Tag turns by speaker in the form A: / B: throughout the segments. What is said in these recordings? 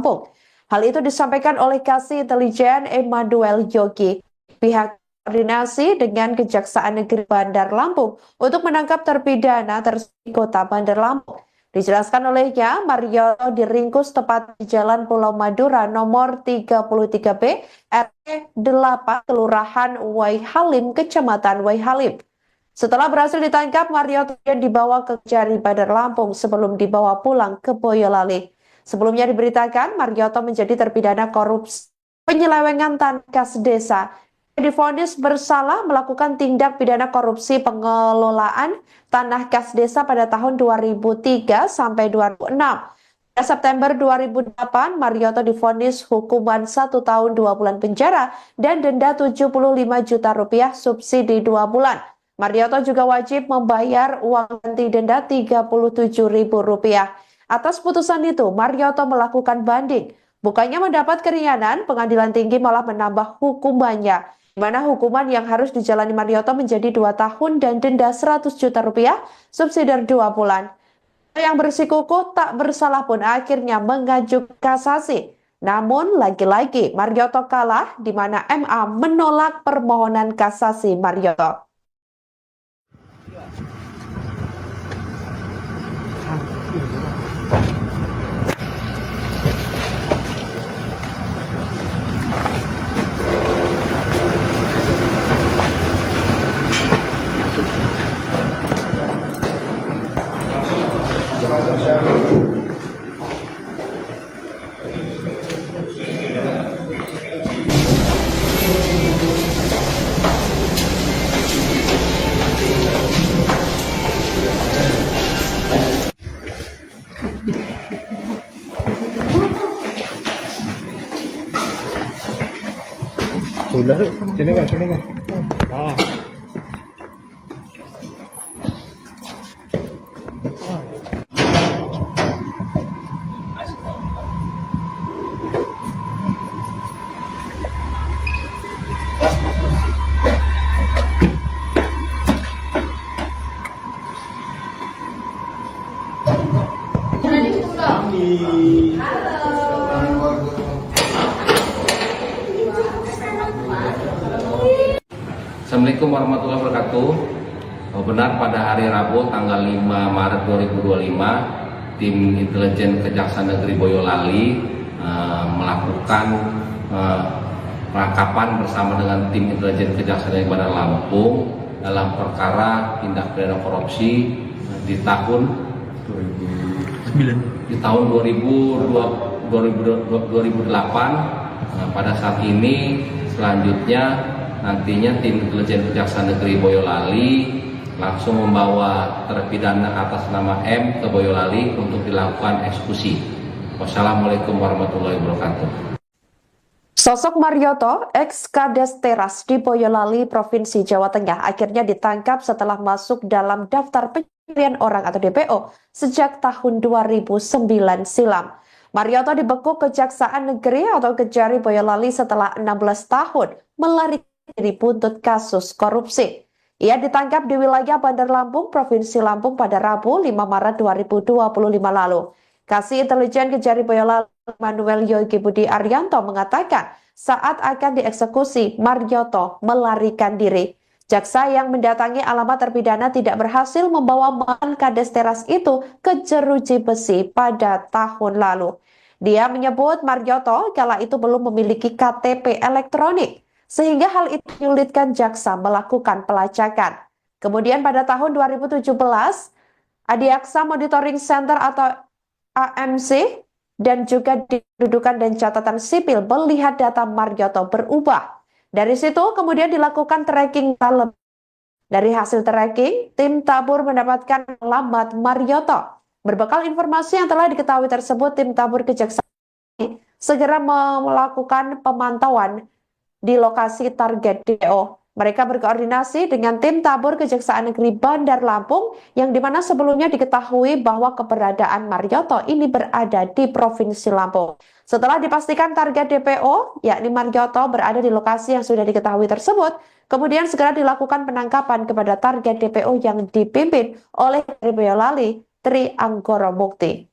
A: Lampung. Hal itu disampaikan oleh Kasih Intelijen Emmanuel Yogi. Pihak koordinasi dengan Kejaksaan Negeri Bandar Lampung untuk menangkap terpidana tersebut Kota Bandar Lampung. Dijelaskan olehnya, Mario diringkus tepat di Jalan Pulau Madura nomor 33B RT 8 Kelurahan Waihalim, Kecamatan Waihalim. Setelah berhasil ditangkap, Mario dibawa ke Kejari Bandar Lampung sebelum dibawa pulang ke Boyolali. Sebelumnya diberitakan Marioto menjadi terpidana korupsi penyelewengan tanah kas desa. Divonis bersalah melakukan tindak pidana korupsi pengelolaan tanah kas desa pada tahun 2003 sampai 2006. Pada September 2008, Marioto divonis hukuman 1 tahun 2 bulan penjara dan denda 75 juta rupiah subsidi 2 bulan. Marioto juga wajib membayar uang ganti denda Rp37.000. Atas putusan itu, Marioto melakukan banding. Bukannya mendapat keringanan, Pengadilan Tinggi malah menambah hukumannya, di mana hukuman yang harus dijalani Marioto menjadi 2 tahun dan denda 100 juta rupiah, subsidi 2 bulan. Yang bersikukuh tak bersalah pun akhirnya mengajukan kasasi. Namun lagi-lagi Marioto kalah, di mana MA menolak permohonan kasasi Marioto.
B: Sudah, sini kan. Ah.
C: Assalamualaikum warahmatullahi wabarakatuh. Benar pada hari Rabu tanggal 5 Maret 2025, tim intelijen Kejaksaan Negeri Boyolali melakukan penangkapan bersama dengan tim intelijen Kejaksaan Negeri Bandar Lampung dalam perkara tindak pidana korupsi di tahun 2008. Pada saat ini selanjutnya nantinya tim intelijen Kejaksaan Negeri Boyolali langsung membawa terpidana atas nama M ke Boyolali untuk dilakukan eksekusi. Wassalamualaikum warahmatullahi wabarakatuh.
A: Sosok Marioto, ex-Kades Teras di Boyolali, Provinsi Jawa Tengah, akhirnya ditangkap setelah masuk dalam daftar pencarian orang atau DPO sejak tahun 2009 silam. Marioto dibekuk Kejaksaan Negeri atau Kejari Boyolali setelah 16 tahun melarikan diri buntut kasus korupsi. Ia ditangkap di wilayah Bandar Lampung, Provinsi Lampung pada Rabu 5 Maret 2025 lalu. Kasih Intelijen Kejari Boyolali Emmanuel Yogi Budi Arianto mengatakan saat akan dieksekusi, Marioto melarikan diri. Jaksa yang mendatangi alamat terpidana tidak berhasil membawa mantan Kades Teras itu ke jeruji besi pada tahun lalu. Dia menyebut Marioto kala itu belum memiliki KTP elektronik, sehingga hal itu menyulitkan jaksa melakukan pelacakan. Kemudian pada tahun 2017, Adiaksa Monitoring Center atau AMC dan juga di kedudukan dan catatan sipil melihat data Marioto berubah. Dari situ kemudian dilakukan tracking dalam. Dari hasil tracking, tim tabur mendapatkan alamat Marioto. Berbekal informasi yang telah diketahui tersebut, tim tabur Kejaksaan segera melakukan pemantauan di lokasi target DPO. Mereka berkoordinasi dengan tim tabur Kejaksaan Negeri Bandar Lampung yang dimana sebelumnya diketahui bahwa keberadaan Marioto ini berada di Provinsi Lampung. Setelah dipastikan target DPO, yakni Marioto berada di lokasi yang sudah diketahui tersebut, kemudian segera dilakukan penangkapan kepada target DPO yang dipimpin oleh Boyolali Tri Anggoro Mukti.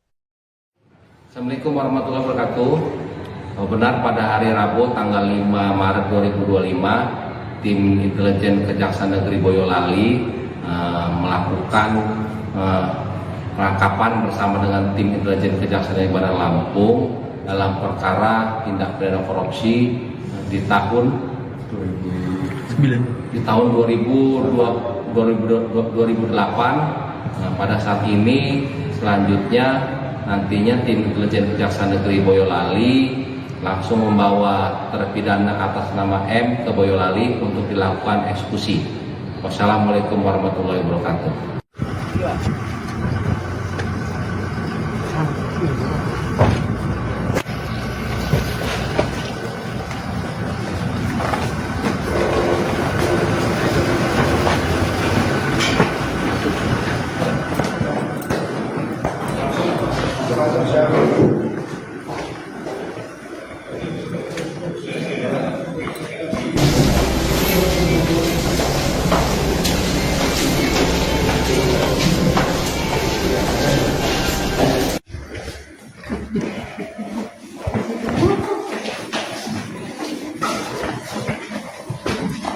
C: Assalamualaikum warahmatullahi wabarakatuh. Benar pada hari Rabu tanggal 5 Maret 2025, tim intelijen Kejaksaan Negeri Boyolali melakukan penangkapan bersama dengan tim intelijen Kejaksaan Negeri Bandar Lampung dalam perkara tindak pidana korupsi di tahun 2008. Pada saat ini selanjutnya nantinya tim intelijen Kejaksaan Negeri Boyolali langsung membawa terpidana atas nama M ke Boyolali untuk dilakukan eksekusi. Wassalamualaikum warahmatullahi wabarakatuh.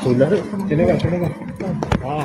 B: Sudah, sini kan. Ah.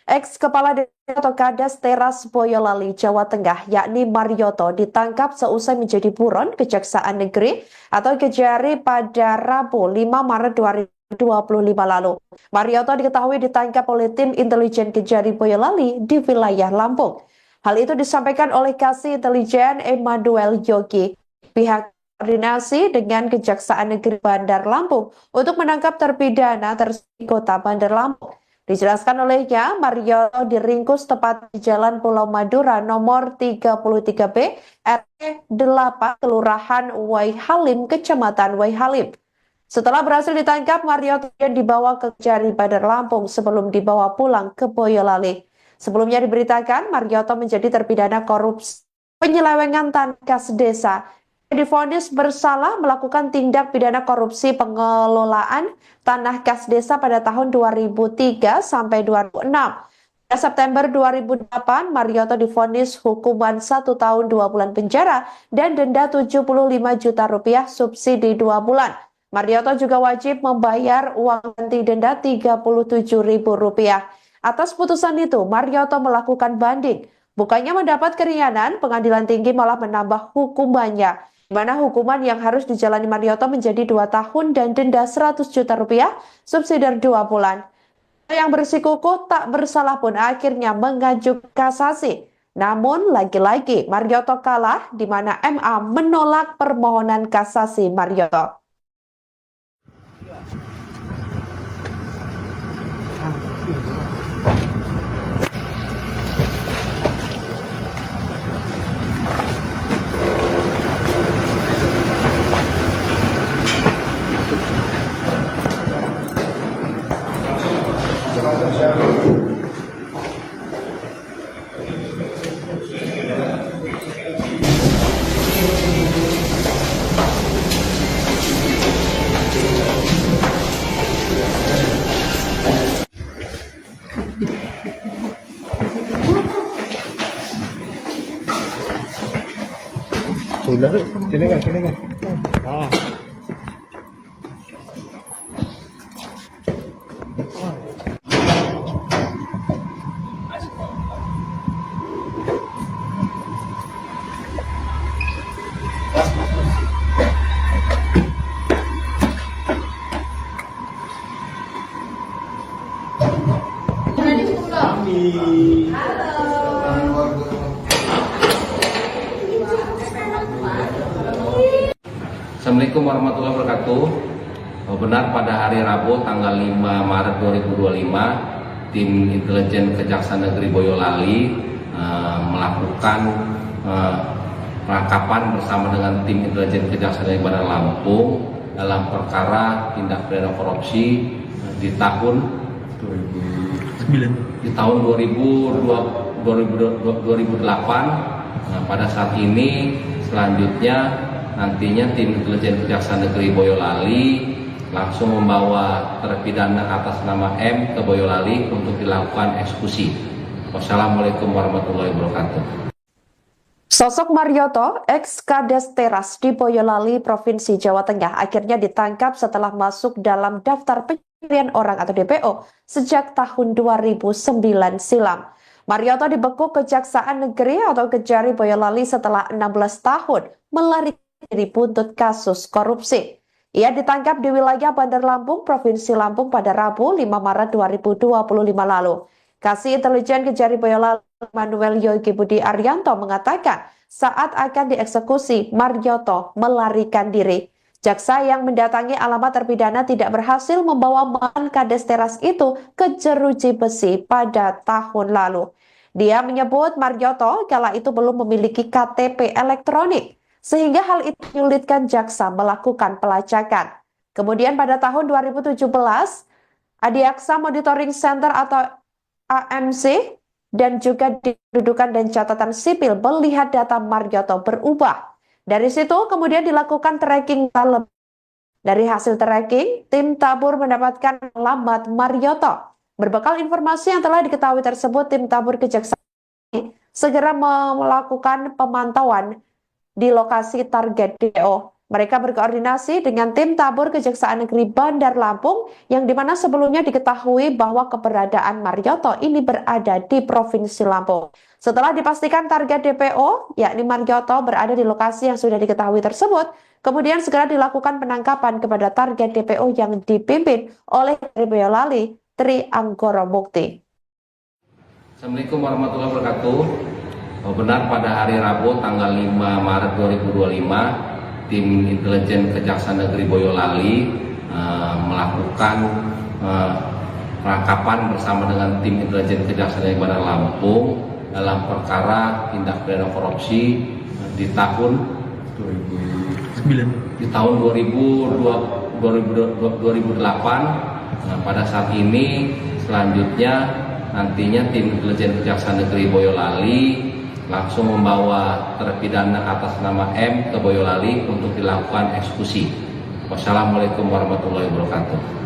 A: Ex-Kepala Desa atau Kades Teras Boyolali, Jawa Tengah, yakni Marioto, ditangkap seusai menjadi buron Kejaksaan Negeri atau Kejari pada Rabu 5 Maret 2025 lalu. Marioto diketahui ditangkap oleh tim intelijen Kejari Boyolali di wilayah Lampung. Hal itu disampaikan oleh Kasih Intelijen Emmanuel Yogi. Pihak koordinasi dengan Kejaksaan Negeri Bandar Lampung untuk menangkap terpidana tersebut Kota Bandar Lampung. Dijelaskan olehnya, Mario diringkus tepat di Jalan Pulau Madura nomor 33B RT 8 Kelurahan Waihalim, Kecamatan Waihalim. Setelah berhasil ditangkap, Mario dibawa ke Kejari Bandar Lampung sebelum dibawa pulang ke Boyolali. Sebelumnya diberitakan Marioto menjadi terpidana korupsi penyelewengan tanah kas desa. Divonis bersalah melakukan tindak pidana korupsi pengelolaan tanah kas desa pada tahun 2003 sampai 2006. Pada September 2008, Marioto divonis hukuman 1 tahun 2 bulan penjara dan denda 75 juta rupiah subsidi 2 bulan. Marioto juga wajib membayar uang ganti denda 37 ribu rupiah. Atas putusan itu, Marioto melakukan banding. Bukannya mendapat keringanan, pengadilan tinggi malah menambah hukumannya, di mana hukuman yang harus dijalani Marioto menjadi 2 tahun dan denda 100 juta rupiah, subsidi 2 bulan. Yang bersikukuh tak bersalah pun akhirnya mengajukan kasasi. Namun lagi-lagi Marioto kalah, di mana MA menolak permohonan kasasi Marioto.
B: Sudah, sini kan. Ah.
C: Assalamualaikum warahmatullahi wabarakatuh. Benar pada hari Rabu tanggal 5 Maret 2025, tim intelijen Kejaksaan Negeri Boyolali melakukan penangkapan bersama dengan tim intelijen Kejaksaan Negeri Bandar Lampung dalam perkara tindak pidana korupsi di tahun 2008. Pada saat ini selanjutnya nantinya tim intelijen Kejaksaan Negeri Boyolali langsung membawa terpidana atas nama M ke Boyolali untuk dilakukan eksekusi. Wassalamualaikum warahmatullahi wabarakatuh.
A: Sosok Marioto, ex-Kades Teras di Boyolali, Provinsi Jawa Tengah, akhirnya ditangkap setelah masuk dalam daftar pencarian orang atau DPO sejak tahun 2009 silam. Marioto dibekuk Kejaksaan Negeri atau Kejari Boyolali setelah 16 tahun melarikan diri buntut kasus korupsi. Ia ditangkap di wilayah Bandar Lampung, Provinsi Lampung pada Rabu 5 Maret 2025 lalu. Kasih Intelijen Kejari Boyolali Emmanuel Yogi Budi Arianto mengatakan saat akan dieksekusi, Marioto melarikan diri. Jaksa yang mendatangi alamat terpidana tidak berhasil membawa mantan Kades Teras itu ke jeruji besi pada tahun lalu. Dia menyebut Marioto kala itu belum memiliki KTP elektronik, sehingga hal itu menyulitkan jaksa melakukan pelacakan. Kemudian pada tahun 2017, Adiaksa Monitoring Center atau AMC dan juga di kedudukan dan catatan sipil melihat data Marioto berubah. Dari situ kemudian dilakukan tracking dalam. Dari hasil tracking, tim Tabur mendapatkan alamat Marioto. Berbekal informasi yang telah diketahui tersebut, tim Tabur Kejaksaan segera melakukan pemantauan di lokasi target DPO. Mereka berkoordinasi dengan tim tabur Kejaksaan Negeri Bandar Lampung yang dimana sebelumnya diketahui bahwa keberadaan Marioto ini berada di Provinsi Lampung. Setelah dipastikan target DPO, yakni Marioto berada di lokasi yang sudah diketahui tersebut, kemudian segera dilakukan penangkapan kepada target DPO yang dipimpin oleh Boyolali, Tri Anggoro Mukti.
C: Assalamualaikum warahmatullahi wabarakatuh. Benar pada hari Rabu tanggal 5 Maret 2025, tim intelijen Kejaksaan Negeri Boyolali melakukan penangkapan bersama dengan tim intelijen Kejaksaan Negeri Bandar Lampung dalam perkara tindak pidana korupsi di tahun 2008. Pada saat ini selanjutnya nantinya tim intelijen Kejaksaan Negeri Boyolali langsung membawa terpidana atas nama M ke Boyolali untuk dilakukan eksekusi. Wassalamualaikum warahmatullahi wabarakatuh.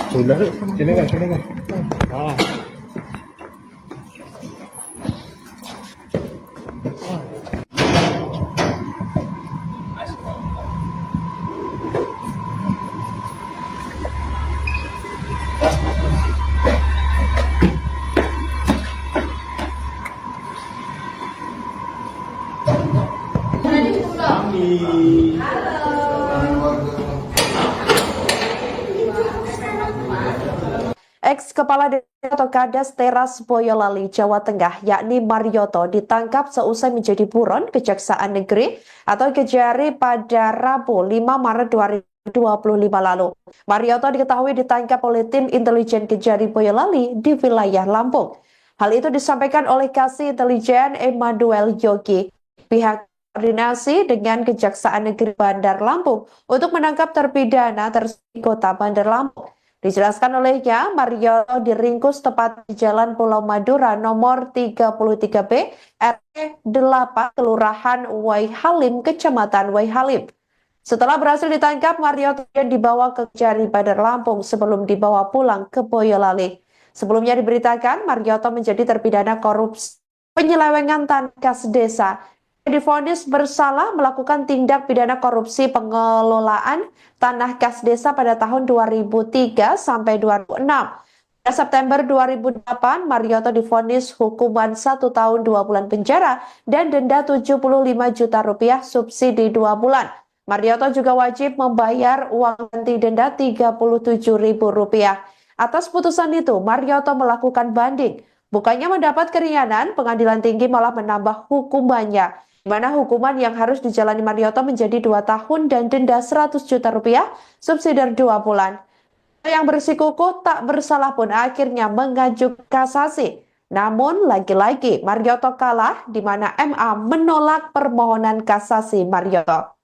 B: Sudah, sini kan. Ah.
A: Ex-Kepala Desa atau Kades Teras Boyolali, Jawa Tengah, yakni Marioto, ditangkap seusai menjadi buron Kejaksaan Negeri atau Kejari pada Rabu 5 Maret 2025 lalu. Marioto diketahui ditangkap oleh tim intelijen Kejari Boyolali di wilayah Lampung. Hal itu disampaikan oleh Kasih Intelijen Emmanuel Yogi. Pihak koordinasi dengan Kejaksaan Negeri Bandar Lampung untuk menangkap terpidana tersebut Kota Bandar Lampung. Dijelaskan olehnya, Marioto diringkus tepat di Jalan Pulau Madura nomor 33B, RT 8, Kelurahan Waihalim, Kecamatan Waihalim. Setelah berhasil ditangkap, Marioto dibawa ke Kejari Bandar Lampung sebelum dibawa pulang ke Boyolali. Sebelumnya diberitakan, Marioto menjadi terpidana korupsi penyelewengan tanah kas desa. Divonis bersalah melakukan tindak pidana korupsi pengelolaan tanah kas desa pada tahun 2003 sampai 2006. Pada September 2008, Marioto divonis hukuman 1 tahun 2 bulan penjara dan denda 75 juta rupiah subsidi 2 bulan. Marioto juga wajib membayar uang ganti denda 37.000 rupiah. Atas putusan itu, Marioto melakukan banding. Bukannya mendapat keringanan, pengadilan tinggi malah menambah hukumannya, di mana hukuman yang harus dijalani Marioto menjadi 2 tahun dan denda 100 juta rupiah, subsidi 2 bulan. Yang bersikukuh tak bersalah pun akhirnya mengajukan kasasi. Namun lagi-lagi Marioto kalah, di mana MA menolak permohonan kasasi Marioto.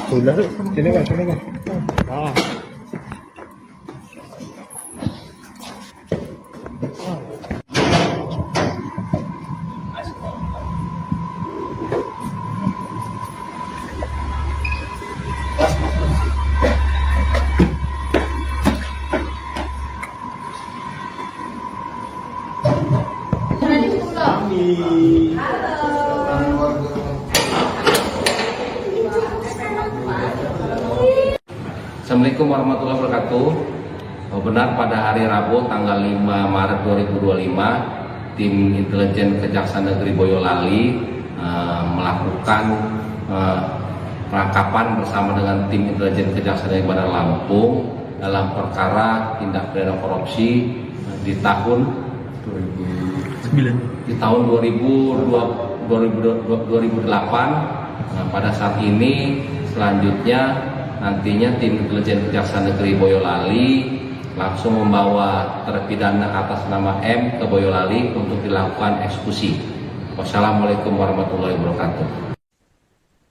B: Sudah, sini kan. Ah.
C: Assalamualaikum warahmatullahi wabarakatuh. Benar pada hari Rabu tanggal 5 Maret 2025, tim intelijen Kejaksaan Negeri Boyolali melakukan penangkapan bersama dengan tim intelijen Kejaksaan Negeri Bandar Lampung dalam perkara tindak pidana korupsi di tahun 2008. Pada saat ini selanjutnya nantinya tim intelijen Kejaksaan Negeri Boyolali langsung membawa terpidana atas nama M ke Boyolali untuk dilakukan eksekusi. Wassalamualaikum warahmatullahi wabarakatuh.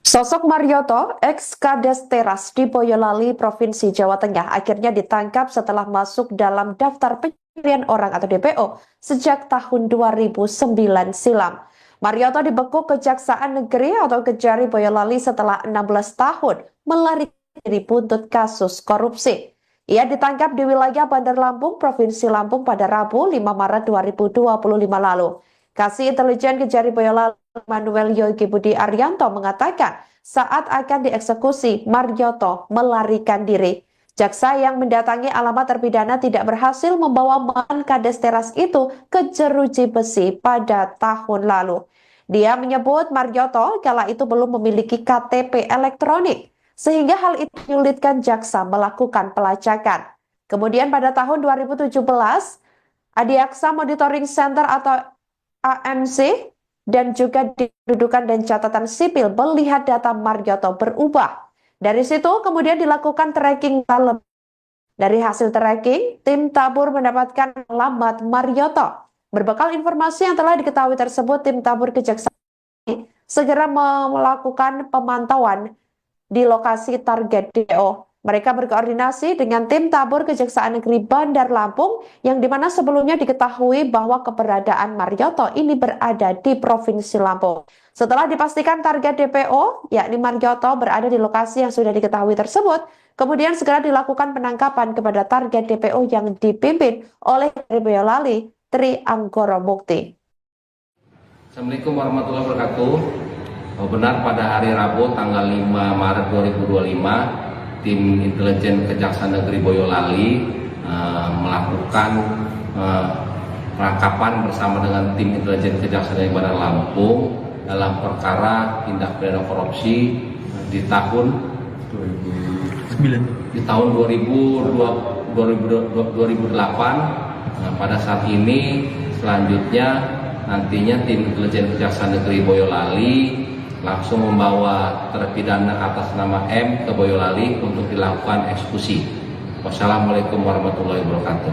A: Sosok Marioto, ex-Kades Teras di Boyolali, Provinsi Jawa Tengah, akhirnya ditangkap setelah masuk dalam daftar pencarian orang atau DPO sejak tahun 2009 silam. Marioto dibekuk Kejaksaan Negeri atau Kejari Boyolali setelah 16 tahun melarikan diri buntut kasus korupsi. Ia ditangkap di wilayah Bandar Lampung, Provinsi Lampung pada Rabu 5 Maret 2025 lalu. Kasih Intelijen Kejari Boyolali Manuel Yogi Budi Arianto mengatakan saat akan dieksekusi, Marioto melarikan diri. Jaksa yang mendatangi alamat terpidana tidak berhasil membawa mantan Kades Teras itu ke jeruji besi pada tahun lalu. Dia menyebut Marioto kala itu belum memiliki KTP elektronik, sehingga hal itu menyulitkan jaksa melakukan pelacakan. Kemudian pada tahun 2017, Adiaksa Monitoring Center atau AMC dan juga di Kependudukan dan Catatan Sipil melihat data Marioto berubah. Dari situ kemudian dilakukan tracking malam. Dari hasil tracking, tim Tabur mendapatkan alamat Marioto. Berbekal informasi yang telah diketahui tersebut, tim Tabur Kejaksaan segera melakukan pemantauan di lokasi target DPO. Mereka berkoordinasi dengan tim Tabur Kejaksaan Negeri Bandar Lampung yang dimana sebelumnya diketahui bahwa keberadaan Marioto ini berada di Provinsi Lampung. Setelah dipastikan target DPO, yakni Marioto berada di lokasi yang sudah diketahui tersebut, kemudian segera dilakukan penangkapan kepada target DPO yang dipimpin oleh Kejari Boyolali, Tri Anggoro Mukti.
C: Assalamualaikum warahmatullahi wabarakatuh. Benar pada hari Rabu tanggal 5 Maret 2025, tim intelijen Kejaksaan Negeri Boyolali melakukan penangkapan bersama dengan tim intelijen Kejaksaan Negeri Bandar Lampung dalam perkara tindak pidana korupsi di tahun 2008. Pada saat ini selanjutnya nantinya tim intelijen Kejaksaan Negeri Boyolali langsung membawa terpidana atas nama M ke Boyolali untuk dilakukan eksekusi. Wassalamualaikum warahmatullahi wabarakatuh.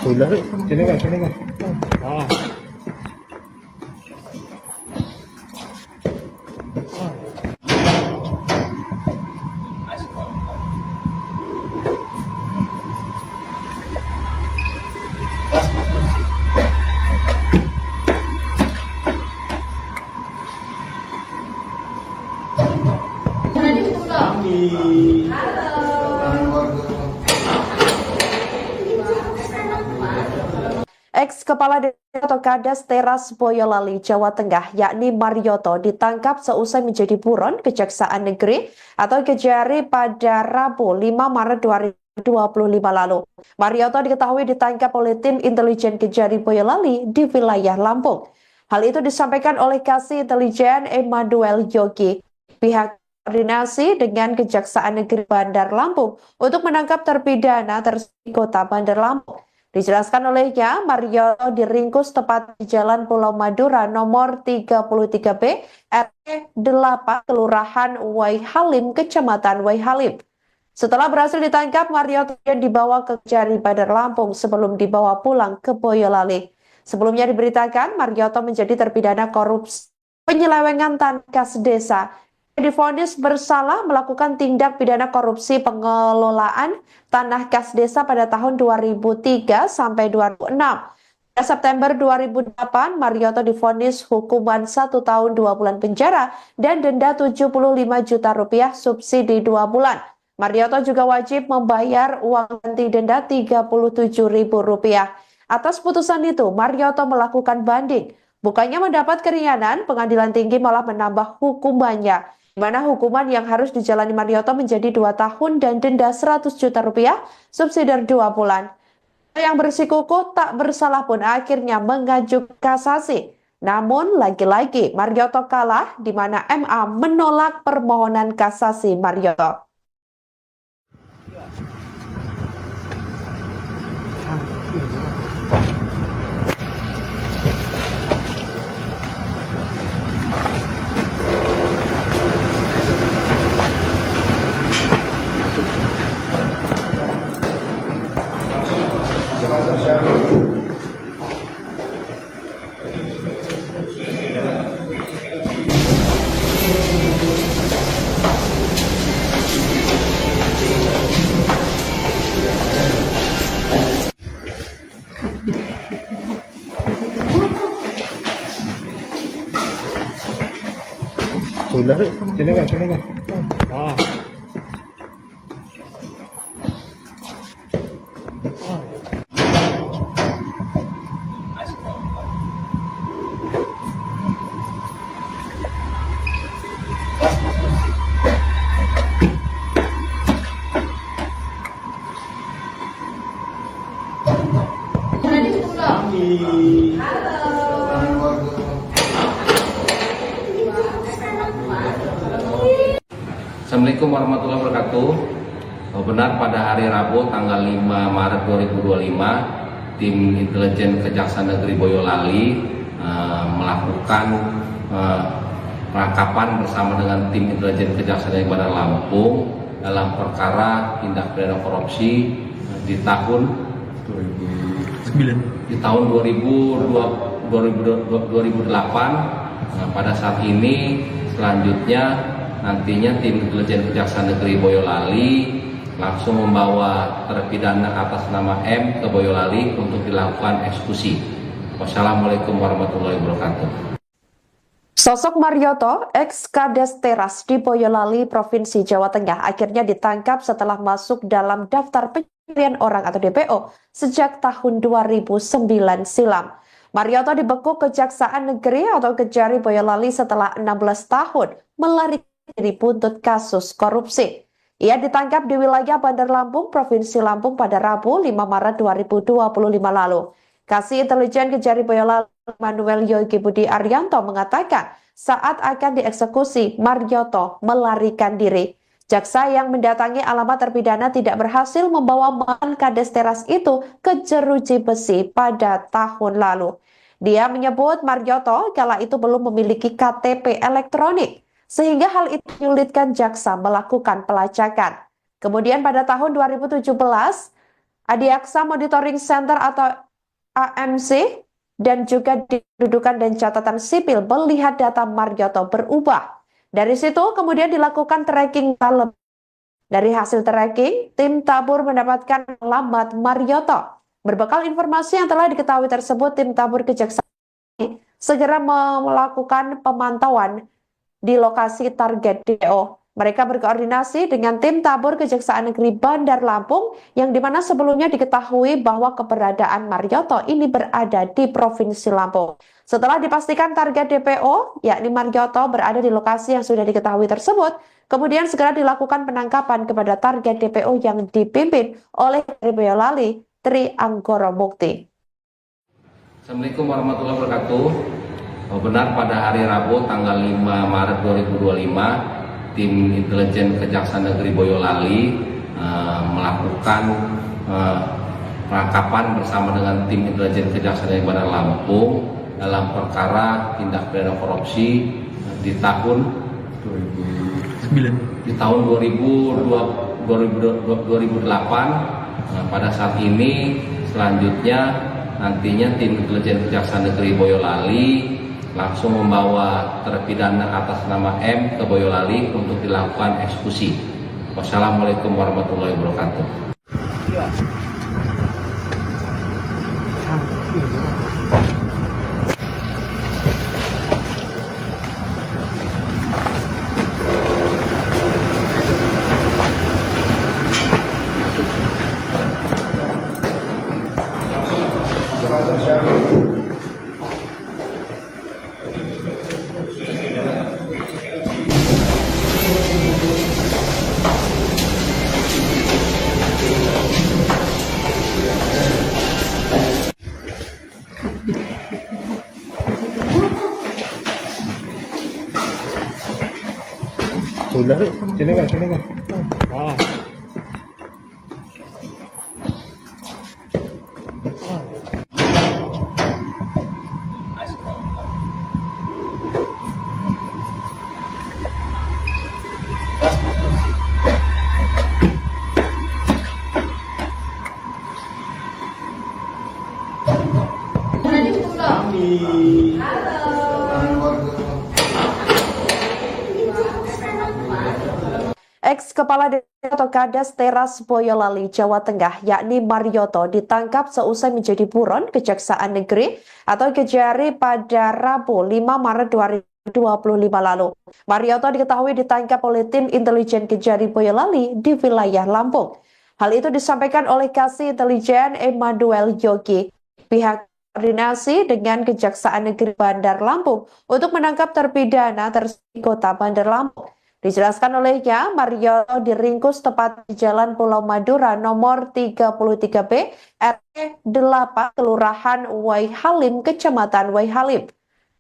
B: Sudah, sini kan. Ah.
A: Ex-Kepala Desa atau Kades Teras Boyolali, Jawa Tengah, yakni Marioto, ditangkap seusai menjadi buron Kejaksaan Negeri atau Kejari pada Rabu 5 Maret 2025 lalu. Marioto diketahui ditangkap oleh tim intelijen Kejari Boyolali di wilayah Lampung. Hal itu disampaikan oleh Kasih Intelijen Manuel Yogi. Pihak koordinasi dengan Kejaksaan Negeri Bandar Lampung untuk menangkap terpidana tersebut Kota Bandar Lampung. Dijelaskan olehnya, Marioto diringkus tepat di Jalan Pulau Madura nomor 33B RT 8 Kelurahan Waihalim, Kecamatan Waihalim. Setelah berhasil ditangkap, Marioto dibawa ke Kejari Bandar Lampung sebelum dibawa pulang ke Boyolali. Sebelumnya diberitakan, Marioto menjadi terpidana korupsi penyelewengan tanah kas desa. Divonis bersalah melakukan tindak pidana korupsi pengelolaan tanah kas desa pada tahun 2003 sampai 2006. Pada September 2008, Marioto divonis hukuman 1 tahun 2 bulan penjara dan denda 75 juta rupiah subsidi 2 bulan. Marioto juga wajib membayar uang ganti denda 37 ribu rupiah. Atas putusan itu, Marioto melakukan banding. Bukannya mendapat keringanan, pengadilan tinggi malah menambah hukumannya, di mana hukuman yang harus dijalani Marioto menjadi 2 tahun dan denda 100 juta rupiah, subsidi 2 bulan. Yang bersikukuh tak bersalah pun akhirnya mengajukan kasasi. Namun lagi-lagi Marioto kalah, di mana MA menolak permohonan kasasi Marioto.
B: Udah, sini kan. Ah.
C: Assalamualaikum warahmatullahi wabarakatuh. Benar pada hari Rabu tanggal 5 Maret 2025, tim intelijen Kejaksaan Negeri Boyolali melakukan penangkapan bersama dengan tim intelijen Kejaksaan Negeri Bandar Lampung dalam perkara tindak pidana korupsi di tahun 2008. Pada saat ini selanjutnya nantinya tim intelijen Kejaksaan Negeri Boyolali langsung membawa terpidana atas nama M ke Boyolali untuk dilakukan eksekusi. Wassalamualaikum warahmatullahi wabarakatuh.
A: Sosok Marioto, ex-Kades Teras di Boyolali, Provinsi Jawa Tengah, akhirnya ditangkap setelah masuk dalam daftar pencarian orang atau DPO sejak tahun 2009 silam. Marioto dibekuk Kejaksaan Negeri atau Kejari Boyolali setelah 16 tahun melarikan diri buntut kasus korupsi. Ia ditangkap di wilayah Bandar Lampung, Provinsi Lampung pada Rabu 5 Maret 2025 lalu. Kasih Intelijen Kejari Boyolali Manuel Yogi Budi Arianto mengatakan saat akan dieksekusi, Marioto melarikan diri. Jaksa yang mendatangi alamat terpidana tidak berhasil membawa mantan Kades Teras itu ke jeruji besi pada tahun lalu. Dia menyebut Marioto kala itu belum memiliki KTP elektronik, sehingga hal itu menyulitkan jaksa melakukan pelacakan. Kemudian pada tahun 2017, Adiaksa Monitoring Center atau AMC dan juga Kependudukan dan Catatan Sipil melihat data Marioto berubah. Dari situ kemudian dilakukan tracking dalam. Dari hasil tracking, tim Tabur mendapatkan alamat Marioto. Berbekal informasi yang telah diketahui tersebut, tim Tabur Kejaksaan segera melakukan pemantauan di lokasi target DPO. Mereka berkoordinasi dengan tim Tabur Kejaksaan Negeri Bandar Lampung yang dimana sebelumnya diketahui bahwa keberadaan Marioto ini berada di Provinsi Lampung. Setelah dipastikan target DPO, yakni Marioto berada di lokasi yang sudah diketahui tersebut, kemudian segera dilakukan penangkapan kepada target DPO yang dipimpin oleh Kejari Boyolali, Tri Anggoro Mukti.
C: Assalamualaikum warahmatullahi wabarakatuh. Benar pada hari Rabu tanggal 5 Maret 2025, tim intelijen Kejaksaan Negeri Boyolali melakukan penangkapan bersama dengan tim intelijen Kejaksaan Negeri Bandar Lampung dalam perkara tindak pidana korupsi di tahun 2008. Pada saat ini selanjutnya nantinya tim intelijen Kejaksaan Negeri Boyolali langsung membawa terpidana atas nama M ke Boyolali untuk dilakukan eksekusi. Wassalamualaikum warahmatullahi wabarakatuh.
B: Sudah, sini kan. Ah.
A: Ex-Kepala Desa atau Kades Teras Boyolali, Jawa Tengah, yakni Marioto, ditangkap seusai menjadi buron Kejaksaan Negeri atau Kejari pada Rabu 5 Maret 2025 lalu. Marioto diketahui ditangkap oleh tim intelijen Kejari Boyolali di wilayah Lampung. Hal itu disampaikan oleh Kasih Intelijen Emmanuel Yogi. Pihak koordinasi dengan Kejaksaan Negeri Bandar Lampung untuk menangkap terpidana tersebut Kota Bandar Lampung. Dijelaskan olehnya, Marioto diringkus tepat di Jalan Pulau Madura nomor 33B RT 8 Kelurahan Waihalim, Kecamatan Waihalim.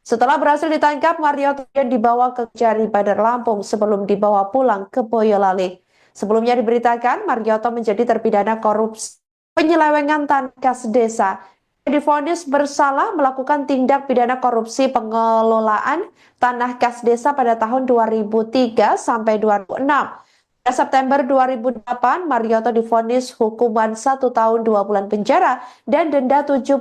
A: Setelah berhasil ditangkap, Marioto dibawa ke Kejari Bandar Lampung sebelum dibawa pulang ke Boyolali. Sebelumnya diberitakan Marioto menjadi terpidana korupsi penyelewengan tanah kas desa. Divonis bersalah melakukan tindak pidana korupsi pengelolaan tanah kas desa pada tahun 2003 sampai 2006. Pada September 2008, Marioto divonis hukuman 1 tahun 2 bulan penjara dan denda 75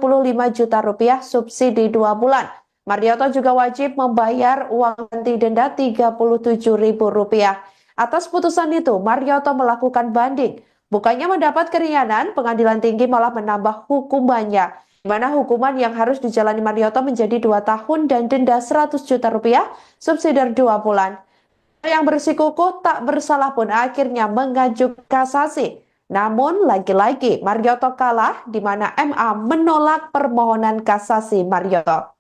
A: juta rupiah subsidi 2 bulan. Marioto juga wajib membayar uang ganti denda 37.000 rupiah. Atas putusan itu, Marioto melakukan banding. Bukannya mendapat keringanan, Pengadilan Tinggi malah menambah hukumannya, di mana hukuman yang harus dijalani Marioto menjadi 2 tahun dan denda 100 juta rupiah, subsidi 2 bulan. Yang bersikukuh tak bersalah pun akhirnya mengajukan kasasi. Namun lagi-lagi Marioto kalah, di mana MA menolak permohonan kasasi Marioto.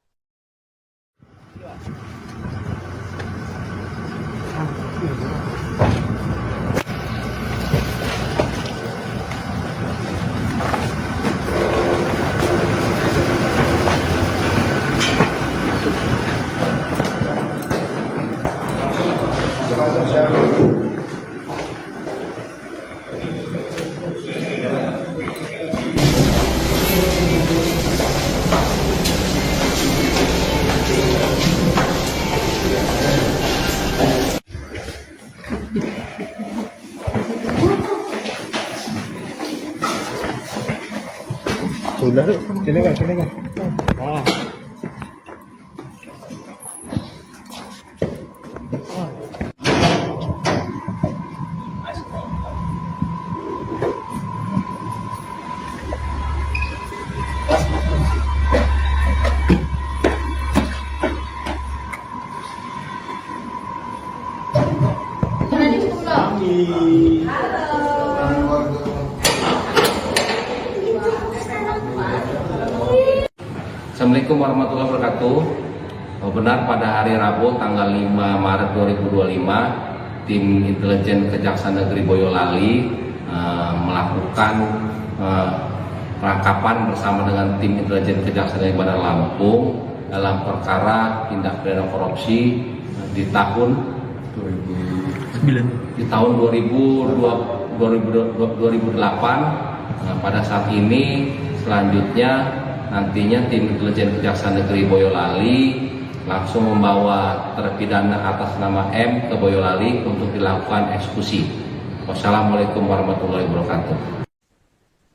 B: Sudah, sini kan. Ah.
C: Assalamualaikum warahmatullahi wabarakatuh. Benar pada hari Rabu tanggal 5 Maret 2025, tim intelijen Kejaksaan Negeri Boyolali melakukan penangkapan bersama dengan tim intelijen Kejaksaan Negeri Bandar Lampung dalam perkara tindak pidana korupsi di tahun 2008. pada saat ini selanjutnya nantinya tim intelijen Kejaksaan Negeri Boyolali langsung membawa terpidana atas nama M ke Boyolali untuk dilakukan eksekusi. Wassalamualaikum warahmatullahi wabarakatuh.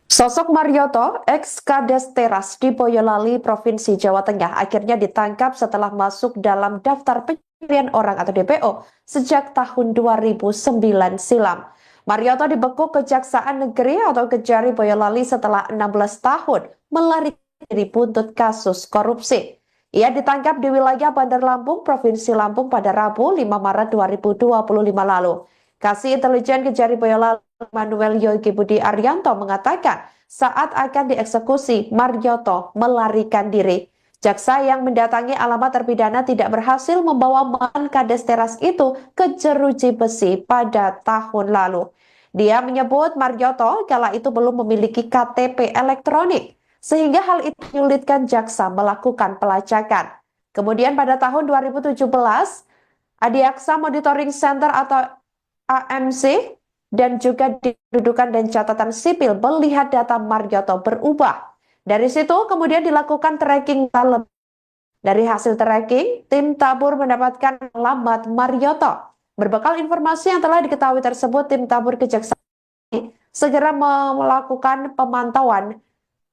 A: Sosok Marioto, ex-Kades Teras di Boyolali, Provinsi Jawa Tengah, akhirnya ditangkap setelah masuk dalam daftar pencurian orang atau DPO sejak tahun 2009 silam. Marioto dibekuk Kejaksaan Negeri atau Kejari Boyolali setelah 16 tahun melarikan diri buntut kasus korupsi. Ia ditangkap di wilayah Bandar Lampung, Provinsi Lampung pada Rabu 5 Maret 2025 lalu. Kasih Intelijen Kejari Boyolali Manuel Yogi Budi Arianto mengatakan saat akan dieksekusi, Marioto melarikan diri. Jaksa yang mendatangi alamat terpidana tidak berhasil membawa mantan Kades Teras itu ke jeruji besi pada tahun lalu. Dia menyebut Marioto kala itu belum memiliki KTP elektronik, sehingga hal itu menyulitkan jaksa melakukan pelacakan. Kemudian pada tahun 2017, Adiaksa Monitoring Center atau AMC dan juga di kedudukan dan catatan sipil melihat data Marioto berubah. Dari situ kemudian dilakukan tracking dalam. Dari hasil tracking, tim Tabur mendapatkan alamat Marioto. Berbekal informasi yang telah diketahui tersebut, tim Tabur Kejaksaan segera melakukan pemantauan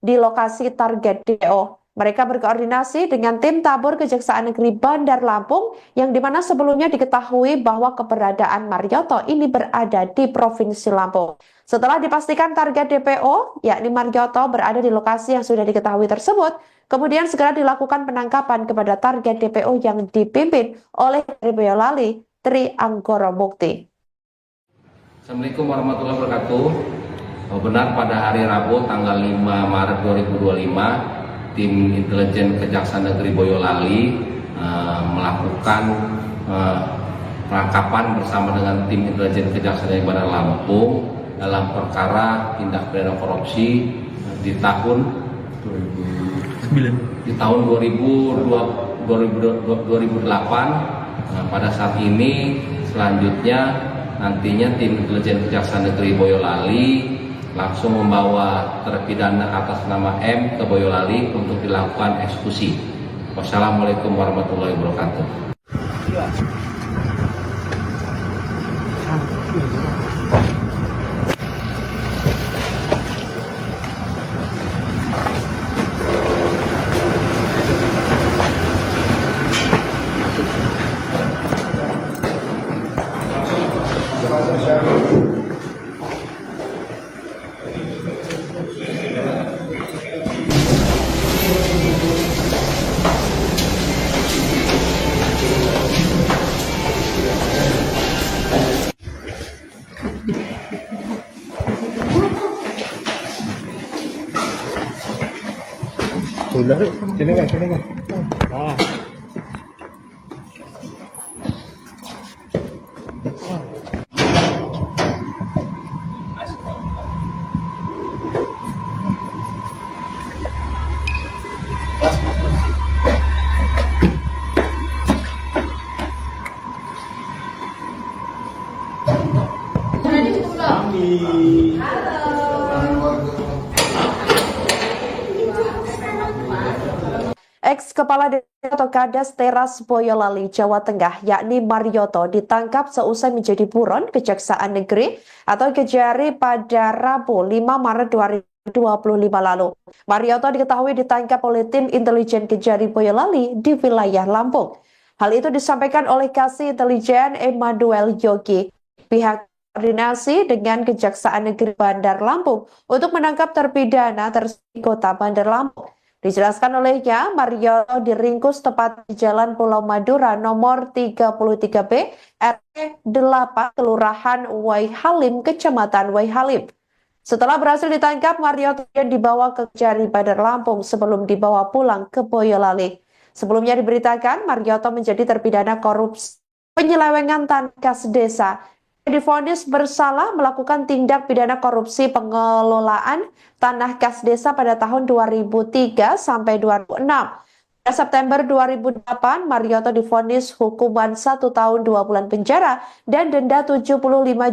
A: di lokasi target DPO. Mereka berkoordinasi dengan tim Tabur Kejaksaan Negeri Bandar Lampung yang dimana sebelumnya diketahui bahwa keberadaan Marioto ini berada di Provinsi Lampung. Setelah dipastikan target DPO, yakni Marioto berada di lokasi yang sudah diketahui tersebut, kemudian segera dilakukan penangkapan kepada target DPO yang dipimpin oleh Boyolali, Tri Anggoro Mukti.
C: Assalamualaikum warahmatullahi wabarakatuh. Benar pada hari Rabu tanggal 5 Maret 2025, tim intelijen Kejaksaan Negeri Boyolali melakukan penangkapan bersama dengan tim intelijen Kejaksaan Negeri Bandar Lampung dalam perkara tindak pidana korupsi di tahun 2008. Pada saat ini selanjutnya nantinya tim intelijen Kejaksaan Negeri Boyolali langsung membawa terpidana atas nama M ke Boyolali untuk dilakukan eksekusi. Wassalamualaikum warahmatullahi wabarakatuh.
B: Sudah, sini kan. Ah.
A: Ex-Kepala Desa atau Kades Teras Boyolali, Jawa Tengah, yakni Marioto, ditangkap seusai menjadi buron Kejaksaan Negeri atau Kejari pada Rabu 5 Maret 2025 lalu. Marioto diketahui ditangkap oleh tim intelijen Kejari Boyolali di wilayah Lampung. Hal itu disampaikan oleh Kasih Intelijen Manuel Yogi. Pihak koordinasi dengan Kejaksaan Negeri Bandar Lampung untuk menangkap terpidana di Kota Bandar Lampung. Dijelaskan olehnya, Marioto diringkus tepat di Jalan Pulau Madura nomor 33B, RT 8, Kelurahan Waihalim, Kecamatan Waihalim. Setelah berhasil ditangkap, Marioto dibawa ke Kejari Bandar Lampung sebelum dibawa pulang ke Boyolali. Sebelumnya diberitakan, Marioto menjadi terpidana korupsi penyelewengan tanah kas desa. Divonis bersalah melakukan tindak pidana korupsi pengelolaan tanah kas desa pada tahun 2003 sampai 2006. Pada September 2008, Marioto divonis hukuman 1 tahun 2 bulan penjara dan denda 75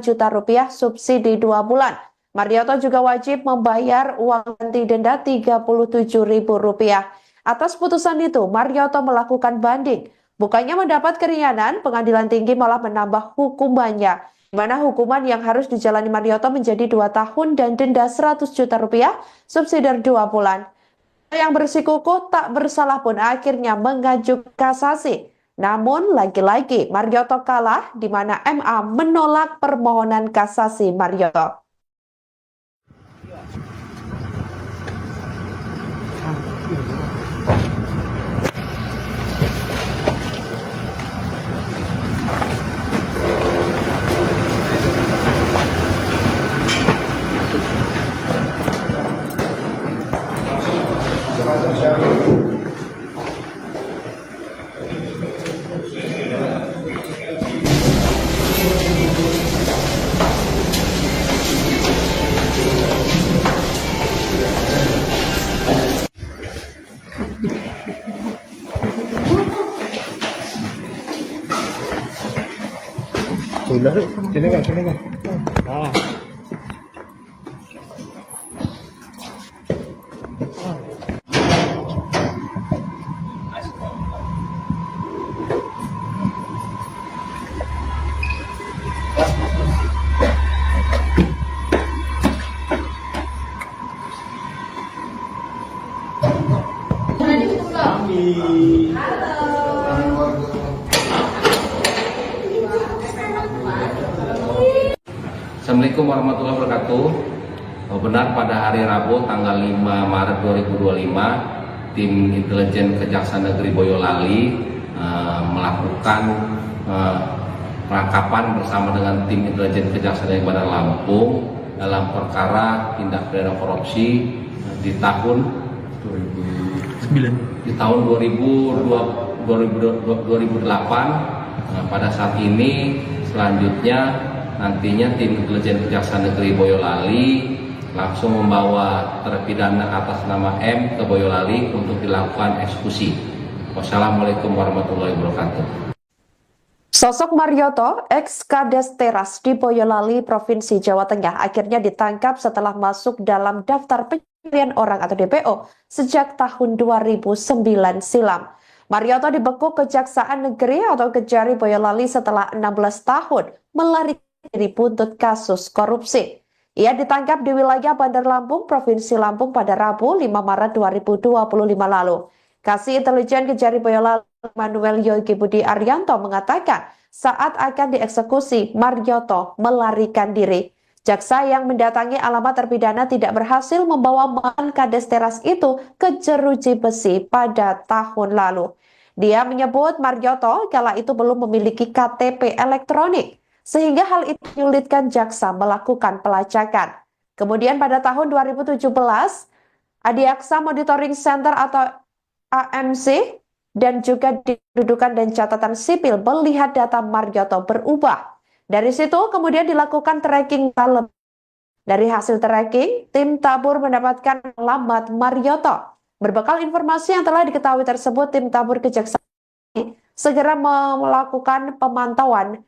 A: juta rupiah subsidi 2 bulan. Marioto juga wajib membayar uang ganti denda Rp37.000. Atas putusan itu, Marioto melakukan banding. Bukannya mendapat keringanan, pengadilan tinggi malah menambah hukumannya, di mana hukuman yang harus dijalani Marioto menjadi 2 tahun dan denda Rp100 juta, subsidi 2 bulan. Yang bersikukuh tak bersalah pun akhirnya mengajukan kasasi. Namun lagi-lagi Marioto kalah, di mana MA menolak permohonan kasasi Marioto.
B: Sudah, sini kan, sini kan. Ah.
C: Assalamualaikum warahmatullahi wabarakatuh. Benar pada hari Rabu tanggal 5 Maret 2025, tim intelijen Kejaksaan Negeri Boyolali melakukan penangkapan bersama dengan tim intelijen Kejaksaan Negeri Bandar Lampung dalam perkara tindak pidana korupsi di tahun 2008. Pada saat ini selanjutnya nantinya tim intelijen Kejaksaan Negeri Boyolali langsung membawa terpidana atas nama M ke Boyolali untuk dilakukan eksekusi. Wassalamualaikum warahmatullahi wabarakatuh.
A: Sosok Marioto, ex-Kades Teras di Boyolali, Provinsi Jawa Tengah, akhirnya ditangkap setelah masuk dalam daftar pencarian orang atau DPO sejak tahun 2009 silam. Marioto dibekuk Kejaksaan Negeri atau Kejari Boyolali setelah 16 tahun melarikan diri buntut kasus korupsi. Ia ditangkap di wilayah Bandar Lampung, Provinsi Lampung pada Rabu 5 Maret 2025 lalu. Kasih Intelijen Kejari Boyolali Manuel Yogi Budi Arianto mengatakan saat akan dieksekusi, Marioto melarikan diri. Jaksa yang mendatangi alamat terpidana tidak berhasil membawa mantan Kades Teras itu ke jeruji besi pada tahun lalu. Dia menyebut Marioto kala itu belum memiliki KTP elektronik, sehingga hal itu menyulitkan jaksa melakukan pelacakan. Kemudian pada tahun 2017, Adiaksa Monitoring Center atau AMC dan juga di kedudukan dan catatan sipil melihat data Marioto berubah. Dari situ kemudian dilakukan tracking dalam. Dari hasil tracking, tim tabur mendapatkan alamat Marioto. Berbekal informasi yang telah diketahui tersebut, tim tabur Kejaksaan segera melakukan pemantauan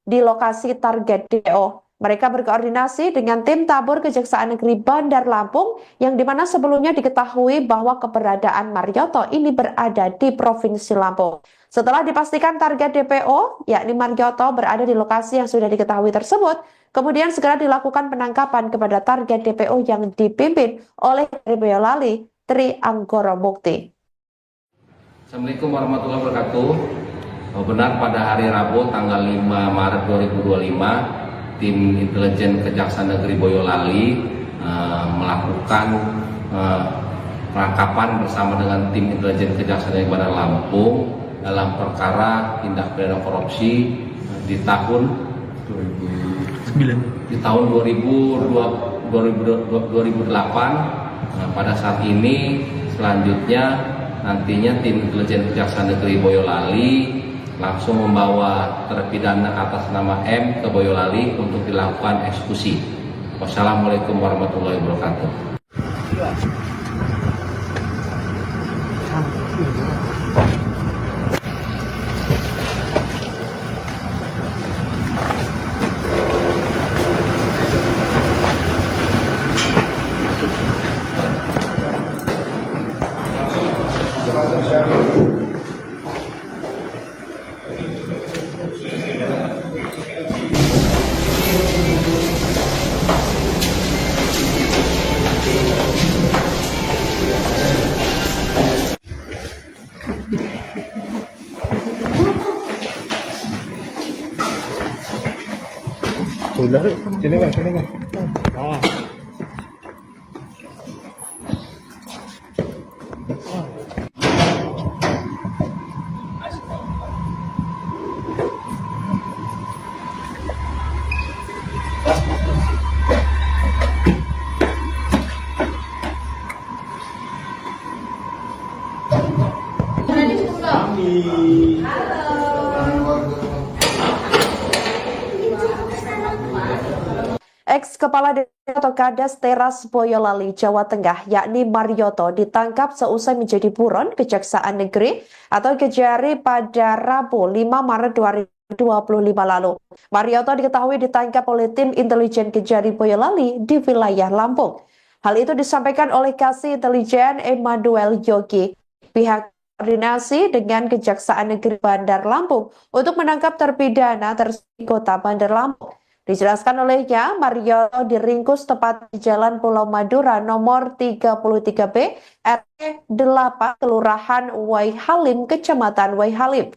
A: di lokasi target DPO. Mereka berkoordinasi dengan tim tabur Kejaksaan Negeri Bandar Lampung yang dimana sebelumnya diketahui bahwa keberadaan Marioto ini berada di Provinsi Lampung. Setelah dipastikan target DPO, yakni Marioto berada di lokasi yang sudah diketahui tersebut, kemudian segera dilakukan penangkapan kepada target DPO yang dipimpin oleh Boyolali Tri Anggoro Mukti.
C: Assalamualaikum warahmatullahi wabarakatuh. Benar pada hari Rabu tanggal 5 Maret 2025, tim intelijen Kejaksaan Negeri Boyolali melakukan penangkapan bersama dengan tim intelijen Kejaksaan Negeri Bandar Lampung dalam perkara tindak pidana korupsi di tahun 2008. Pada saat ini selanjutnya nantinya tim intelijen Kejaksaan Negeri Boyolali langsung membawa terpidana atas nama M ke Boyolali untuk dilakukan eksekusi. Wassalamualaikum warahmatullahi wabarakatuh.
B: Udah, sini kan, sini kan. Ah.
A: Ex-Kepala Desa atau Kades Teras Boyolali, Jawa Tengah, yakni Marioto, ditangkap seusai menjadi buron Kejaksaan Negeri atau Kejari pada Rabu 5 Maret 2025 lalu. Marioto diketahui ditangkap oleh tim intelijen Kejari Boyolali di wilayah Lampung. Hal itu disampaikan oleh Kasih Intelijen Emmanuel Yogi. Pihak koordinasi dengan Kejaksaan Negeri Bandar Lampung untuk menangkap terpidana tersebut Kota Bandar Lampung. Dijelaskan olehnya, Marioto diringkus tepat di Jalan Pulau Madura nomor 33B, RT 8, Kelurahan Waihalim, Kecamatan Waihalim.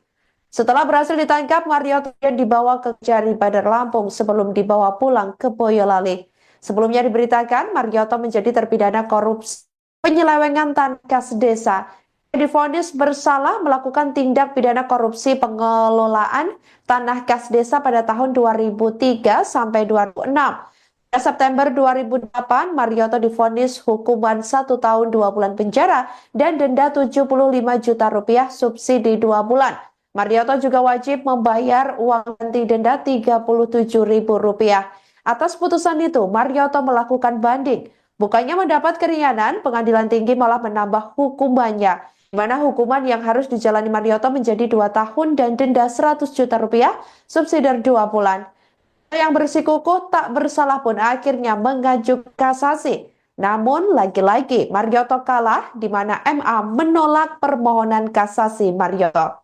A: Setelah berhasil ditangkap, Marioto dibawa ke Kejari Bandar Lampung sebelum dibawa pulang ke Boyolali. Sebelumnya diberitakan, Marioto menjadi terpidana korupsi penyelewengan tanah kas desa. Divonis bersalah melakukan tindak pidana korupsi pengelolaan tanah kas desa pada tahun 2003 sampai 2006. Pada September 2008, Marioto divonis hukuman 1 tahun 2 bulan penjara dan denda 75 juta rupiah subsidi 2 bulan. Marioto juga wajib membayar uang ganti denda 37.000 rupiah. Atas putusan itu, Marioto melakukan banding. Bukannya mendapat keringanan, pengadilan tinggi malah menambah hukumannya, di mana hukuman yang harus dijalani Marioto menjadi 2 tahun dan denda 100 juta rupiah, subsidi 2 bulan. Yang bersikukuh tak bersalah pun akhirnya mengajukan kasasi. Namun lagi-lagi Marioto kalah, di mana MA menolak permohonan kasasi Marioto.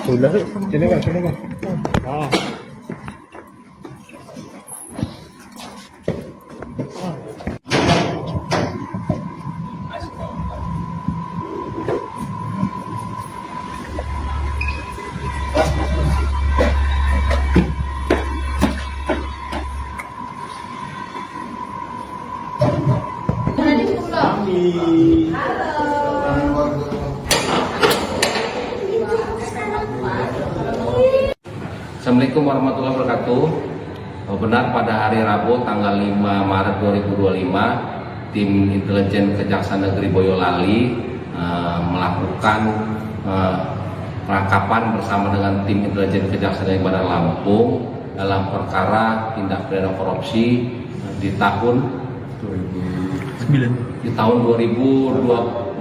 B: Udah, sini kan, sini kan. Ah.
C: Assalamualaikum warahmatullahi wabarakatuh. Benar pada hari Rabu tanggal 5 Maret 2025, tim intelijen Kejaksaan Negeri Boyolali melakukan penangkapan bersama dengan tim intelijen Kejaksaan Negeri Bandar Lampung dalam perkara tindak pidana korupsi di tahun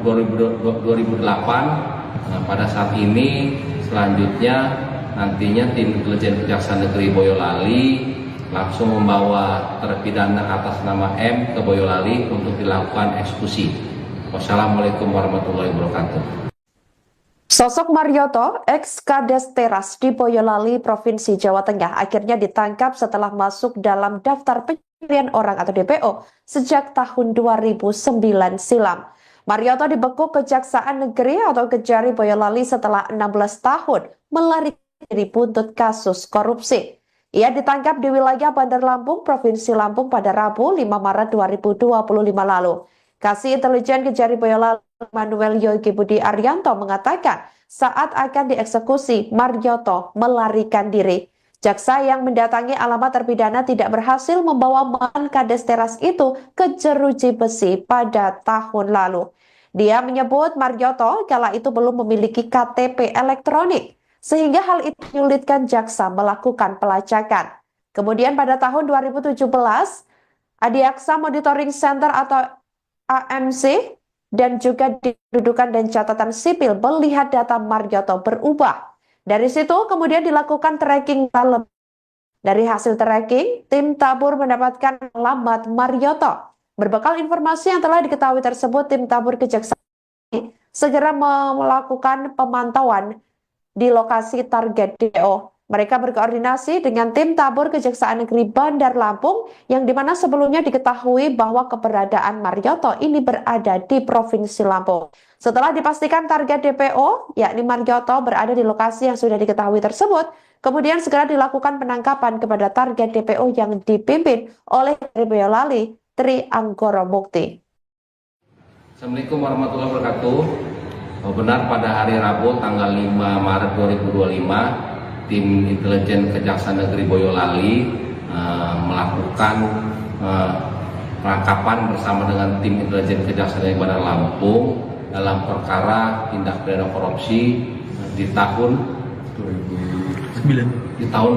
C: 2008. Pada saat ini selanjutnya nantinya tim intelijen Kejaksaan Negeri Boyolali langsung membawa terpidana atas nama M ke Boyolali untuk dilakukan eksekusi. Wassalamualaikum warahmatullahi wabarakatuh.
A: Sosok Marioto, ex-Kades Teras di Boyolali, Provinsi Jawa Tengah, akhirnya ditangkap setelah masuk dalam daftar pencarian orang atau DPO sejak tahun 2009 silam. Marioto dibekuk Kejaksaan Negeri atau Kejari Boyolali setelah 16 tahun melarikan diri buntut kasus korupsi. Ia ditangkap di wilayah Bandar Lampung, Provinsi Lampung pada Rabu 5 Maret 2025 lalu. Kasih Intelijen Kejari Boyolali Emmanuel Yogi Budi Arianto mengatakan saat akan dieksekusi, Marioto melarikan diri. Jaksa yang mendatangi alamat terpidana tidak berhasil membawa mantan Kades Teras itu ke jeruji besi pada tahun lalu. Dia menyebut Marioto kala itu belum memiliki KTP elektronik, sehingga hal itu menyulitkan jaksa melakukan pelacakan. Kemudian pada tahun 2017, Adiaksa Monitoring Center atau AMC dan juga di kedudukan dan catatan sipil melihat data Marioto berubah. Dari situ kemudian dilakukan tracking dalam. Dari hasil tracking, tim tabur mendapatkan alamat Marioto. Berbekal informasi yang telah diketahui tersebut, tim tabur Kejaksaan segera melakukan pemantauan di lokasi target DPO. Mereka berkoordinasi dengan tim tabur Kejaksaan Negeri Bandar Lampung yang dimana sebelumnya diketahui bahwa keberadaan Marioto ini berada di Provinsi Lampung. Setelah dipastikan target DPO, yakni Marioto berada di lokasi yang sudah diketahui tersebut, kemudian segera dilakukan penangkapan kepada target DPO yang dipimpin oleh Boyolali Tri Anggoro Mukti.
C: Assalamualaikum warahmatullahi wabarakatuh. Benar pada hari Rabu tanggal 5 Maret 2025, tim intelijen Kejaksaan Negeri Boyolali melakukan penangkapan bersama dengan tim intelijen Kejaksaan Negeri Bandar Lampung dalam perkara tindak pidana korupsi di tahun 2008.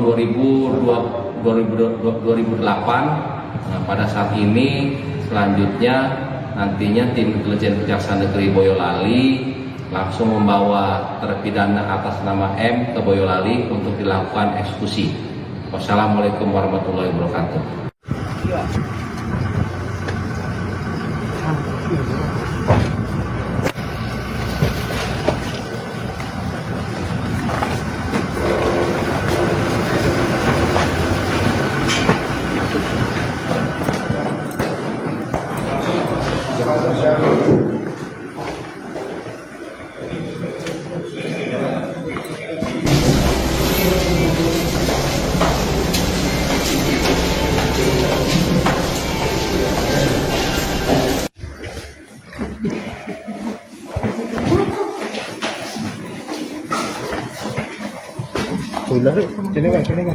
C: Pada saat ini selanjutnya nantinya tim intelijen Kejaksaan Negeri Boyolali langsung membawa terpidana atas nama M ke Boyolali untuk dilakukan eksekusi. Wassalamualaikum warahmatullahi wabarakatuh.
B: Sini kan.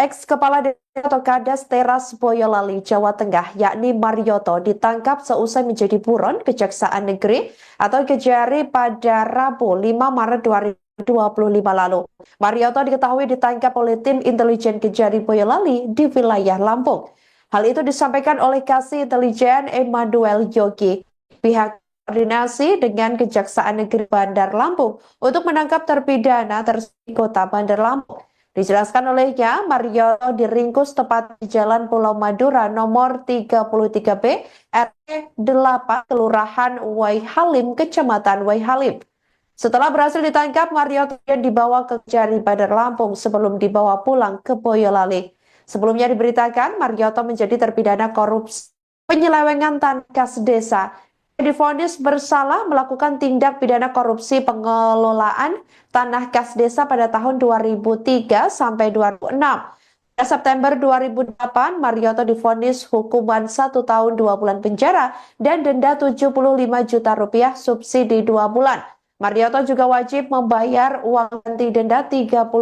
A: Ex-Kepala Desa atau Kades Teras Boyolali, Jawa Tengah, yakni Marioto, ditangkap seusai menjadi buron Kejaksaan Negeri atau Kejari pada Rabu 5 Maret 2025 lalu. Marioto diketahui ditangkap oleh tim intelijen Kejari Boyolali di wilayah Lampung. Hal itu disampaikan oleh Kasih Intelijen Emmanuel Yogi. Pihak koordinasi dengan Kejaksaan Negeri Bandar Lampung untuk menangkap terpidana tersebut Kota Bandar Lampung. Dijelaskan olehnya, Marioto diringkus tepat di Jalan Pulau Madura nomor 33B RT 8 Kelurahan Waihalim, Kecamatan Waihalim. Setelah berhasil ditangkap, Marioto dibawa ke Kejari Bandar Lampung sebelum dibawa pulang ke Boyolali. Sebelumnya diberitakan Marioto menjadi terpidana korupsi penyelewengan tanah kas desa. Divonis bersalah melakukan tindak pidana korupsi pengelolaan tanah kas desa pada tahun 2003 sampai 2006. Pada September 2008, Marioto divonis hukuman 1 tahun 2 bulan penjara dan denda 75 juta rupiah subsidi 2 bulan. Marioto juga wajib membayar uang ganti denda 37.000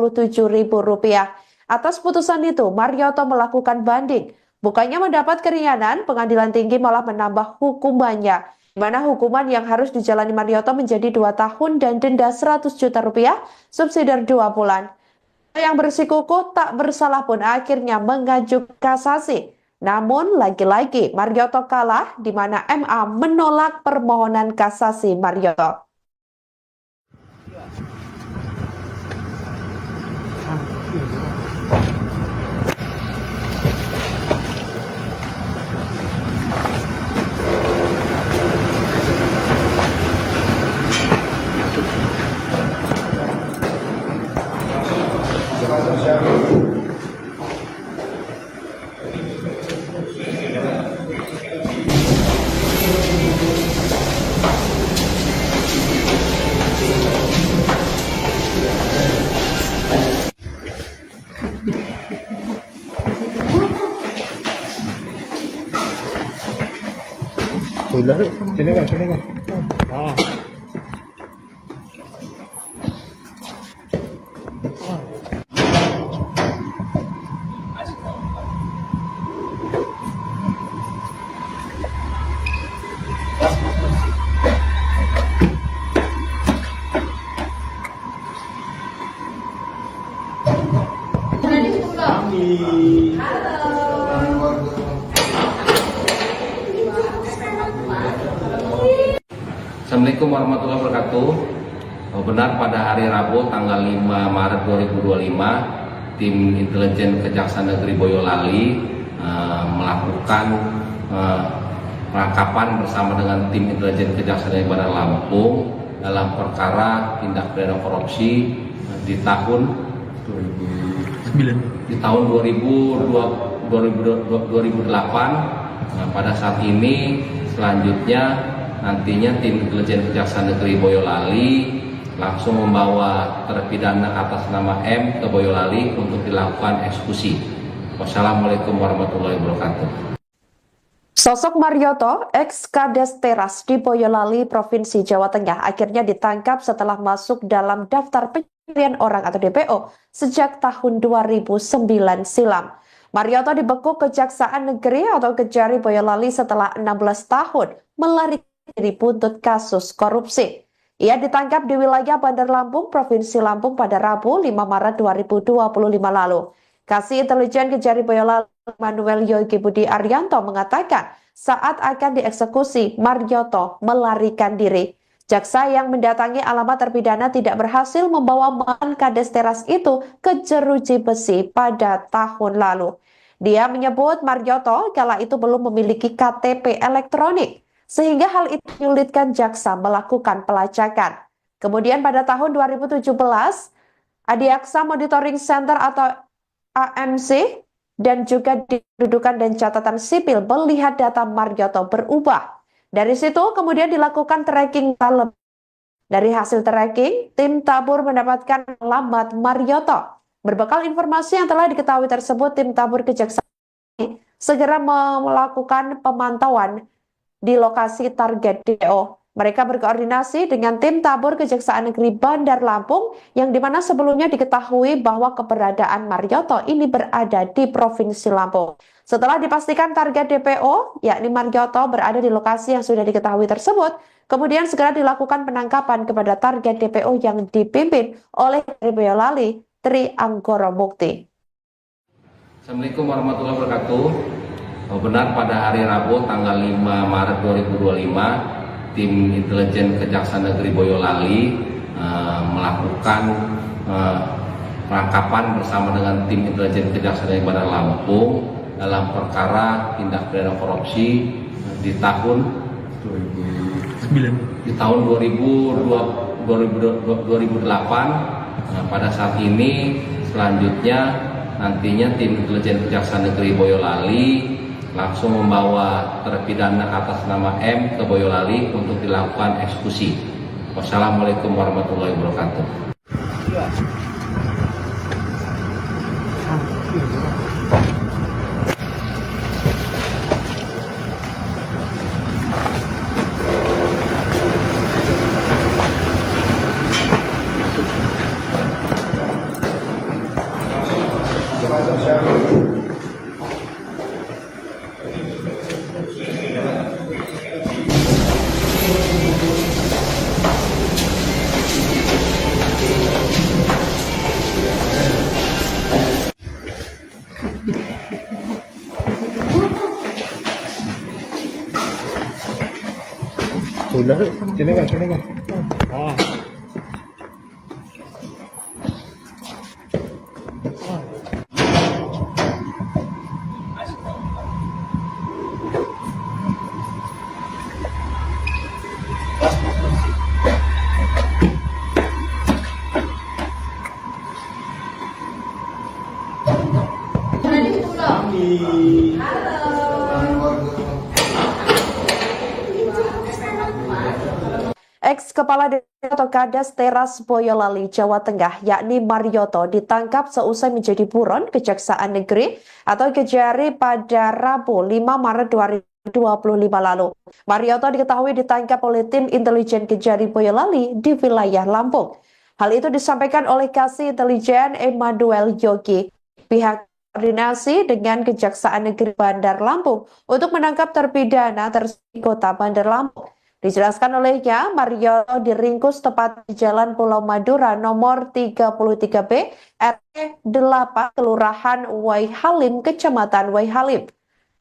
A: rupiah. Atas putusan itu, Marioto melakukan banding. Bukannya mendapat keringanan, pengadilan tinggi malah menambah hukumannya, di mana hukuman yang harus dijalani Marioto menjadi 2 tahun dan denda 100 juta rupiah, subsidi 2 bulan. Yang bersikukuh tak bersalah pun akhirnya mengajukan kasasi. Namun lagi-lagi Marioto kalah, di mana MA menolak permohonan kasasi Marioto.
B: sini Kak. Ah.
C: Assalamualaikum warahmatullahi wabarakatuh. Benar pada hari Rabu tanggal 5 Maret 2025, tim intelijen Kejaksaan Negeri Boyolali melakukan penangkapan bersama dengan tim intelijen Kejaksaan Negeri Bandar Lampung dalam perkara tindak pidana korupsi di tahun 2008. Pada saat ini selanjutnya nantinya tim intelijen Kejaksaan Negeri Boyolali langsung membawa terpidana atas nama M ke Boyolali untuk dilakukan eksekusi. Wassalamualaikum warahmatullahi wabarakatuh.
A: Sosok Marioto, ex-Kades Teras di Boyolali, Provinsi Jawa Tengah, akhirnya ditangkap setelah masuk dalam daftar pencarian orang atau DPO sejak tahun 2009 silam. Marioto dibekuk Kejaksaan Negeri atau Kejari Boyolali setelah 16 tahun melarikan diri buntut kasus korupsi. Ia ditangkap di wilayah Bandar Lampung, Provinsi Lampung pada Rabu 5 Maret 2025 lalu. Kasih Intelijen Kejari Boyolali Manuel Yogi Budi Arianto mengatakan saat akan dieksekusi, Marioto melarikan diri. Jaksa yang mendatangi alamat terpidana tidak berhasil membawa mantan Kades Teras itu ke jeruji besi pada tahun lalu. Dia menyebut Marioto kala itu belum memiliki KTP elektronik, sehingga hal itu menyulitkan jaksa melakukan pelacakan. Kemudian pada tahun 2017, Adiaksa Monitoring Center atau AMC dan juga di kedudukan dan catatan sipil melihat data Marioto berubah. Dari situ kemudian dilakukan tracking dalam. Dari hasil tracking, tim Tabur mendapatkan alamat Marioto. Berbekal informasi yang telah diketahui tersebut, tim Tabur Kejaksaan segera melakukan pemantauan di lokasi target DPO. Mereka berkoordinasi dengan tim Tabur Kejaksaan Negeri Bandar Lampung yang dimana sebelumnya diketahui bahwa keberadaan Marioto ini berada di Provinsi Lampung. Setelah dipastikan target DPO, yakni Marioto berada di lokasi yang sudah diketahui tersebut, kemudian segera dilakukan penangkapan kepada target DPO yang dipimpin oleh Boyolali Tri Anggoro Mukti.
C: Assalamualaikum warahmatullahi wabarakatuh. Benar pada hari Rabu tanggal 5 Maret 2025, tim intelijen Kejaksaan Negeri Boyolali melakukan penangkapan bersama dengan tim intelijen Kejaksaan Negeri Bandar Lampung dalam perkara tindak pidana korupsi di tahun 2008. Pada saat ini selanjutnya nantinya tim intelijen Kejaksaan Negeri Boyolali langsung membawa terpidana atas nama M ke Boyolali untuk dilakukan eksekusi. Wassalamualaikum warahmatullahi wabarakatuh.
B: Sini Kak. Ah.
A: Ex-Kepala Daerah atau Kades Teras Boyolali, Jawa Tengah, yakni Marioto, ditangkap seusai menjadi buron Kejaksaan Negeri atau Kejari pada Rabu 5 Maret lalu. Marioto diketahui ditangkap oleh tim intelijen Kejari Boyolali di wilayah Lampung. Hal itu disampaikan oleh Kasih Intelijen Emmanuel Yogi. Pihak koordinasi dengan Kejaksaan Negeri Bandar Lampung untuk menangkap terpidana tersebut di Kota Bandar Lampung. Dijelaskan olehnya, Marioto diringkus tepat di Jalan Pulau Madura nomor 33B RT 8 Kelurahan Waihalim, Kecamatan Waihalim.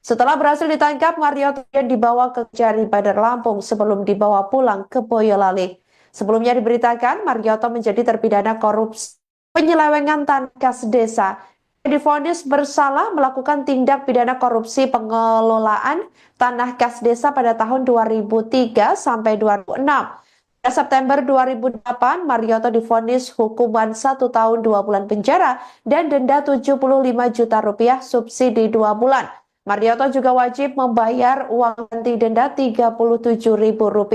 A: Setelah berhasil ditangkap, Marioto dibawa ke Kejari Bandar Lampung sebelum dibawa pulang ke Boyolali. Sebelumnya diberitakan Marioto menjadi terpidana korupsi penyelewengan tanah kas desa. Divonis bersalah melakukan tindak pidana korupsi pengelolaan tanah kas desa pada tahun 2003 sampai 2006. Pada September 2008, Marioto divonis hukuman 1 tahun 2 bulan penjara dan denda 75 juta rupiah subsidi 2 bulan. Marioto juga wajib membayar uang ganti denda Rp37.000.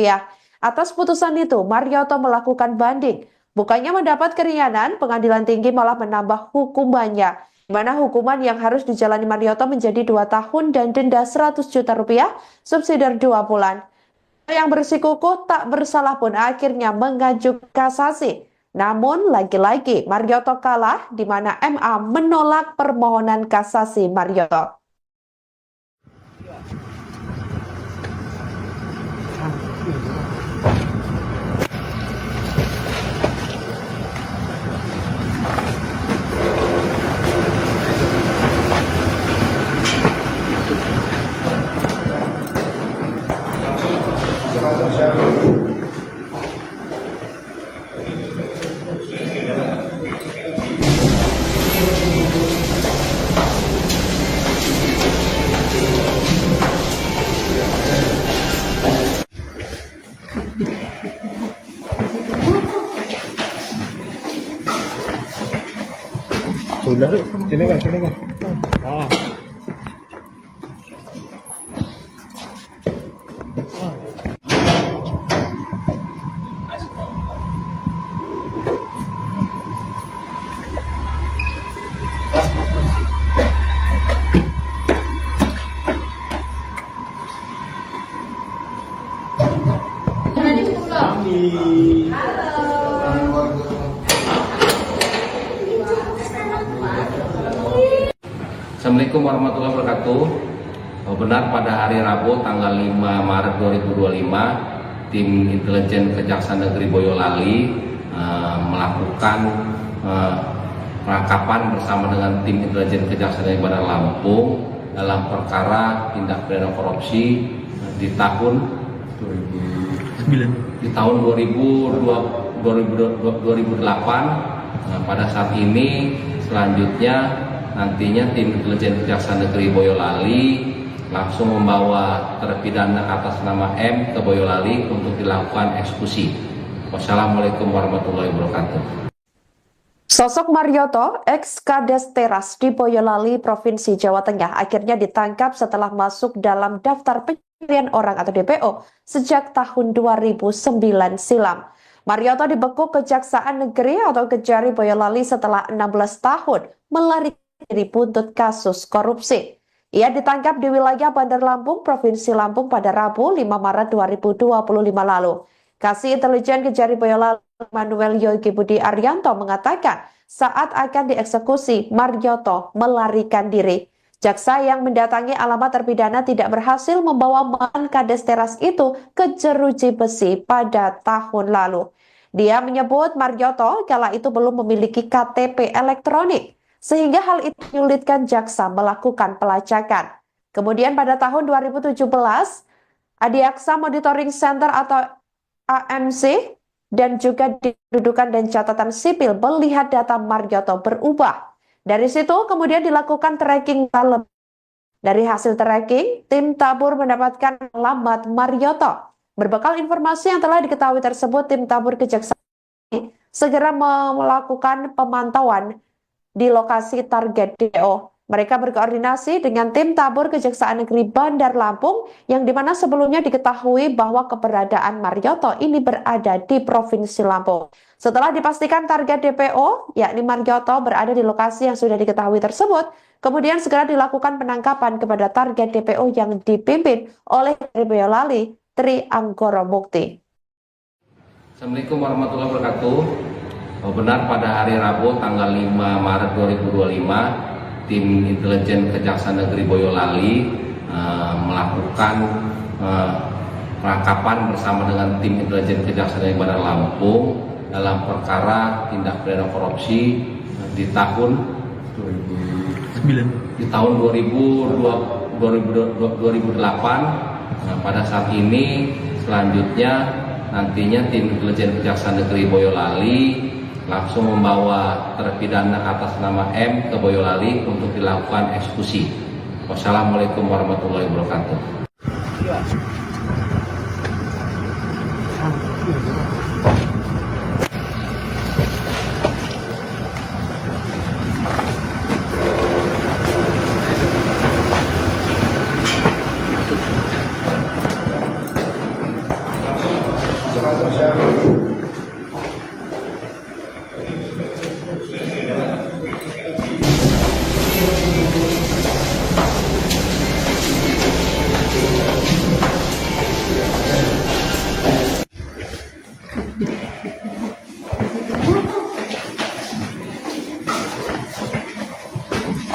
A: Atas putusan itu, Marioto melakukan banding. Bukannya mendapat keringanan, pengadilan tinggi malah menambah hukumannya, di mana hukuman yang harus dijalani Marioto menjadi 2 tahun dan denda 100 juta rupiah, subsidi 2 bulan. Yang bersikukuh tak bersalah pun akhirnya mengajukan kasasi. Namun lagi-lagi Marioto kalah, di mana MA menolak permohonan kasasi Marioto.
B: Sudah, sini kan, sini kan. Ah.
C: Assalamualaikum warahmatullahi wabarakatuh. Benar pada hari Rabu tanggal 5 Maret 2025, tim intelijen Kejaksaan Negeri Boyolali melakukan penangkapan bersama dengan tim intelijen Kejaksaan Negeri Bandar Lampung dalam perkara tindak pidana korupsi di tahun 2008. Pada saat ini selanjutnya nantinya tim intelijen Kejaksaan Negeri Boyolali langsung membawa terpidana atas nama M ke Boyolali untuk dilakukan eksekusi. Wassalamualaikum warahmatullahi wabarakatuh.
A: Sosok Marioto, ex-Kades Teras di Boyolali, Provinsi Jawa Tengah, akhirnya ditangkap setelah masuk dalam daftar pencarian orang atau DPO sejak tahun 2009 silam. Marioto dibekuk Kejaksaan Negeri atau Kejari Boyolali setelah 16 tahun melarikan diri buntut kasus korupsi. Ia ditangkap di wilayah Bandar Lampung, Provinsi Lampung pada Rabu 5 Maret 2025 lalu. Kasih Intelijen Kejari Boyolali Emmanuel Yogi Budi Arianto mengatakan saat akan dieksekusi, Marioto melarikan diri. Jaksa yang mendatangi alamat terpidana tidak berhasil membawa mantan Kades Teras itu ke jeruji besi pada tahun lalu. Dia menyebut Marioto kala itu belum memiliki KTP elektronik, sehingga hal itu menyulitkan jaksa melakukan pelacakan. Kemudian pada tahun 2017, Adiaksa Monitoring Center atau AMC dan juga Kependudukan dan Catatan Sipil melihat data Marioto berubah. Dari situ kemudian dilakukan tracking malam. Dari hasil tracking, tim Tabur mendapatkan alamat Marioto. Berbekal informasi yang telah diketahui tersebut, tim Tabur Kejaksaan segera melakukan pemantauan di lokasi target DPO. Mereka berkoordinasi dengan tim tabur Kejaksaan Negeri Bandar Lampung yang dimana sebelumnya diketahui bahwa keberadaan Marioto ini berada di Provinsi Lampung. Setelah dipastikan target DPO, yakni Marioto berada di lokasi yang sudah diketahui tersebut, kemudian segera dilakukan penangkapan kepada target DPO yang dipimpin oleh Tri Boyolali, Tri Anggoro Mukti.
C: Assalamualaikum warahmatullahi wabarakatuh. Benar pada hari Rabu tanggal 5 Maret 2025, tim intelijen Kejaksaan Negeri Boyolali melakukan penangkapan bersama dengan tim intelijen Kejaksaan Negeri Bandar Lampung dalam perkara tindak pidana korupsi di tahun 2008. Pada saat ini selanjutnya nantinya tim intelijen Kejaksaan Negeri Boyolali langsung membawa terpidana atas nama M ke Boyolali untuk dilakukan eksekusi. Wassalamualaikum warahmatullahi wabarakatuh.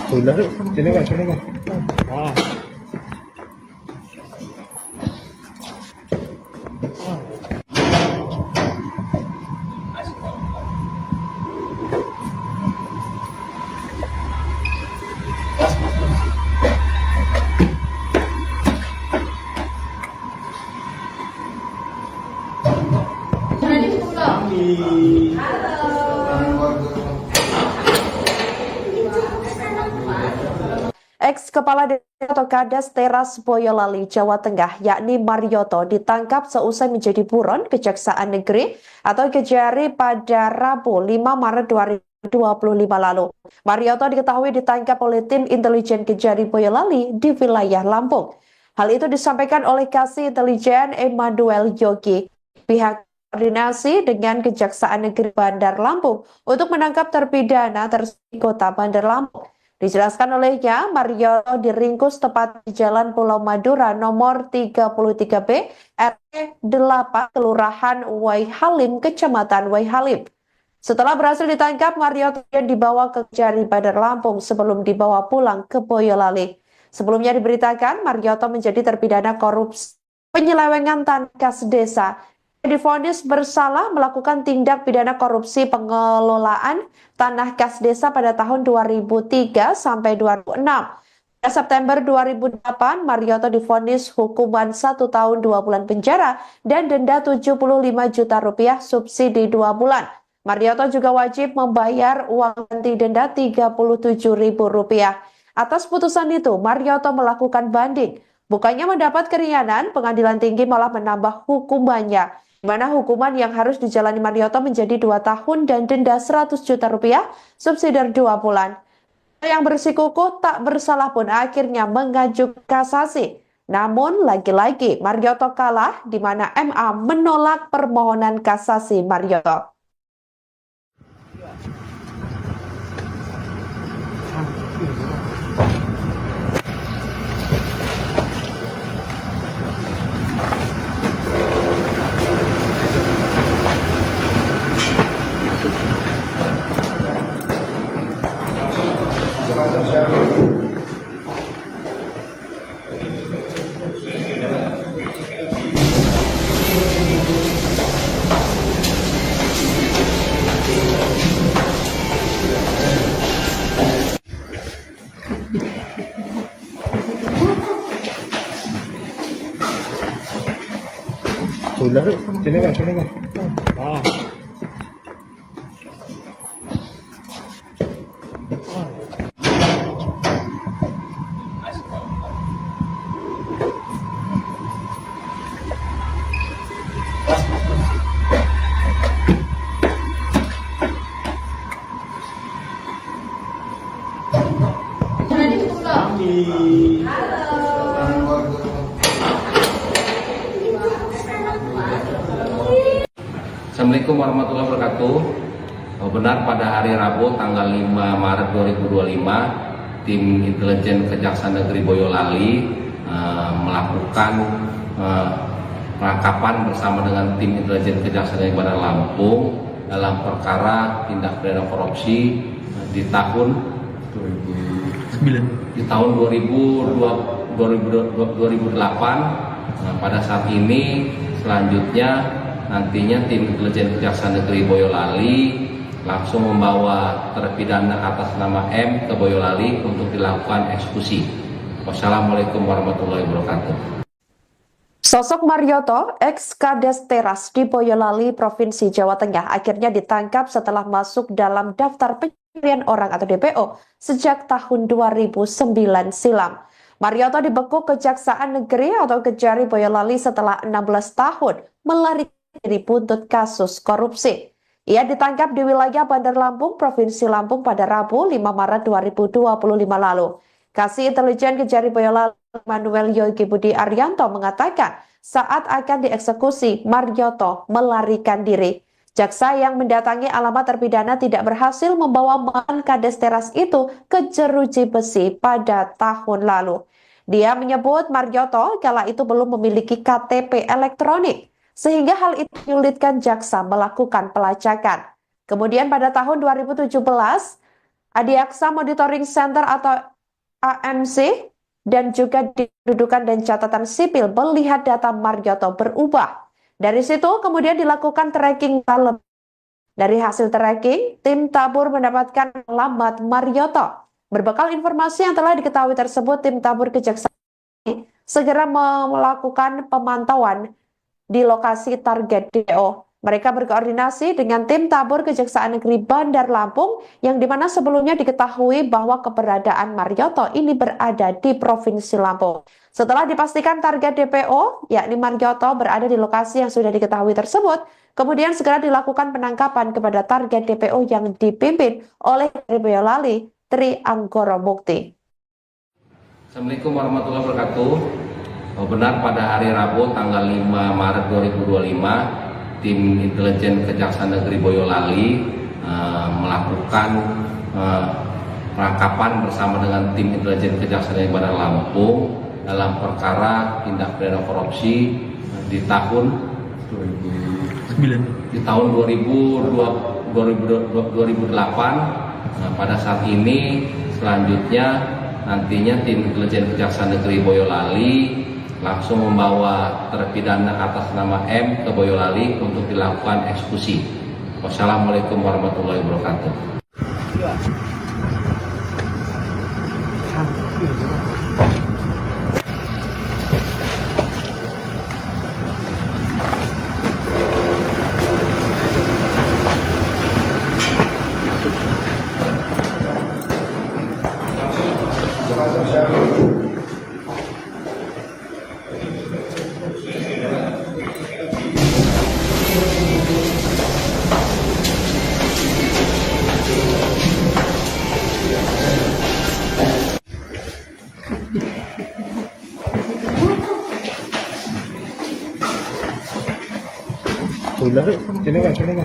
B: Sudah, sini kan, sini kan. Oh.
A: Ex-Kepala Desa atau Kades Teras Boyolali, Jawa Tengah, yakni Marioto, ditangkap seusai menjadi buron Kejaksaan Negeri atau Kejari pada Rabu 5 Maret 2025 lalu. Marioto diketahui ditangkap oleh tim intelijen Kejari Boyolali di wilayah Lampung. Hal itu disampaikan oleh Kasih Intelijen Emmanuel Yogi. Pihak koordinasi dengan Kejaksaan Negeri Bandar Lampung untuk menangkap terpidana tersebut Kota Bandar Lampung. Dijelaskan olehnya, Marioto diringkus tepat di Jalan Pulau Madura nomor 33B, RT 8, Kelurahan Waihalim, Kecamatan Waihalim. Setelah berhasil ditangkap, Marioto dibawa ke Kejari Bandar Lampung sebelum dibawa pulang ke Boyolali. Sebelumnya diberitakan, Marioto menjadi terpidana korupsi penyelewengan tanah kas desa. Divonis bersalah melakukan tindak pidana korupsi pengelolaan tanah kas desa pada tahun 2003 sampai 2006. Pada September 2008, Marioto divonis hukuman 1 tahun 2 bulan penjara dan denda 75 juta rupiah subsidi 2 bulan. Marioto juga wajib membayar uang ganti denda 37.000 rupiah. Atas putusan itu, Marioto melakukan banding. Bukannya mendapat keringanan, Pengadilan Tinggi malah menambah hukumannya, di mana hukuman yang harus dijalani Marioto menjadi 2 tahun dan denda 100 juta rupiah, subsidi 2 bulan. Yang bersikukuh tak bersalah pun akhirnya mengajukan kasasi. Namun lagi-lagi Marioto kalah, di mana MA menolak permohonan kasasi Marioto.
B: Sudah, sini kan, sini kan. Oh.
C: Assalamualaikum warahmatullahi wabarakatuh. Benar pada hari Rabu tanggal 5 Maret 2025, tim intelijen Kejaksaan Negeri Boyolali melakukan penangkapan bersama dengan tim intelijen Kejaksaan Negeri Bandar Lampung dalam perkara tindak pidana korupsi di tahun 2008. Pada saat ini selanjutnya nantinya tim intelijen Kejaksaan Negeri Boyolali langsung membawa terpidana atas nama M ke Boyolali untuk dilakukan eksekusi. Wassalamualaikum warahmatullahi wabarakatuh.
A: Sosok Marioto, ex-Kades Teras di Boyolali, Provinsi Jawa Tengah, akhirnya ditangkap setelah masuk dalam daftar pencurian orang atau DPO sejak tahun 2009 silam. Marioto dibekuk Kejaksaan Negeri atau Kejari Boyolali setelah 16 tahun melarikan diri buntut kasus korupsi. Ia ditangkap di wilayah Bandar Lampung, Provinsi Lampung pada Rabu 5 Maret 2025 lalu. Kasih Intelijen Kejari Boyolali Manuel Yogi Budi Arianto mengatakan saat akan dieksekusi, Marioto melarikan diri. Jaksa yang mendatangi alamat terpidana tidak berhasil membawa mantan Kades Teras itu ke jeruji besi pada tahun lalu. Dia menyebut Marioto kala itu belum memiliki KTP elektronik, sehingga hal itu menyulitkan jaksa melakukan pelacakan. Kemudian pada tahun 2017, Adiaksa Monitoring Center atau AMC dan juga Kependudukan dan Catatan Sipil melihat data Marioto berubah. Dari situ kemudian dilakukan tracking dalam. Dari hasil tracking, tim tabur mendapatkan alamat Marioto. Berbekal informasi yang telah diketahui tersebut, tim tabur Kejaksaan segera melakukan pemantauan di lokasi target DPO. Mereka berkoordinasi dengan tim tabur Kejaksaan Negeri Bandar Lampung yang dimana sebelumnya diketahui bahwa keberadaan Marioto ini berada di Provinsi Lampung. Setelah dipastikan target DPO, yakni Marioto berada di lokasi yang sudah diketahui tersebut, kemudian segera dilakukan penangkapan kepada target DPO yang dipimpin oleh Boyolali, Tri Anggoro Mukti.
C: Assalamualaikum warahmatullahi wabarakatuh. Benar pada hari Rabu tanggal 5 Maret 2025, tim intelijen Kejaksaan Negeri Boyolali melakukan penangkapan bersama dengan tim intelijen Kejaksaan Negeri Bandar Lampung dalam perkara tindak pidana korupsi di tahun 2008. Pada saat ini selanjutnya nantinya tim intelijen Kejaksaan Negeri Boyolali langsung membawa terpidana atas nama M ke Boyolali untuk dilakukan eksekusi. Wassalamualaikum warahmatullahi wabarakatuh.
B: Sini kan.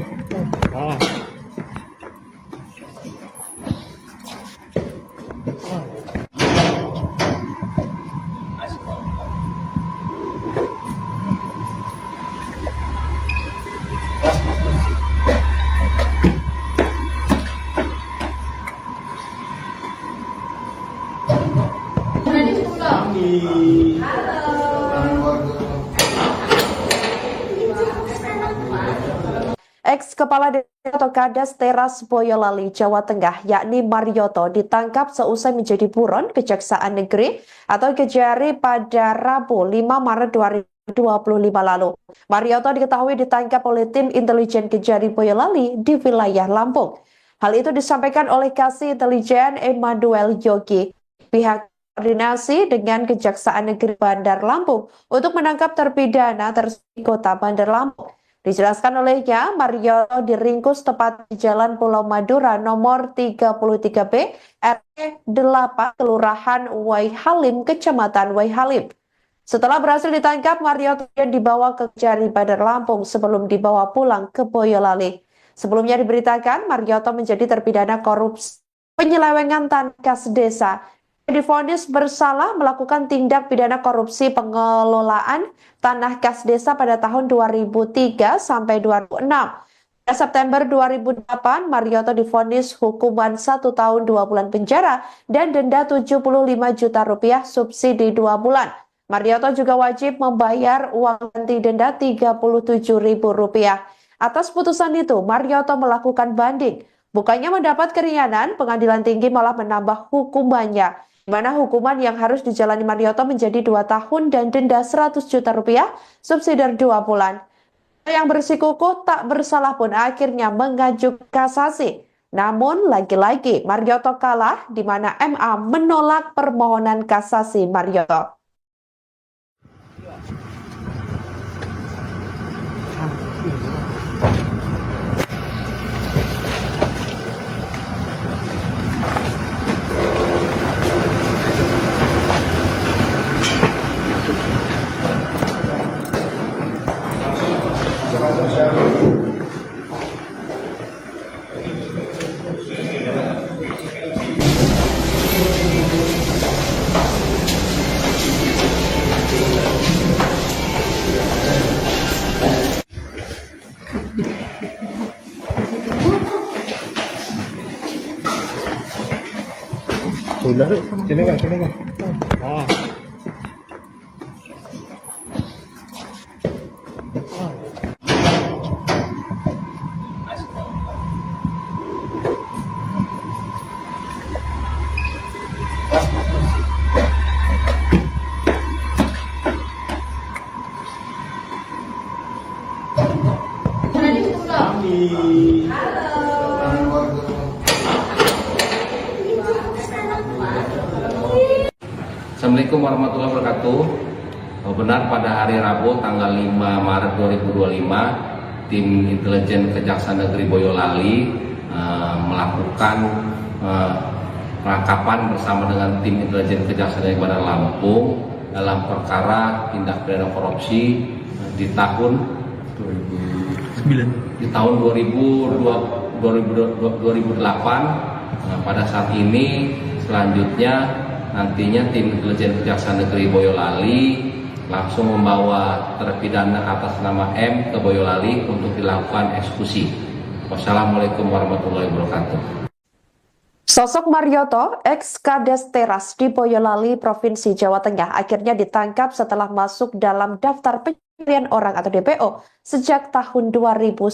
A: Ex-Kepala Desa atau Kades Teras Boyolali, Jawa Tengah, yakni Marioto, ditangkap seusai menjadi buron Kejaksaan Negeri atau Kejari pada Rabu 5 Maret 2025 lalu. Marioto diketahui ditangkap oleh tim intelijen Kejari Boyolali di wilayah Lampung. Hal itu disampaikan oleh Kasih Intelijen Manuel Yogi. Pihak koordinasi dengan Kejaksaan Negeri Bandar Lampung untuk menangkap terpidana di Kota Bandar Lampung. Dijelaskan olehnya, Marioto diringkus tepat di Jalan Pulau Madura nomor 33B, RT 8, Kelurahan Waihalim, Kecamatan Waihalim. Setelah berhasil ditangkap, Marioto dibawa ke Kejari Bandar Lampung sebelum dibawa pulang ke Boyolali. Sebelumnya diberitakan, Marioto menjadi terpidana korupsi penyelewengan tanah kas desa. Dia divonis bersalah melakukan tindak pidana korupsi pengelolaan tanah kas desa pada tahun 2003 sampai 2006. Pada September 2008, Marioto divonis hukuman 1 tahun 2 bulan penjara dan denda 75 juta rupiah subsidi 2 bulan. Marioto juga wajib membayar uang ganti denda 37 ribu rupiah. Atas putusan itu, Marioto melakukan banding. Bukannya mendapat keringanan, pengadilan tinggi malah menambah hukumannya, di mana hukuman yang harus dijalani Marioto menjadi 2 tahun dan denda 100 juta rupiah subsidi 2 bulan. Yang bersikukuh tak bersalah pun akhirnya mengajukan kasasi. Namun lagi-lagi Marioto kalah, di mana MA menolak permohonan kasasi Marioto.
B: Sudah, sini kan, sini kan.
C: Assalamualaikum warahmatullahi wabarakatuh. Benar pada hari Rabu tanggal 5 Maret 2025, tim intelijen Kejaksaan Negeri Boyolali melakukan penangkapan bersama dengan tim intelijen Kejaksaan Negeri Bandar Lampung dalam perkara tindak pidana korupsi di tahun 2008. Pada saat ini selanjutnya nantinya tim intelijen Kejaksaan Negeri Boyolali langsung membawa terpidana atas nama M ke Boyolali untuk dilakukan eksekusi. Wassalamualaikum warahmatullahi wabarakatuh.
A: Sosok Marioto, ex-Kades Teras di Boyolali, Provinsi Jawa Tengah, akhirnya ditangkap setelah masuk dalam daftar pencarian orang atau DPO sejak tahun 2009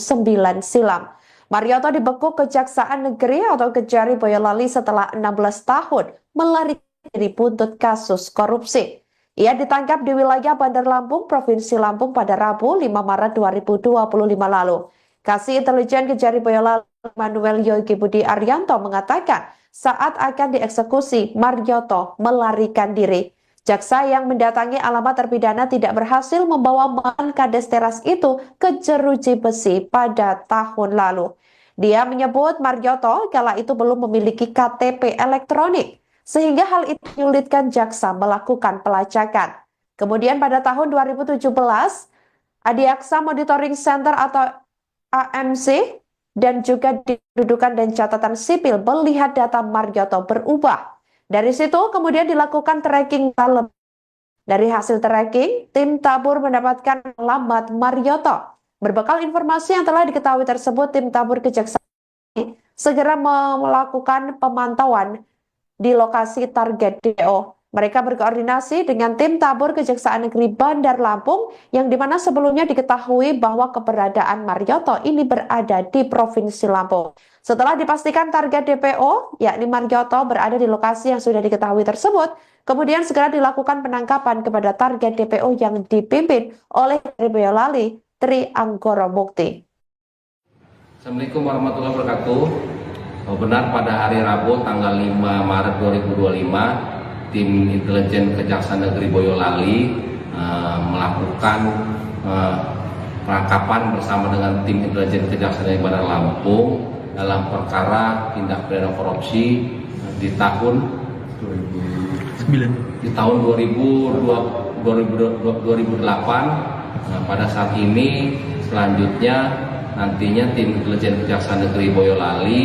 A: silam. Marioto dibekuk Kejaksaan Negeri atau Kejari Boyolali setelah 16 tahun melarikan diri buntut kasus korupsi. Ia ditangkap di wilayah Bandar Lampung, Provinsi Lampung pada Rabu 5 Maret 2025 lalu. Kasih Intelijen Kejari Boyolali Manuel Yogi Budi Arianto mengatakan saat akan dieksekusi, Marioto melarikan diri. Jaksa yang mendatangi alamat terpidana tidak berhasil membawa mantan Kades Teras itu ke jeruji besi pada tahun lalu. Dia menyebut Marioto kala itu belum memiliki KTP elektronik, sehingga hal itu menyulitkan jaksa melakukan pelacakan. Kemudian pada tahun 2017, Adiaksa Monitoring Center atau AMC dan juga Kependudukan dan Catatan Sipil melihat data Marioto berubah. Dari situ kemudian dilakukan tracking dalam. Dari hasil tracking, tim tabur mendapatkan alamat Marioto. Berbekal informasi yang telah diketahui tersebut, tim tabur Kejaksaan segera melakukan pemantauan di lokasi target DPO. Mereka berkoordinasi dengan tim tabur Kejaksaan Negeri Bandar Lampung yang dimana sebelumnya diketahui bahwa keberadaan Marioto ini berada di Provinsi Lampung. Setelah dipastikan target DPO, yakni Marioto berada di lokasi yang sudah diketahui tersebut, kemudian segera dilakukan penangkapan kepada target DPO yang dipimpin oleh Boyolali, Tri Anggoro Mukti.
C: Assalamualaikum warahmatullahi wabarakatuh. Benar pada hari Rabu tanggal 5 Maret 2025, tim intelijen Kejaksaan Negeri Boyolali melakukan penangkapan bersama dengan tim intelijen Kejaksaan Negeri Bandar Lampung dalam perkara tindak pidana korupsi di tahun 2008. 2008. Pada saat ini selanjutnya nantinya tim intelijen Kejaksaan Negeri Boyolali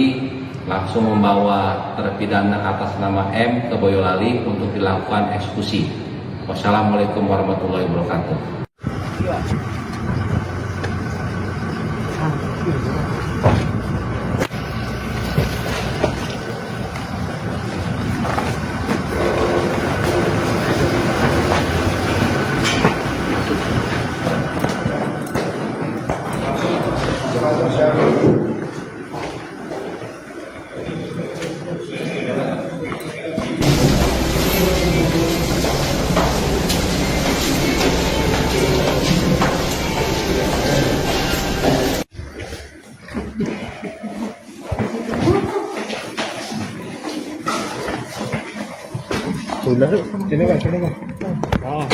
C: langsung membawa terpidana atas nama M ke Boyolali untuk dilakukan eksekusi. Wassalamualaikum warahmatullahi wabarakatuh.
B: Sudah, sini kan, sini kan. Oh.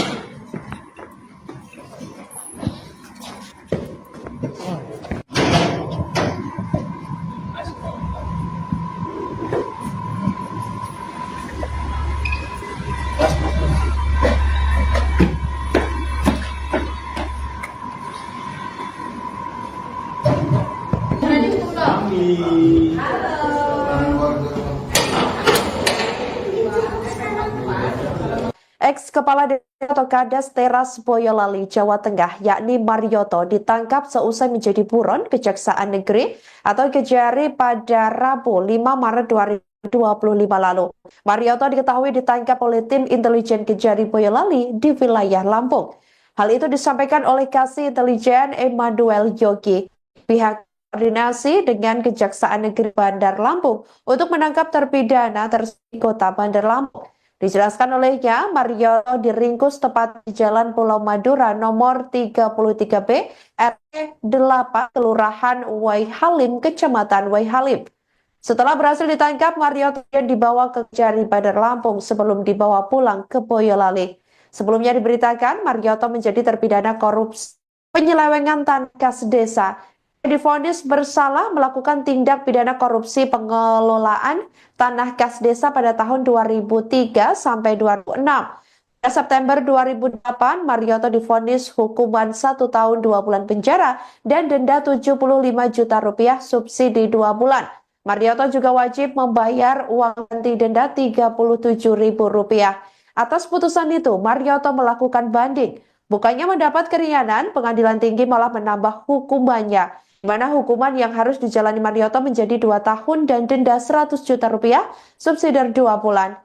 A: Ex-Kepala Desa atau Kades Teras Boyolali, Jawa Tengah, yakni Marioto, ditangkap seusai menjadi buron Kejaksaan Negeri atau Kejari pada Rabu 5 Maret 2025 lalu. Marioto diketahui ditangkap oleh tim intelijen Kejari Boyolali di wilayah Lampung. Hal itu disampaikan oleh Kasih Intelijen Emmanuel Yogi. Pihak koordinasi dengan Kejaksaan Negeri Bandar Lampung untuk menangkap terpidana tersebut Kota Bandar Lampung. Dijelaskan olehnya, Marioto diringkus tepat di Jalan Pulau Madura nomor 33B, RT 8, Kelurahan Waihalim, Kecamatan Waihalim. Setelah berhasil ditangkap, Marioto dibawa ke Kejari Bandar Lampung sebelum dibawa pulang ke Boyolali. Sebelumnya diberitakan, Marioto menjadi terpidana korupsi penyelewengan tanah kas desa. Divonis bersalah melakukan tindak pidana korupsi pengelolaan tanah kas desa pada tahun 2003 sampai 2006. Pada September 2008, Marioto divonis hukuman 1 tahun 2 bulan penjara dan denda 75 juta rupiah subsidi 2 bulan. Marioto juga wajib membayar uang ganti denda 37.000 rupiah. Atas putusan itu, Marioto melakukan banding. Bukannya mendapat keringanan, pengadilan tinggi malah menambah hukumannya, di mana hukuman yang harus dijalani Marioto menjadi 2 tahun dan denda 100 juta rupiah, subsidi 2 bulan.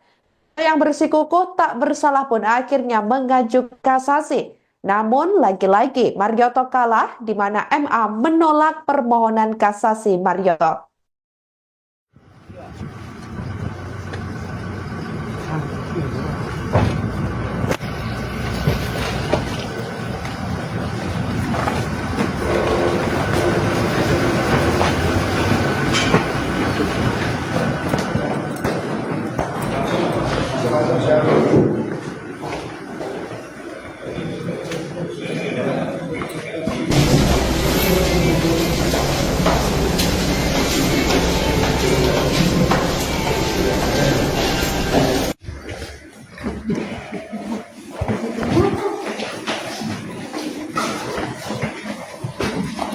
A: Yang bersikukuh tak bersalah pun akhirnya mengajukan kasasi. Namun lagi-lagi Marioto kalah, di mana MA menolak permohonan kasasi Marioto.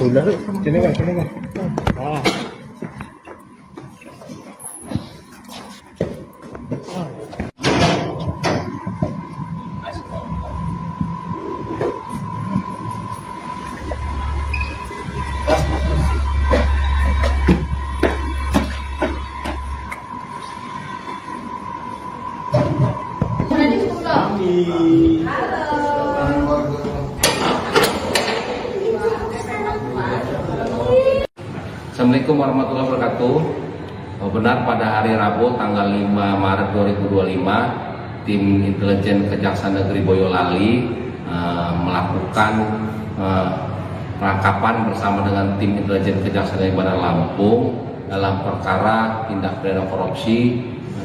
B: Sudah, sini kan, sini kan. Oh.
C: Assalamualaikum warahmatullahi wabarakatuh. Benar pada hari Rabu tanggal 5 Maret 2025, tim intelijen Kejaksaan Negeri Boyolali melakukan penangkapan bersama dengan tim intelijen Kejaksaan Negeri Bandar Lampung dalam perkara tindak pidana korupsi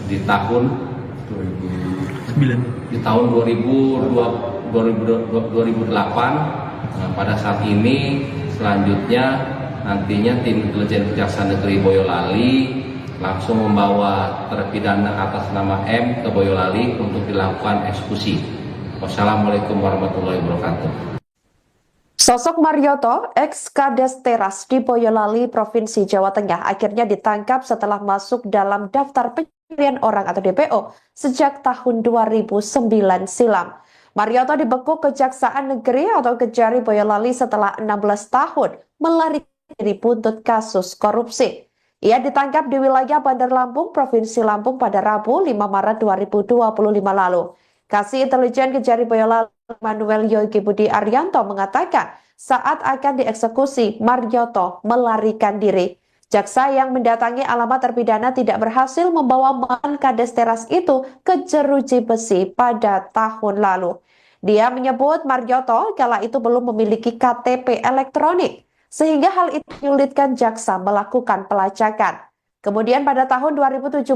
C: di tahun 2008. Pada saat ini selanjutnya nantinya tim intelijen Kejaksaan Negeri Boyolali langsung membawa terpidana atas nama M ke Boyolali untuk dilakukan eksekusi. Wassalamualaikum warahmatullahi wabarakatuh.
A: Sosok Marioto, ex-Kades Teras di Boyolali, Provinsi Jawa Tengah, akhirnya ditangkap setelah masuk dalam daftar pencarian orang atau DPO sejak tahun 2009 silam. Marioto dibekuk Kejaksaan Negeri atau Kejari Boyolali setelah 16 tahun melarikan diri buntut kasus korupsi. Ia ditangkap di wilayah Bandar Lampung, Provinsi Lampung pada Rabu 5 Maret 2025 lalu. Kasih Intelijen Kejari Boyolali Manuel Yogi Budi Arianto mengatakan saat akan dieksekusi, Marioto melarikan diri. Jaksa yang mendatangi alamat terpidana tidak berhasil membawa mantan Kades Teras itu ke jeruji besi pada tahun lalu. Dia menyebut Marioto kala itu belum memiliki KTP elektronik, sehingga hal itu menyulitkan jaksa melakukan pelacakan. Kemudian pada tahun 2017,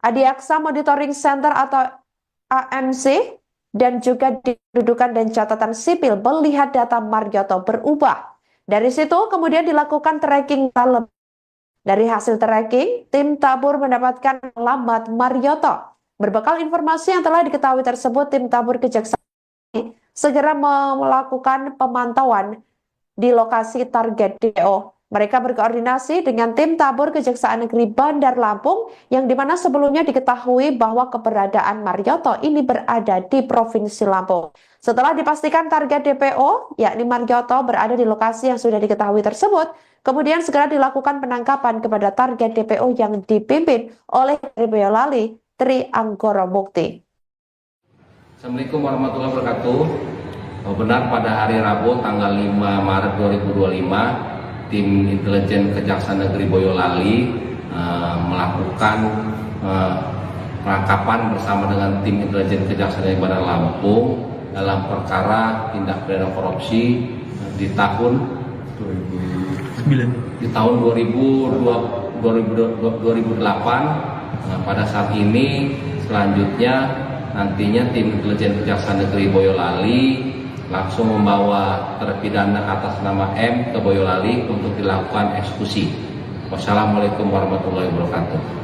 A: Adiaksa Monitoring Center atau AMC dan juga di kedudukan dan catatan sipil melihat data Marioto berubah. Dari situ kemudian dilakukan tracking dalam. Dari hasil tracking, tim tabur mendapatkan alamat Marioto. Berbekal informasi yang telah diketahui tersebut, tim tabur Kejaksaan segera melakukan pemantauan di lokasi target DPO. Mereka berkoordinasi dengan tim tabur Kejaksaan Negeri Bandar Lampung yang dimana sebelumnya diketahui bahwa keberadaan Marioto ini berada di Provinsi Lampung. Setelah dipastikan target DPO, yakni Marioto berada di lokasi yang sudah diketahui tersebut, kemudian segera dilakukan penangkapan kepada target DPO yang dipimpin oleh Boyolali Tri Anggoro Mukti.
C: Assalamualaikum warahmatullahi wabarakatuh. Benar pada hari Rabu tanggal 5 Maret 2025, tim intelijen Kejaksaan Negeri Boyolali melakukan penangkapan bersama dengan tim intelijen Kejaksaan Negeri Bandar Lampung dalam perkara tindak pidana korupsi di tahun 2008. Pada saat ini selanjutnya nantinya tim intelijen Kejaksaan Negeri Boyolali langsung membawa terpidana atas nama M ke Boyolali untuk dilakukan eksekusi. Wassalamualaikum warahmatullahi wabarakatuh.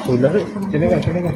B: Udah, sini kan, sini kan.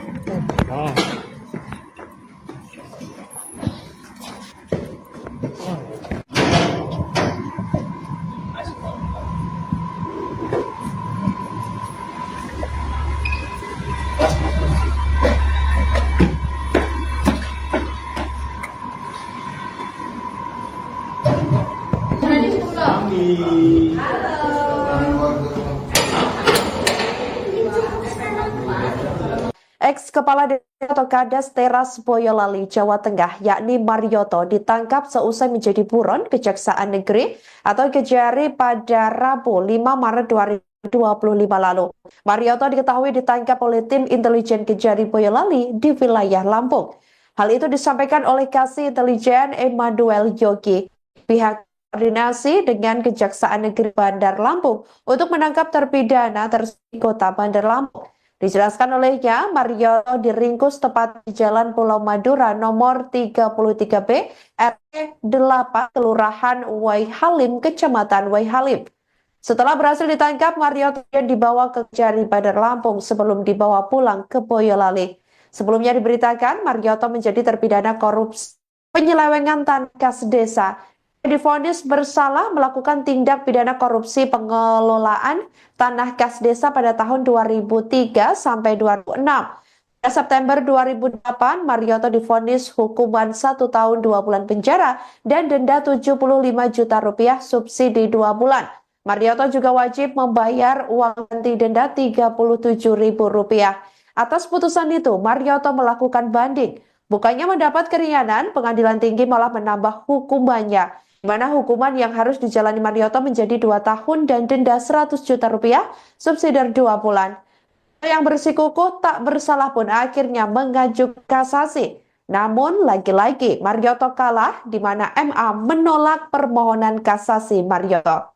A: Ex-Kepala Desa atau Kades Teras Boyolali, Jawa Tengah, yakni Marioto, ditangkap seusai menjadi buron Kejaksaan Negeri atau Kejari pada Rabu 5 Maret 2025 lalu. Marioto diketahui ditangkap oleh tim intelijen Kejari Boyolali di wilayah Lampung. Hal itu disampaikan oleh Kasih Intelijen Manuel Yogi. Pihak koordinasi dengan Kejaksaan Negeri Bandar Lampung untuk menangkap terpidana di Kota Bandar Lampung. Dijelaskan olehnya, Marioto diringkus tepat di Jalan Pulau Madura nomor 33B, RT 8, Kelurahan Waihalim, Kecamatan Waihalim. Setelah berhasil ditangkap, Marioto dibawa ke Kejari Bandar Lampung sebelum dibawa pulang ke Boyolali. Sebelumnya diberitakan, Marioto menjadi terpidana korupsi penyelewengan tanah kas desa. Divonis bersalah melakukan tindak pidana korupsi pengelolaan tanah kas desa pada tahun 2003 sampai 2006. Pada September 2008, Marioto divonis hukuman 1 tahun 2 bulan penjara dan denda 75 juta rupiah subsidi 2 bulan. Marioto juga wajib membayar uang ganti denda 37.000 rupiah. Atas putusan itu, Marioto melakukan banding. Bukannya mendapat keringanan, pengadilan tinggi malah menambah hukumannya. di mana hukuman yang harus dijalani Marioto menjadi 2 tahun dan denda 100 juta rupiah, subsidi 2 bulan. Yang bersikukuh tak bersalah pun akhirnya mengajukan kasasi. Namun lagi-lagi Marioto kalah, di mana MA menolak permohonan kasasi Marioto.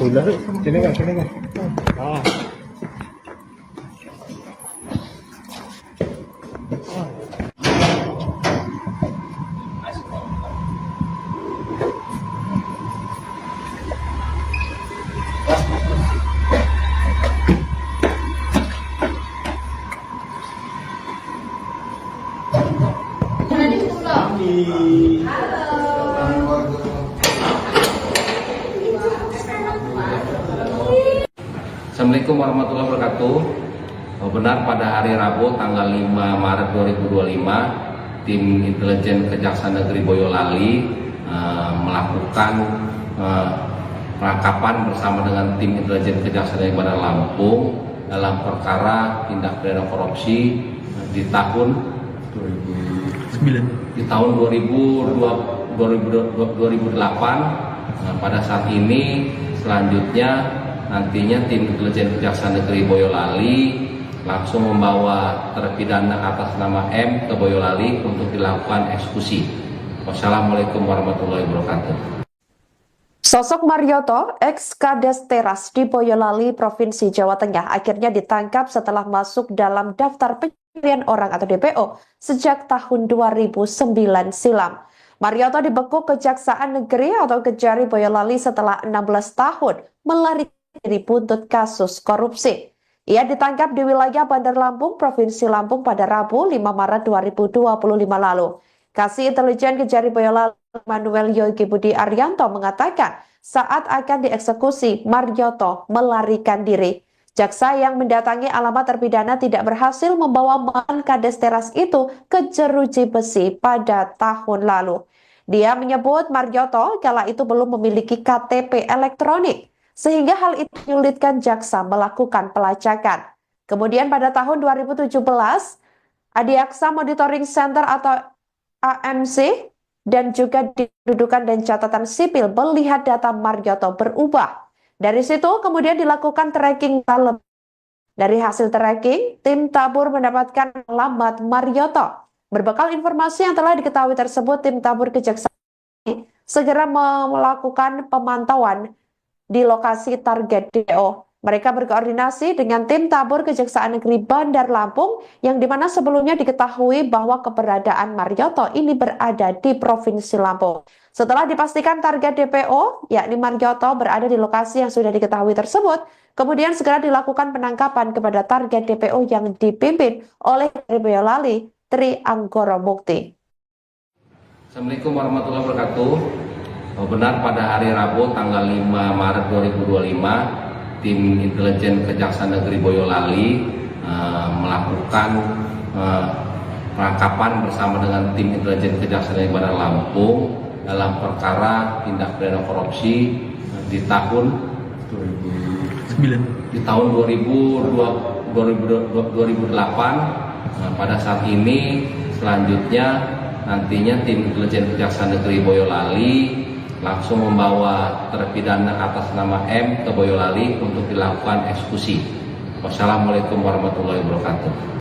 B: Udah, sini kan, sini kan. Ah.
C: Assalamualaikum warahmatullahi wabarakatuh. Benar pada hari Rabu tanggal 5 Maret 2025, tim intelijen Kejaksaan Negeri Boyolali melakukan penangkapan bersama dengan tim intelijen Kejaksaan Negeri Bandar Lampung dalam perkara tindak pidana korupsi di tahun 2008. Pada saat ini selanjutnya nantinya tim intelijen Kejaksaan Negeri Boyolali langsung membawa terpidana atas nama M ke Boyolali untuk dilakukan eksekusi. Wassalamualaikum warahmatullahi wabarakatuh.
A: Sosok Marioto, ex-Kades Teras di Boyolali, Provinsi Jawa Tengah, akhirnya ditangkap setelah masuk dalam daftar pencurian orang atau DPO sejak tahun 2009 silam. Marioto dibekuk Kejaksaan Negeri atau Kejari Boyolali setelah 16 tahun melarikan diri buntut kasus korupsi. Ia ditangkap di wilayah Bandar Lampung, Provinsi Lampung pada Rabu 5 Maret 2025 lalu. Kasih Intelijen Kejari Boyolali Manuel Yogi Budi Arianto mengatakan saat akan dieksekusi, Marioto melarikan diri. Jaksa yang mendatangi alamat terpidana tidak berhasil membawa mantan Kades Teras itu ke jeruji besi pada tahun lalu. Dia menyebut Marioto kala itu belum memiliki KTP elektronik, sehingga hal itu menyulitkan jaksa melakukan pelacakan. Kemudian pada tahun 2017, Adiaksa Monitoring Center atau AMC dan juga Kependudukan dan Catatan Sipil melihat data Marioto berubah. Dari situ kemudian dilakukan tracking dalam. Dari hasil tracking, tim tabur mendapatkan alamat Marioto. Berbekal informasi yang telah diketahui tersebut, tim tabur Kejaksaan segera melakukan pemantauan di lokasi target DPO. Mereka berkoordinasi dengan tim tabur Kejaksaan Negeri Bandar Lampung yang dimana sebelumnya diketahui bahwa keberadaan Marioto ini berada di Provinsi Lampung. Setelah dipastikan target DPO, yakni Marioto berada di lokasi yang sudah diketahui tersebut, kemudian segera dilakukan penangkapan kepada target DPO yang dipimpin oleh Boyolali Tri Anggoro Mukti.
C: Assalamualaikum warahmatullahi wabarakatuh. Benar pada hari Rabu tanggal 5 Maret 2025, tim intelijen Kejaksaan Negeri Boyolali melakukan penangkapan bersama dengan tim intelijen Kejaksaan Negeri Bandar Lampung dalam perkara tindak pidana korupsi di tahun 2008. Pada saat ini selanjutnya nantinya tim intelijen Kejaksaan Negeri Boyolali langsung membawa terpidana atas nama M ke Boyolali untuk dilakukan eksekusi. Wassalamualaikum warahmatullahi wabarakatuh.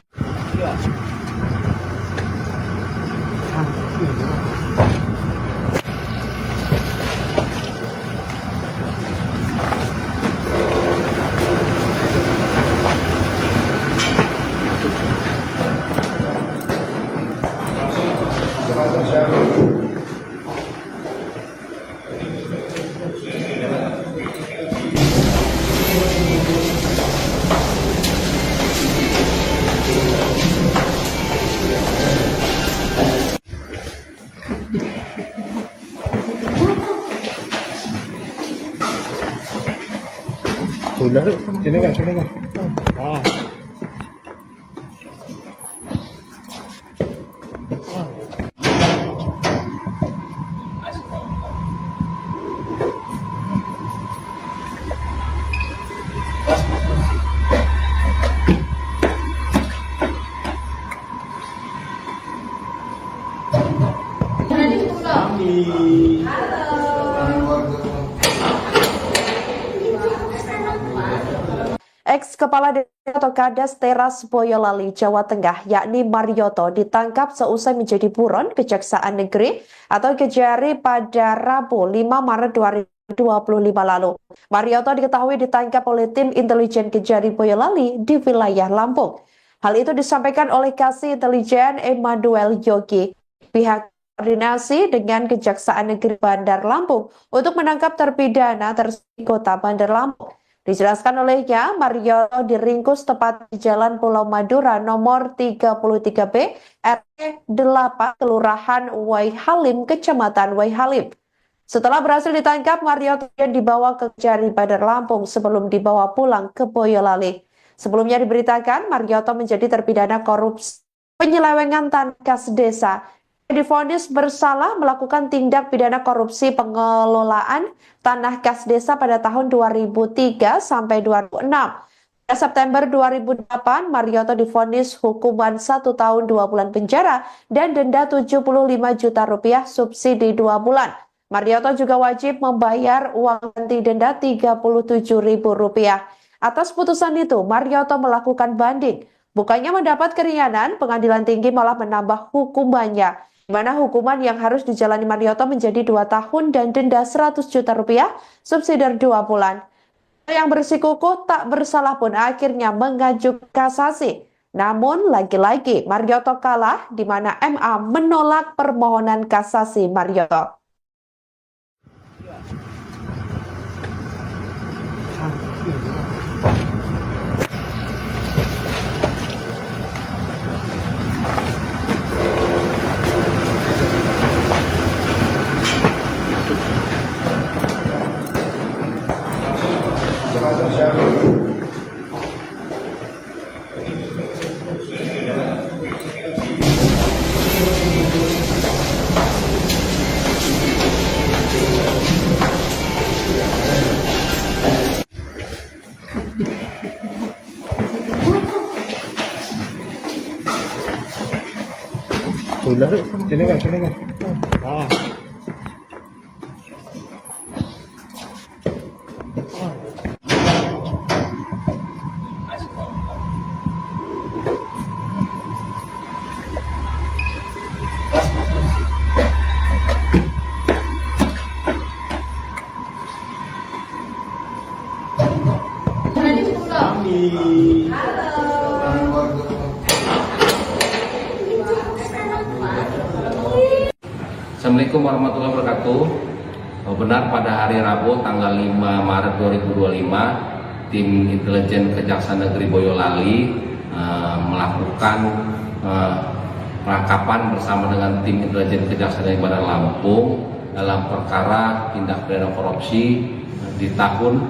B: Udah, sini kan, sini kan. Ah.
A: Ex-Kepala Desa atau Kades Teras Boyolali, Jawa Tengah, yakni Marioto, ditangkap seusai menjadi buron Kejaksaan Negeri atau Kejari pada Rabu 5 Maret 2025 lalu. Marioto diketahui ditangkap oleh tim intelijen Kejari Boyolali di wilayah Lampung. Hal itu disampaikan oleh Kasih Intelijen Emmanuel Yogi. Pihak koordinasi dengan Kejaksaan Negeri Bandar Lampung untuk menangkap terpidana tersebut Kota Bandar Lampung. Dijelaskan olehnya, Marioto diringkus tepat di Jalan Pulau Madura nomor 33B, RT 8, Kelurahan Waihalim, Kecamatan Waihalim. Setelah berhasil ditangkap, Marioto dibawa ke Kejari Bandar Lampung sebelum dibawa pulang ke Boyolali. Sebelumnya diberitakan, Marioto menjadi terpidana korupsi penyelewengan tanah kas desa. Divonis bersalah melakukan tindak pidana korupsi pengelolaan tanah kas desa pada tahun 2003 sampai 2006. Pada September 2008, Marioto divonis hukuman 1 tahun 2 bulan penjara dan denda 75 juta rupiah subsidi 2 bulan. Marioto juga wajib membayar uang ganti denda 37 ribu rupiah. Atas putusan itu, Marioto melakukan banding. Bukannya mendapat keringanan, pengadilan tinggi malah menambah hukumannya, di mana hukuman yang harus dijalani Marioto menjadi 2 tahun dan denda 100 juta rupiah, subsidi 2 bulan. Yang bersikukuh tak bersalah pun akhirnya mengajukan kasasi. Namun lagi-lagi Marioto kalah, di mana MA menolak permohonan kasasi Marioto.
B: Udah, sini kan, sini kan. Ah.
C: Assalamualaikum warahmatullahi wabarakatuh. Benar pada hari Rabu tanggal 5 Maret 2025, tim intelijen Kejaksaan Negeri Boyolali melakukan penangkapan bersama dengan tim intelijen Kejaksaan Negeri Bandar Lampung dalam perkara tindak pidana korupsi di tahun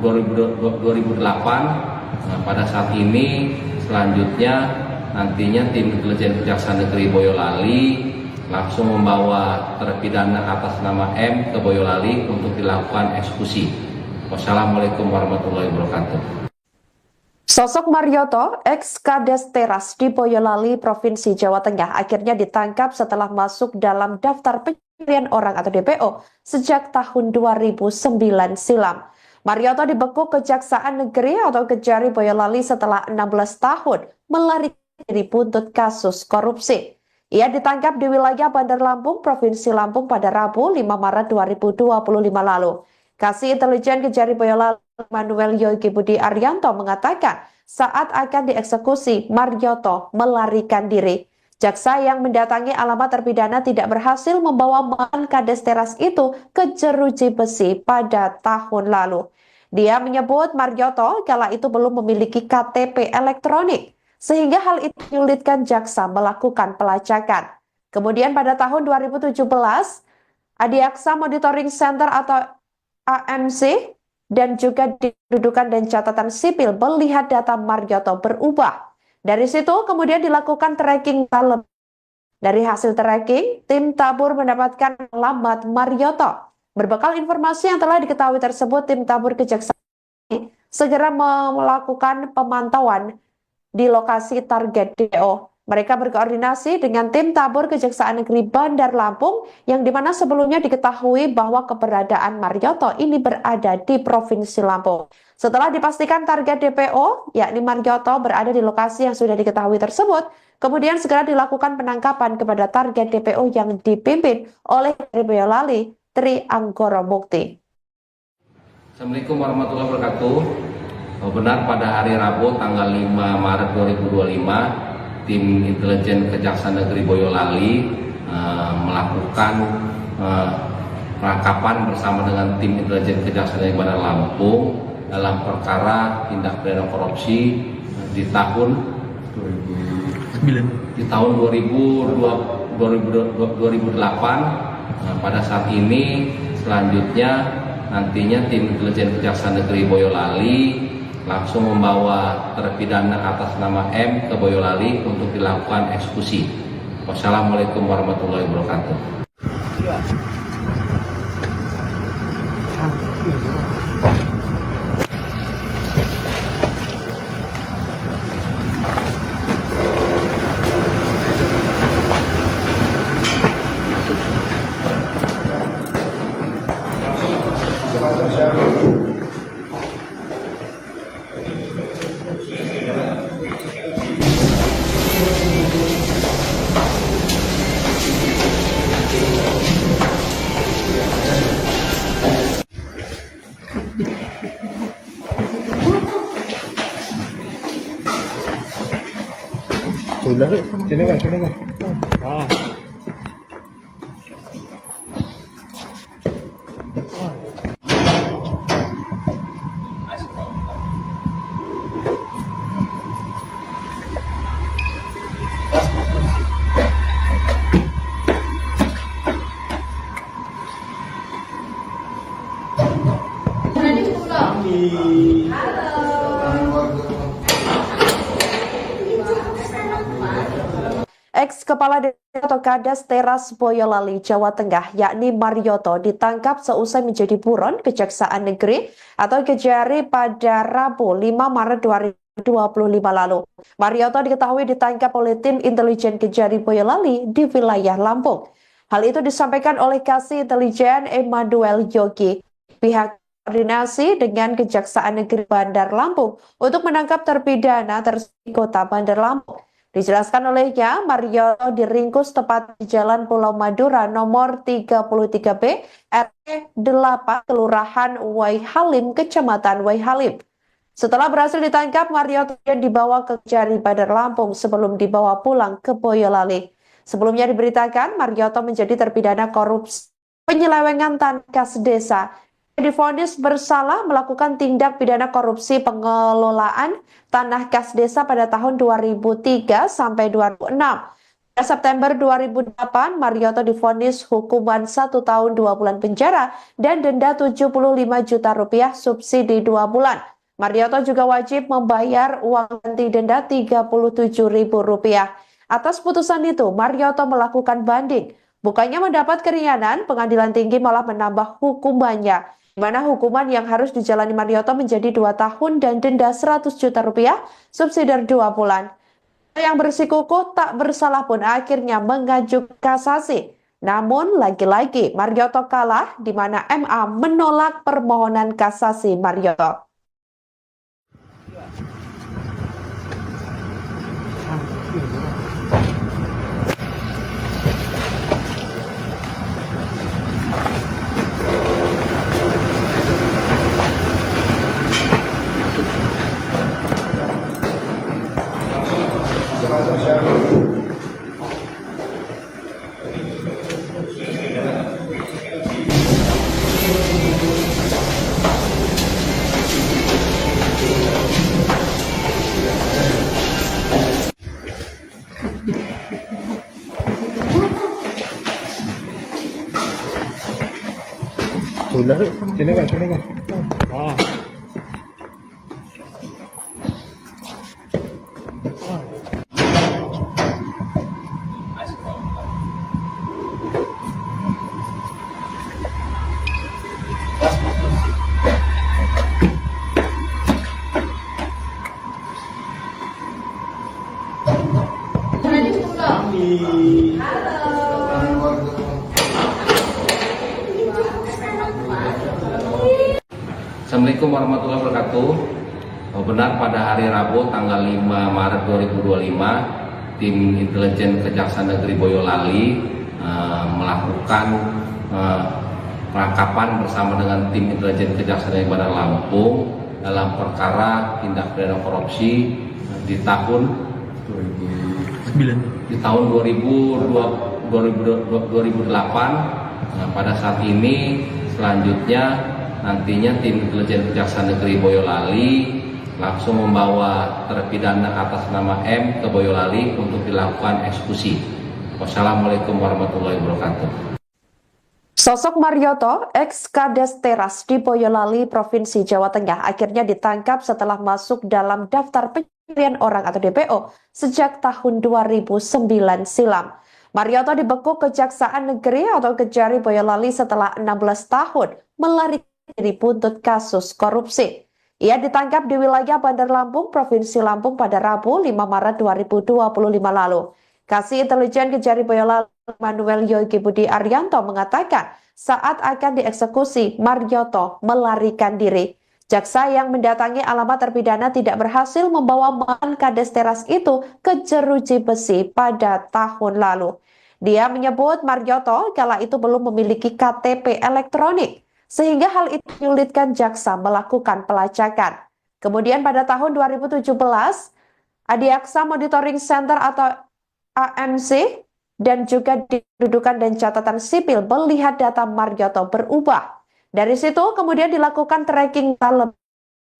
C: 2008. Pada saat ini selanjutnya nantinya tim intelijen Kejaksaan Negeri Boyolali langsung membawa terpidana atas nama M ke Boyolali untuk dilakukan eksekusi. Wassalamualaikum warahmatullahi wabarakatuh.
A: Sosok Marioto, ex-Kades Teras di Boyolali, Provinsi Jawa Tengah, akhirnya ditangkap setelah masuk dalam daftar pencarian orang atau DPO sejak tahun 2009 silam. Marioto dibekuk Kejaksaan Negeri atau Kejari Boyolali setelah 16 tahun melarikan diri buntut kasus korupsi. Ia ditangkap di wilayah Bandar Lampung, Provinsi Lampung pada Rabu 5 Maret 2025 lalu. Kasih Intelijen Kejari Boyolali Emmanuel Yogi Budi Arianto mengatakan saat akan dieksekusi, Marioto melarikan diri. Jaksa yang mendatangi alamat terpidana tidak berhasil membawa mantan Kades Teras itu ke jeruji besi pada tahun lalu. Dia menyebut Marioto kala itu belum memiliki KTP elektronik, sehingga hal itu menyulitkan jaksa melakukan pelacakan. Kemudian pada tahun 2017, Adiaksa Monitoring Center atau AMC dan juga di kedudukan dan catatan sipil melihat data Marioto berubah. Dari situ kemudian dilakukan tracking dalam. Dari hasil tracking, tim tabur mendapatkan alamat Marioto. Berbekal informasi yang telah diketahui tersebut, tim tabur kejaksaan segera melakukan pemantauan di lokasi target DPO. Mereka berkoordinasi dengan tim tabur Kejaksaan Negeri Bandar Lampung yang dimana sebelumnya diketahui bahwa keberadaan Marioto ini berada di Provinsi Lampung. Setelah dipastikan target DPO, yakni Marioto berada di lokasi yang sudah diketahui tersebut, kemudian segera dilakukan penangkapan kepada target DPO yang dipimpin oleh Boyolali Tri Anggoro Mukti.
C: Assalamualaikum warahmatullahi wabarakatuh. Benar pada hari Rabu tanggal 5 Maret 2025, tim intelijen Kejaksaan Negeri Boyolali melakukan penangkapan bersama dengan tim intelijen Kejaksaan Negeri Bandar Lampung dalam perkara tindak pidana korupsi di tahun 2008. Pada saat ini selanjutnya nantinya tim intelijen Kejaksaan Negeri Boyolali langsung membawa terpidana atas nama M ke Boyolali untuk dilakukan eksekusi. Wassalamualaikum warahmatullahi wabarakatuh.
B: Sudah, sini kan, sini kan.
A: Ex-Kepala Desa atau Kades Teras Boyolali, Jawa Tengah, yakni Marioto, ditangkap seusai menjadi buron Kejaksaan Negeri atau Kejari pada Rabu 5 Maret 2025 lalu. Marioto diketahui ditangkap oleh tim intelijen Kejari Boyolali di wilayah Lampung. Hal itu disampaikan oleh Kasih Intelijen Emmanuel Yogi. Pihak koordinasi dengan Kejaksaan Negeri Bandar Lampung untuk menangkap terpidana di Kota Bandar Lampung. Dijelaskan olehnya, Marioto diringkus tepat di Jalan Pulau Madura nomor 33B, RT 8, Kelurahan Waihalim, Kecamatan Waihalim. Setelah berhasil ditangkap, Marioto dibawa ke Kejari Bandar Lampung sebelum dibawa pulang ke Boyolali. Sebelumnya diberitakan, Marioto menjadi terpidana korupsi penyelewengan tanah kas desa. Divonis bersalah melakukan tindak pidana korupsi pengelolaan tanah kas desa pada tahun 2003 sampai 2006. Pada September 2008, Marioto divonis hukuman 1 tahun 2 bulan penjara dan denda 75 juta rupiah subsidi 2 bulan. Marioto juga wajib membayar uang ganti denda 37.000 rupiah. Atas putusan itu, Marioto melakukan banding. Bukannya mendapat keringanan, pengadilan tinggi malah menambah hukumannya, di mana hukuman yang harus dijalani Marioto menjadi 2 tahun dan denda 100 juta rupiah, subsidi 2 bulan. Yang bersikukuh tak bersalah pun akhirnya mengajukan kasasi. Namun lagi-lagi Marioto kalah, di mana MA menolak permohonan kasasi Marioto.
B: Sudah, Sudah, sini kan, sini kan. Oh.
C: Assalamualaikum warahmatullahi wabarakatuh. Benar pada hari Rabu tanggal 5 Maret 2025, tim intelijen Kejaksaan Negeri Boyolali melakukan penangkapan bersama dengan tim intelijen Kejaksaan Negeri Bandar Lampung dalam perkara tindak pidana korupsi di tahun 2008. Pada saat ini selanjutnya nantinya tim intelijen Kejaksaan Negeri Boyolali langsung membawa terpidana atas nama M ke Boyolali untuk dilakukan eksekusi. Wassalamualaikum warahmatullahi wabarakatuh.
A: Sosok Marioto, ex-Kades Teras di Boyolali, Provinsi Jawa Tengah, akhirnya ditangkap setelah masuk dalam daftar pencarian orang atau DPO sejak tahun 2009 silam. Marioto dibekuk Kejaksaan Negeri atau Kejari Boyolali setelah 16 tahun melarikan diri buntut kasus korupsi. Ia ditangkap di wilayah Bandar Lampung, Provinsi Lampung pada Rabu 5 Maret 2025 lalu. Kasih Intelijen Kejari Boyolali Manuel Yogi Budi Arianto mengatakan saat akan dieksekusi, Marioto melarikan diri. Jaksa yang mendatangi alamat terpidana tidak berhasil membawa mantan Kades Teras itu ke jeruji besi pada tahun lalu. Dia menyebut Marioto kala itu belum memiliki KTP elektronik, sehingga hal itu menyulitkan jaksa melakukan pelacakan. Kemudian pada tahun 2017, Adiaksa Monitoring Center atau AMC dan juga di Kependudukan dan Catatan Sipil melihat data Marioto berubah. Dari situ kemudian dilakukan tracking dalam.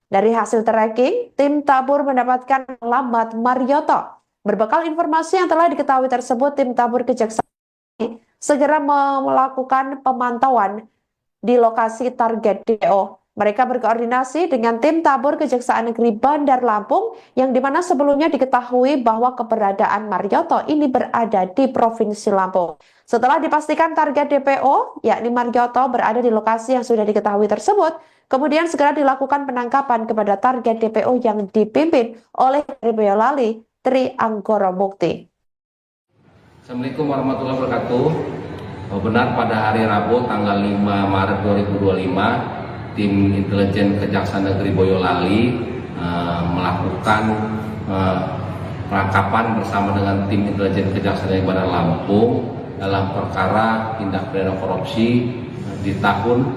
A: Dari hasil tracking, tim Tabur mendapatkan alamat Marioto. Berbekal informasi yang telah diketahui tersebut, tim Tabur Kejaksaan segera melakukan pemantauan di lokasi target DPO. Mereka berkoordinasi dengan tim Tabur Kejaksaan Negeri Bandar Lampung yang dimana sebelumnya diketahui bahwa keberadaan Marioto ini berada di Provinsi Lampung. Setelah dipastikan target DPO, yakni Marioto berada di lokasi yang sudah diketahui tersebut, kemudian segera dilakukan penangkapan kepada target DPO yang dipimpin oleh Kejari Boyolali, Tri Anggoro Mukti.
C: Assalamualaikum warahmatullahi wabarakatuh. Benar pada hari Rabu tanggal 5 Maret 2025, tim intelijen Kejaksaan Negeri Boyolali melakukan penangkapan bersama dengan tim intelijen Kejaksaan Negeri Bandar Lampung dalam perkara tindak pidana korupsi di tahun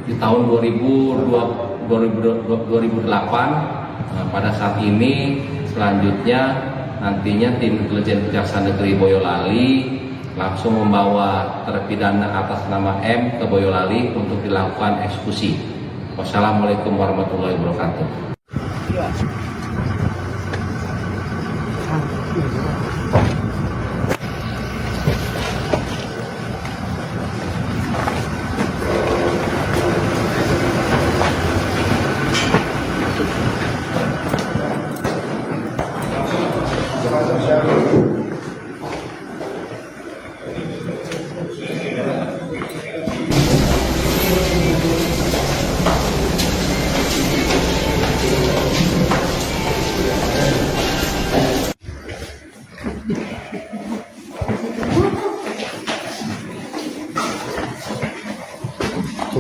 C: 2008. Pada saat ini selanjutnya nantinya tim intelijen Kejaksaan Negeri Boyolali langsung membawa terpidana atas nama M ke Boyolali untuk dilakukan eksekusi. Wassalamualaikum warahmatullahi wabarakatuh.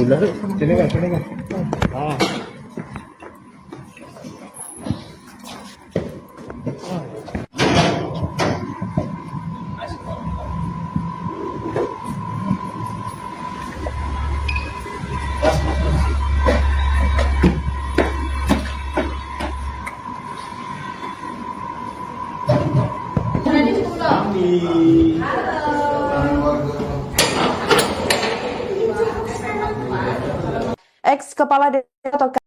B: Sudah, sini kan, sini kan. Oh.
A: Ex-Kepala DPO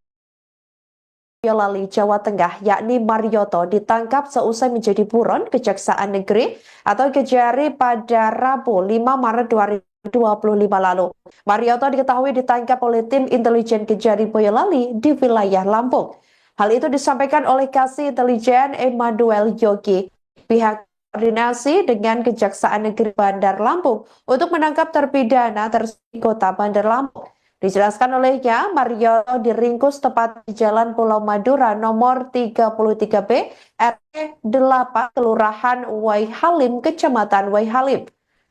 A: Boyolali, Jawa Tengah, yakni Marioto, ditangkap seusai menjadi buron Kejaksaan Negeri atau Kejari pada Rabu 5 Maret 2025 lalu. Marioto diketahui ditangkap oleh tim intelijen Kejari Boyolali di wilayah Lampung. Hal itu disampaikan oleh Kasih Intelijen Emmanuel Yogi. Pihak koordinasi dengan Kejaksaan Negeri Bandar Lampung untuk menangkap terpidana tersebut Kota Bandar Lampung. Dijelaskan olehnya, Marioto diringkus tepat di Jalan Pulau Madura nomor 33B RT 8 Kelurahan Waihalim, Kecamatan Waihalim.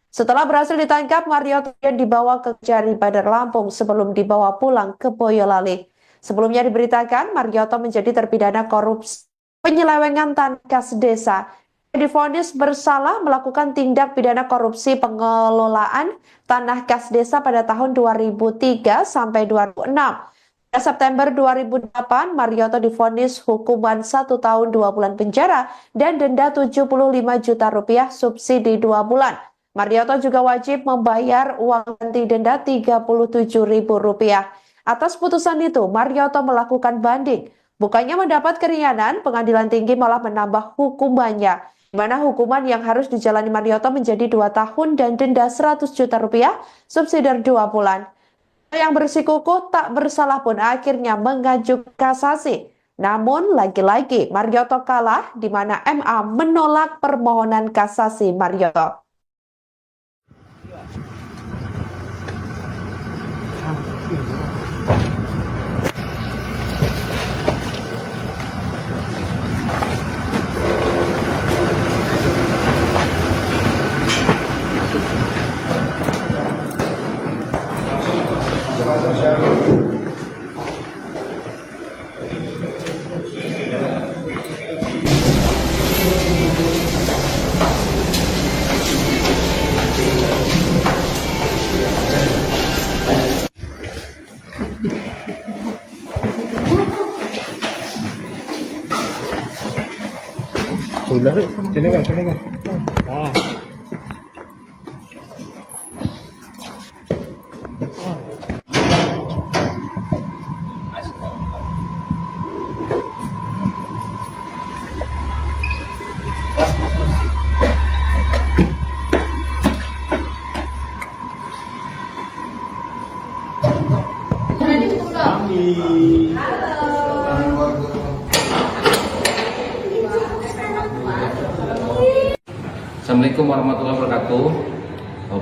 A: Setelah berhasil ditangkap, Marioto dibawa ke Kejari Bandar Lampung sebelum dibawa pulang ke Boyolali. Sebelumnya diberitakan Marioto menjadi terpidana korupsi penyelewengan tanah kas desa. Divonis bersalah melakukan tindak pidana korupsi pengelolaan tanah kas desa pada tahun 2003 sampai 2006. Pada September 2008, Marioto divonis hukuman 1 tahun 2 bulan penjara dan denda 75 juta rupiah subsidi 2 bulan. Marioto juga wajib membayar uang ganti denda Rp37.000. Atas putusan itu, Marioto melakukan banding. Bukannya mendapat keringanan, pengadilan tinggi malah menambah hukumannya, di mana hukuman yang harus dijalani Marioto menjadi 2 tahun dan denda 100 juta rupiah, subsidi 2 bulan. Yang bersikukuh tak bersalah pun akhirnya mengajukan kasasi. Namun lagi-lagi Marioto kalah, di mana MA menolak permohonan kasasi Marioto.
B: Sudah, sini kan, sini kan. Ah.
C: Assalamualaikum warahmatullahi wabarakatuh.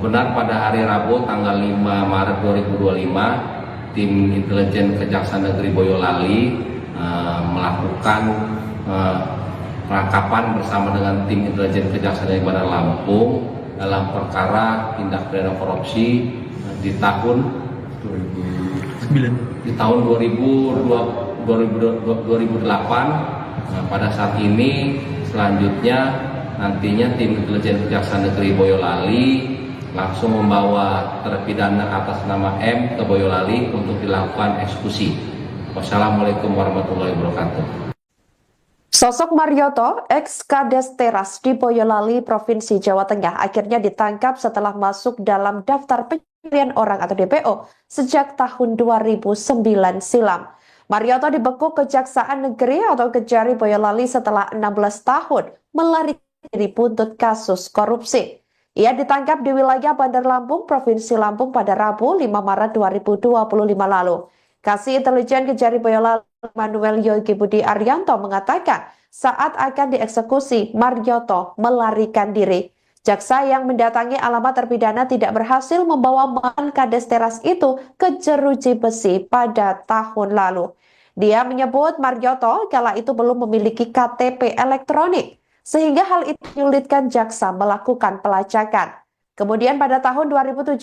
C: Benar pada hari Rabu tanggal 5 Maret 2025, tim intelijen Kejaksaan Negeri Boyolali melakukan penangkapan bersama dengan tim intelijen Kejaksaan Negeri Bandar Lampung dalam perkara tindak pidana korupsi di tahun 2008. Pada saat ini selanjutnya nantinya tim intelijen Kejaksaan Negeri Boyolali langsung membawa terpidana atas nama M ke Boyolali untuk dilakukan eksekusi. Wassalamualaikum warahmatullahi wabarakatuh.
A: Sosok Marioto, ex-Kades Teras di Boyolali, Provinsi Jawa Tengah, akhirnya ditangkap setelah masuk dalam daftar pencarian orang atau DPO sejak tahun 2009 silam. Marioto dibekuk Kejaksaan Negeri atau Kejari Boyolali setelah 16 tahun melarikan diri buntut kasus korupsi. Ia ditangkap di wilayah Bandar Lampung, Provinsi Lampung pada Rabu 5 Maret 2025 lalu. Kasih Intelijen Kejari Boyolali Emmanuel Yogi Budi Arianto mengatakan saat akan dieksekusi, Marioto melarikan diri. Jaksa yang mendatangi alamat terpidana tidak berhasil membawa mantan Kades Teras itu ke jeruji besi pada tahun lalu. Dia menyebut Marioto kala itu belum memiliki KTP elektronik, sehingga hal itu menyulitkan jaksa melakukan pelacakan. Kemudian pada tahun 2017,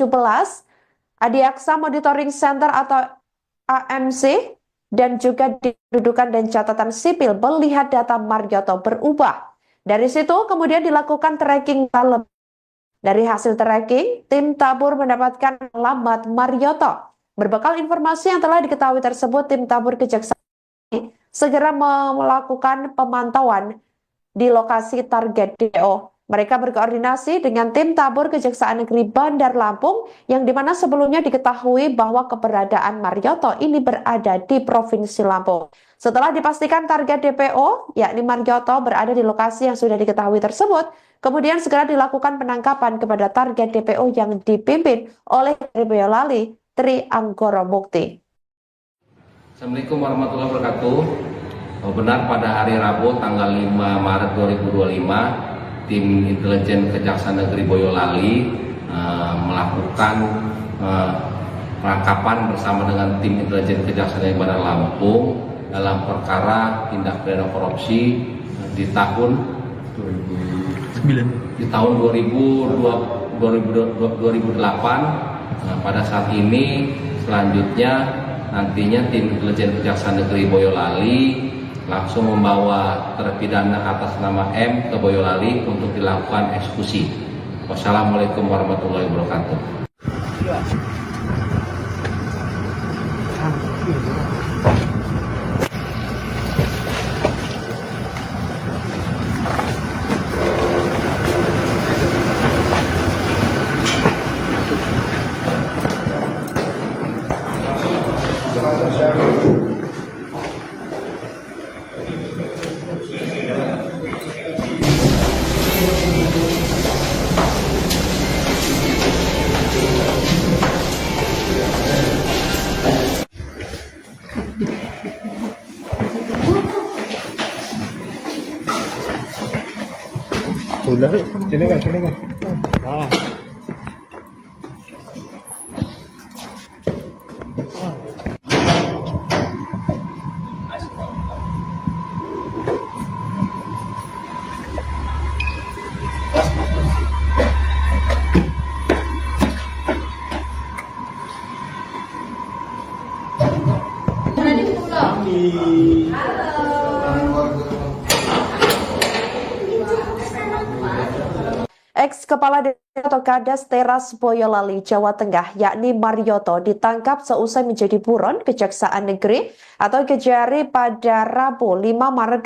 A: Adiaksa Monitoring Center atau AMC dan juga di kedudukan dan catatan sipil melihat data Marioto berubah. Dari situ kemudian dilakukan tracking dalam. Dari hasil tracking, tim tabur mendapatkan alamat Marioto. Berbekal informasi yang telah diketahui tersebut, tim tabur Kejaksaan segera melakukan pemantauan di lokasi target DPO. Mereka berkoordinasi dengan tim tabur Kejaksaan Negeri Bandar Lampung yang dimana sebelumnya diketahui bahwa keberadaan Marioto ini berada di Provinsi Lampung. Setelah dipastikan target DPO, yakni Marioto berada di lokasi yang sudah diketahui tersebut, kemudian segera dilakukan penangkapan kepada target DPO yang dipimpin oleh Boyolali, Tri Anggoro Mukti.
C: Assalamualaikum warahmatullahi wabarakatuh. Benar pada hari Rabu tanggal 5 Maret 2025, tim intelijen Kejaksaan Negeri Boyolali melakukan penangkapan bersama dengan tim intelijen Kejaksaan Negeri Bandar Lampung dalam perkara tindak pidana korupsi di tahun 2008. Pada saat ini selanjutnya nantinya tim intelijen Kejaksaan Negeri Boyolali langsung membawa terpidana atas nama M ke Boyolali untuk dilakukan eksekusi. Wassalamualaikum warahmatullahi wabarakatuh.
B: Sudah, sini kan.
A: Ex-Kepala atau Kades Teras Boyolali, Jawa Tengah, yakni Marioto, ditangkap seusai menjadi buron Kejaksaan Negeri atau Kejari pada Rabu 5 Maret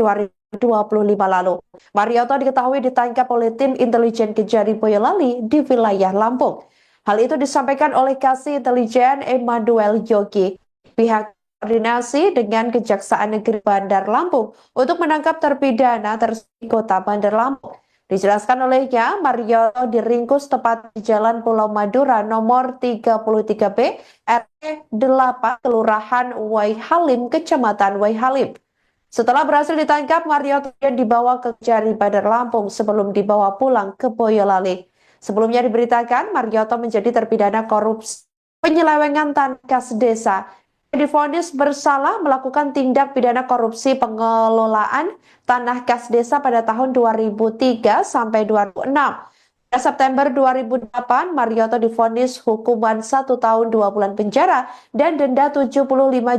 A: 2025 lalu. Marioto diketahui ditangkap oleh tim intelijen Kejari Boyolali di wilayah Lampung. Hal itu disampaikan oleh Kasih Intelijen Emmanuel Yogi. Pihak koordinasi dengan Kejaksaan Negeri Bandar Lampung untuk menangkap terpidana tersebut Kota Bandar Lampung. Dijelaskan olehnya, Marioto diringkus tepat di Jalan Pulau Madura nomor 33B, RT 8, Kelurahan Waihalim, Kecamatan Waihalim. Setelah berhasil ditangkap, Marioto dibawa ke Kejari Bandar Lampung sebelum dibawa pulang ke Boyolali. Sebelumnya diberitakan, Marioto menjadi terpidana korupsi penyelewengan tanah kas desa. Divonis bersalah melakukan tindak pidana korupsi pengelolaan tanah kas desa pada tahun 2003 sampai 2006. Pada September 2008, Marioto divonis hukuman 1 tahun 2 bulan penjara dan denda 75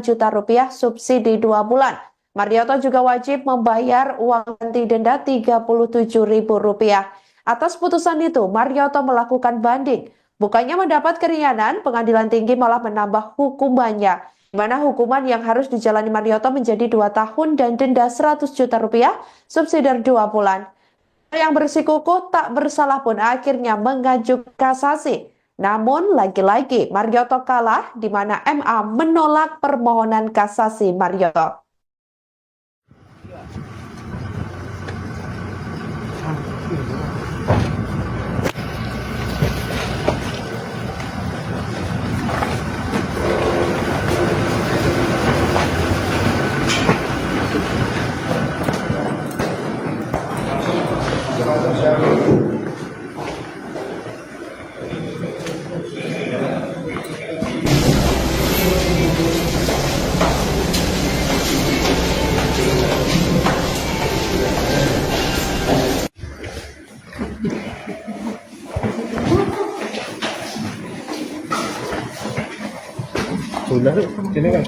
A: juta rupiah subsidi 2 bulan. Marioto juga wajib membayar uang ganti denda 37 ribu rupiah. Atas putusan itu, Marioto melakukan banding. Bukannya mendapat keringanan, pengadilan tinggi malah menambah hukumannya, di mana hukuman yang harus dijalani Marioto menjadi 2 tahun dan denda 100 juta rupiah, subsidi 2 bulan. Yang bersikukuh tak bersalah pun akhirnya mengajukan kasasi. Namun lagi-lagi Marioto kalah, di mana MA menolak permohonan kasasi Marioto.
B: Sudah, sini kan.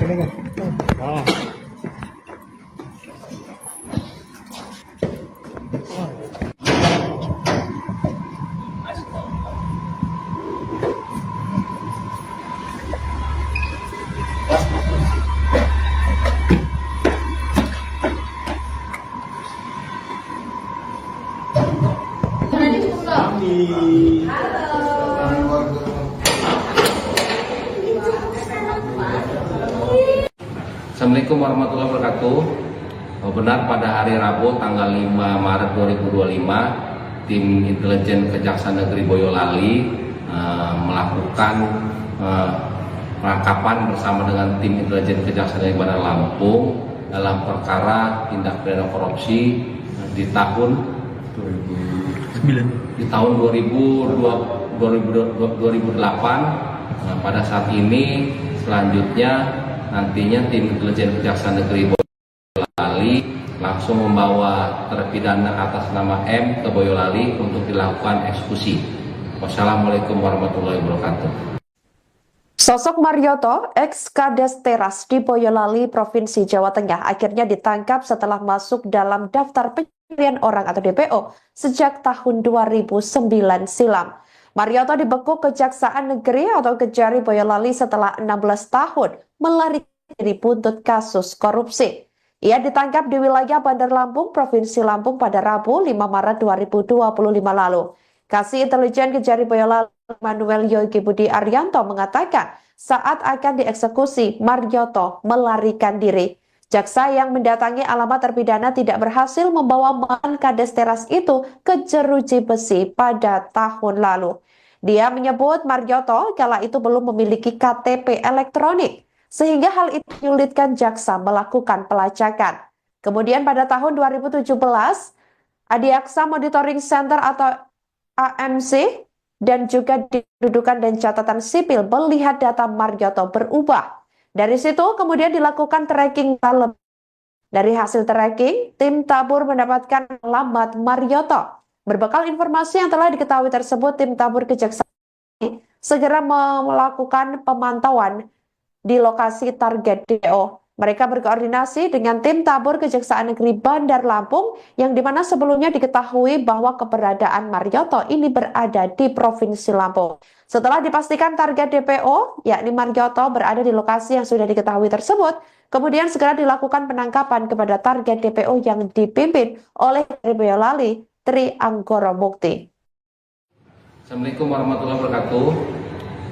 C: Assalamualaikum warahmatullahi wabarakatuh. Benar pada hari Rabu tanggal 5 Maret 2025, tim intelijen Kejaksaan Negeri Boyolali melakukan penangkapan bersama dengan tim intelijen Kejaksaan Negeri Bandar Lampung dalam perkara tindak pidana korupsi di tahun 2008. Pada saat ini selanjutnya nantinya tim intelijen Kejaksaan Negeri Boyolali langsung membawa terpidana atas nama M ke Boyolali untuk dilakukan eksekusi. Wassalamualaikum warahmatullahi wabarakatuh.
A: Sosok Marioto, ex-Kades Teras di Boyolali, Provinsi Jawa Tengah, akhirnya ditangkap setelah masuk dalam daftar pencarian orang atau DPO sejak tahun 2009 silam. Marioto dibekuk Kejaksaan Negeri atau Kejari Boyolali setelah 16 tahun melarikan diri buntut kasus korupsi. Ia ditangkap di wilayah Bandar Lampung, Provinsi Lampung pada Rabu 5 Maret 2025 lalu. Kasih Intelijen Kejari Boyolali Manuel Yogi Budi Arianto mengatakan saat akan dieksekusi, Marioto melarikan diri. Jaksa yang mendatangi alamat terpidana tidak berhasil membawa mantan Kades Teras itu ke jeruji besi pada tahun lalu. Dia menyebut Marioto kala itu belum memiliki KTP elektronik, sehingga hal itu menyulitkan jaksa melakukan pelacakan. Kemudian pada tahun 2017, Adiaksa Monitoring Center atau AMC dan juga di kedudukan dan catatan sipil melihat data Marioto berubah. Dari situ kemudian dilakukan tracking dalam. Dari hasil tracking, tim tabur mendapatkan alamat Marioto. Berbekal informasi yang telah diketahui tersebut, tim tabur Kejaksaan segera melakukan pemantauan di lokasi target DPO. Mereka berkoordinasi dengan tim tabur Kejaksaan Negeri Bandar Lampung yang dimana sebelumnya diketahui bahwa keberadaan Marioto ini berada di Provinsi Lampung. Setelah dipastikan target DPO, yakni Marioto berada di lokasi yang sudah diketahui tersebut, kemudian segera dilakukan penangkapan kepada target DPO yang dipimpin oleh Boyolali Tri Anggoro Mukti.
C: Assalamualaikum warahmatullahi wabarakatuh.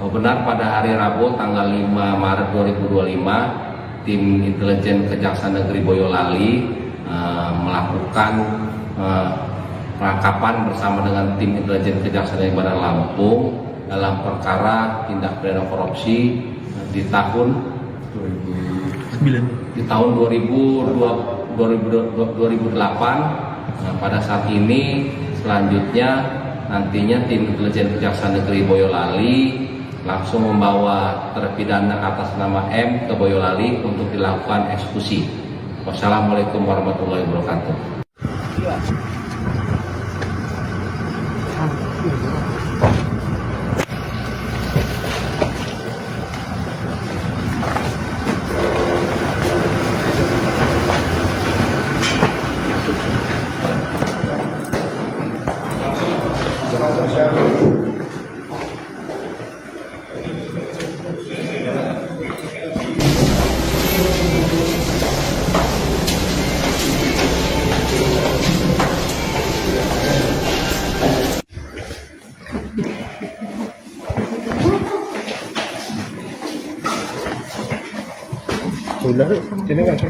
C: Benar pada hari Rabu tanggal 5 Maret 2025, tim intelijen Kejaksaan Negeri Boyolali melakukan penangkapan bersama dengan tim intelijen Kejaksaan Negeri Bandar Lampung dalam perkara tindak pidana korupsi di tahun 2008. Pada saat ini selanjutnya nantinya tim intelijen Kejaksaan Negeri Boyolali langsung membawa terpidana atas nama M ke Boyolali untuk dilakukan eksekusi. Wassalamualaikum warahmatullahi wabarakatuh.
B: Sudah, sini kan.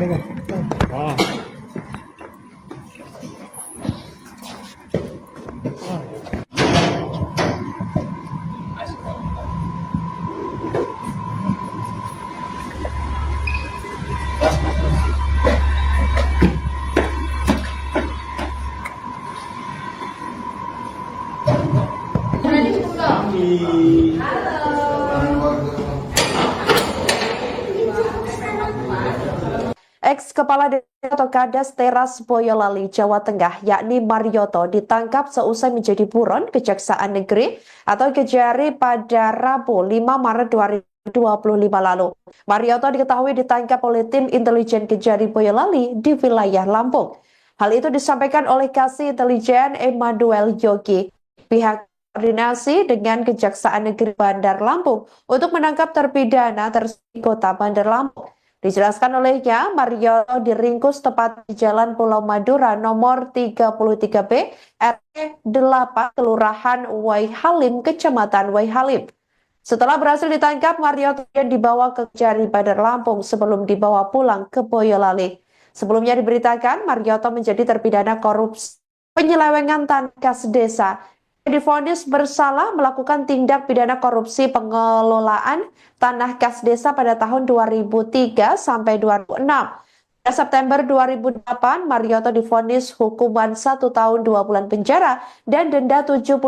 A: Ex-Kepala Desa atau Kades Teras Boyolali, Jawa Tengah, yakni Marioto, ditangkap seusai menjadi buron Kejaksaan Negeri atau Kejari pada Rabu 5 Maret 2025 lalu. Marioto diketahui ditangkap oleh tim intelijen Kejari Boyolali di wilayah Lampung. Hal itu disampaikan oleh Kasih Intelijen Manuel Yogi. Pihak koordinasi dengan Kejaksaan Negeri Bandar Lampung untuk menangkap terpidana tersebut Kota Bandar Lampung. Dijelaskan olehnya, Marioto diringkus tepat di Jalan Pulau Madura nomor 33B, RT 8, Kelurahan Waihalim, Kecamatan Waihalim. Setelah berhasil ditangkap, Marioto dibawa ke Kejari Bandar Lampung sebelum dibawa pulang ke Boyolali. Sebelumnya diberitakan, Marioto menjadi terpidana korupsi penyelewengan tanah kas desa. Divonis bersalah melakukan tindak pidana korupsi pengelolaan tanah kas desa pada tahun 2003 sampai 2006. Pada September 2008, Marioto divonis hukuman 1 tahun 2 bulan penjara dan denda 75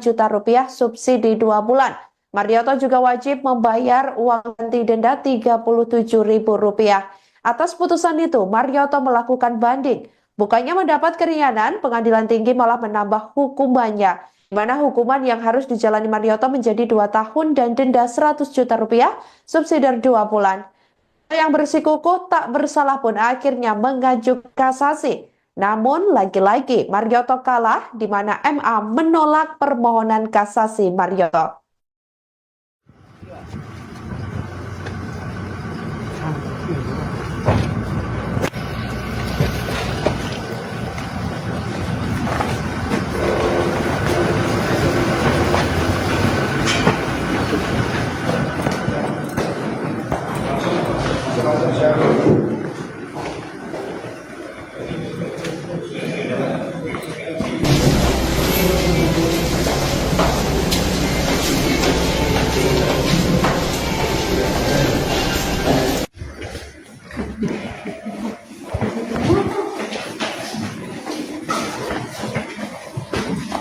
A: juta rupiah subsidi 2 bulan. Marioto juga wajib membayar uang ganti denda 37.000 rupiah. Atas putusan itu, Marioto melakukan banding. Bukannya mendapat keringanan, pengadilan tinggi malah menambah hukumannya, di mana hukuman yang harus dijalani Marioto menjadi 2 tahun dan denda 100 juta rupiah, subsidi 2 bulan. Yang bersikukuh tak bersalah pun akhirnya mengajukan kasasi. Namun lagi-lagi Marioto kalah, di mana MA menolak permohonan kasasi Marioto.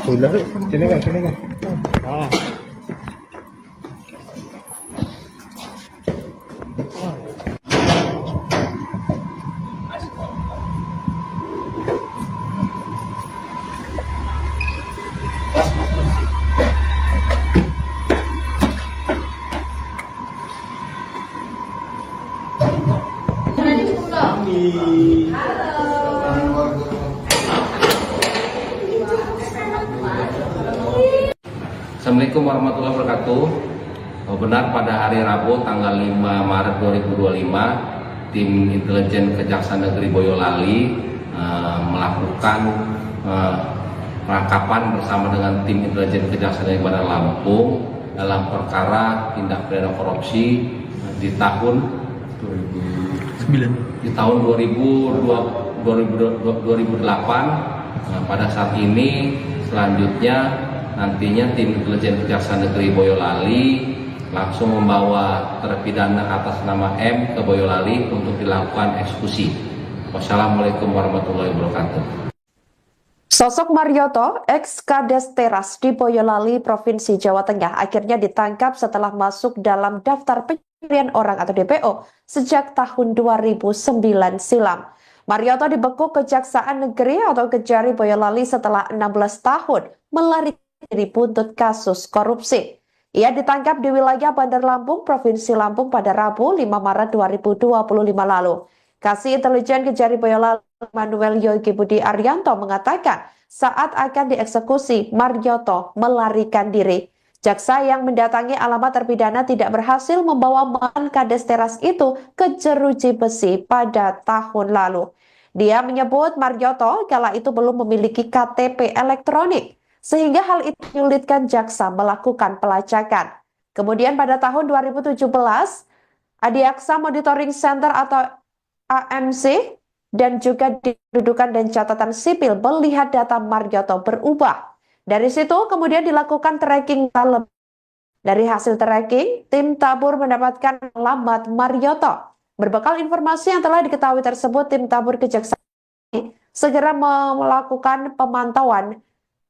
B: Ular, sini kan, sini kan.
C: Assalamualaikum warahmatullahi wabarakatuh. Benar pada hari Rabu tanggal 5 Maret 2025, tim intelijen Kejaksaan Negeri Boyolali melakukan penangkapan bersama dengan tim intelijen Kejaksaan Negeri Bandar Lampung dalam perkara tindak pidana korupsi di tahun 2008. Pada saat ini selanjutnya nantinya tim intelijen Kejaksaan Negeri Boyolali langsung membawa terpidana atas nama M ke Boyolali untuk dilakukan eksekusi. Wassalamualaikum warahmatullahi wabarakatuh.
A: Sosok Marioto, ex-Kades Teras di Boyolali, Provinsi Jawa Tengah, akhirnya ditangkap setelah masuk dalam daftar pencarian orang atau DPO sejak tahun 2009 silam. Marioto dibekuk Kejaksaan Negeri atau Kejari Boyolali setelah 16 tahun melarikan diri buntut kasus korupsi. Ia ditangkap di wilayah Bandar Lampung, Provinsi Lampung pada Rabu 5 Maret 2025 lalu. Kasih Intelijen Kejari Boyolali Manuel Yogi Budi Arianto mengatakan saat akan dieksekusi, Marioto melarikan diri. Jaksa yang mendatangi alamat terpidana tidak berhasil membawa mantan Kades Teras itu ke jeruji besi pada tahun lalu. Dia menyebut Marioto kala itu belum memiliki KTP elektronik, sehingga hal itu menyulitkan jaksa melakukan pelacakan. Kemudian pada tahun 2017, Adiaksa Monitoring Center atau AMC dan juga di Kependudukan dan Catatan Sipil melihat data Marioto berubah. Dari situ kemudian dilakukan tracking dalam. Dari hasil tracking, tim tabur mendapatkan alamat Marioto. Berbekal informasi yang telah diketahui tersebut, tim tabur Kejaksaan segera melakukan pemantauan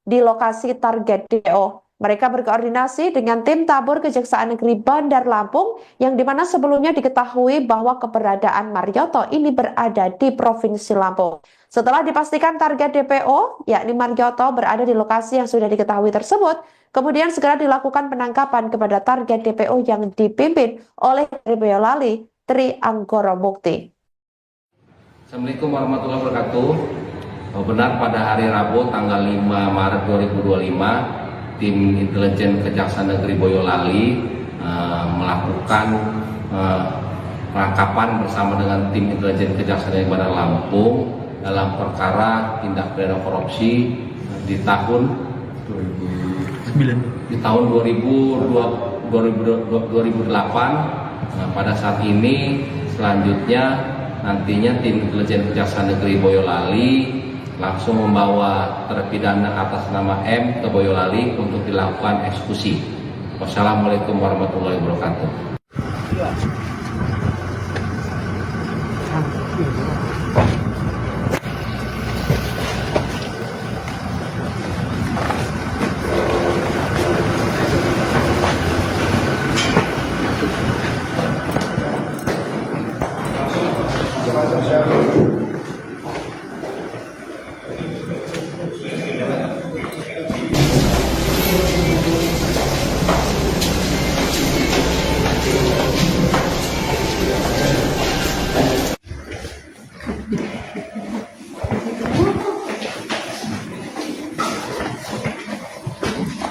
A: di lokasi target DPO. Mereka berkoordinasi dengan tim tabur Kejaksaan Negeri Bandar Lampung yang dimana sebelumnya diketahui bahwa keberadaan Marioto ini berada di Provinsi Lampung. Setelah dipastikan target DPO, yakni Marioto berada di lokasi yang sudah diketahui tersebut, kemudian segera dilakukan penangkapan kepada target DPO yang dipimpin oleh Boyolali Tri Anggoro Mukti.
C: Assalamualaikum warahmatullahi wabarakatuh. Benar pada hari Rabu tanggal 5 Maret 2025, tim intelijen Kejaksaan Negeri Boyolali melakukan penangkapan bersama dengan tim intelijen Kejaksaan Negeri Bandar Lampung dalam perkara tindak pidana korupsi di tahun 2008. Pada saat ini selanjutnya nantinya tim intelijen Kejaksaan Negeri Boyolali langsung membawa terpidana atas nama M ke Boyolali untuk dilakukan eksekusi. Wassalamualaikum warahmatullahi wabarakatuh.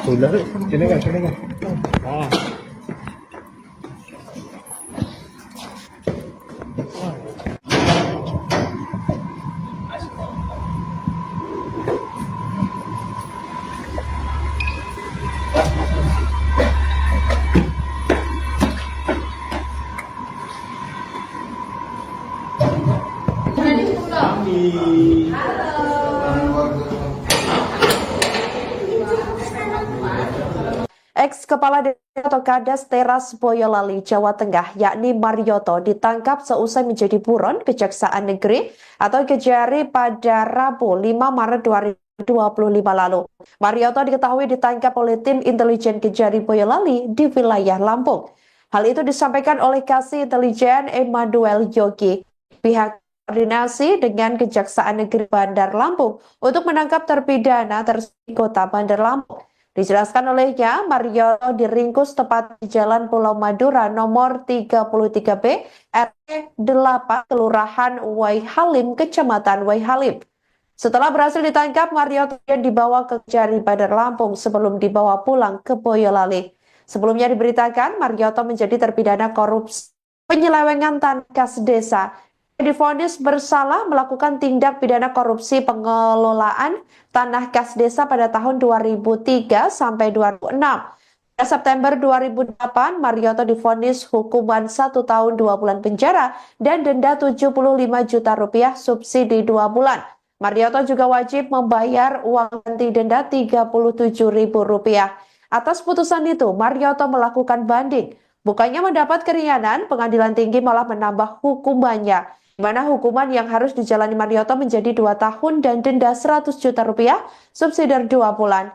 B: Udah, sini kan, sini kan.
A: Ex-Kepala Desa atau Kades Teras Boyolali, Jawa Tengah, yakni Marioto, ditangkap seusai menjadi buron Kejaksaan Negeri atau Kejari pada Rabu 5 Maret 2025 lalu. Marioto diketahui ditangkap oleh tim intelijen Kejari Boyolali di wilayah Lampung. Hal itu disampaikan oleh Kasih Intelijen Emmanuel Yogi. Pihak koordinasi dengan Kejaksaan Negeri Bandar Lampung untuk menangkap terpidana tersebut Kota Bandar Lampung. Dijelaskan olehnya, Marioto diringkus tepat di Jalan Pulau Madura nomor 33B, RT 8, Kelurahan Waihalim, Kecamatan Waihalim. Setelah berhasil ditangkap, Marioto dibawa ke Kejari Bandar Lampung sebelum dibawa pulang ke Boyolali. Sebelumnya diberitakan, Marioto menjadi terpidana korupsi penyelewengan tanah kas desa. Divonis bersalah melakukan tindak pidana korupsi pengelolaan tanah kas desa pada tahun 2003 sampai 2006. Pada September 2008, Marioto divonis hukuman 1 tahun 2 bulan penjara dan denda 75 juta rupiah subsidi 2 bulan. Marioto juga wajib membayar uang ganti denda 37.000 rupiah. Atas putusan itu, Marioto melakukan banding. Bukannya mendapat keringanan, pengadilan tinggi malah menambah hukumannya, di mana hukuman yang harus dijalani Marioto menjadi 2 tahun dan denda 100 juta rupiah, subsidi 2 bulan.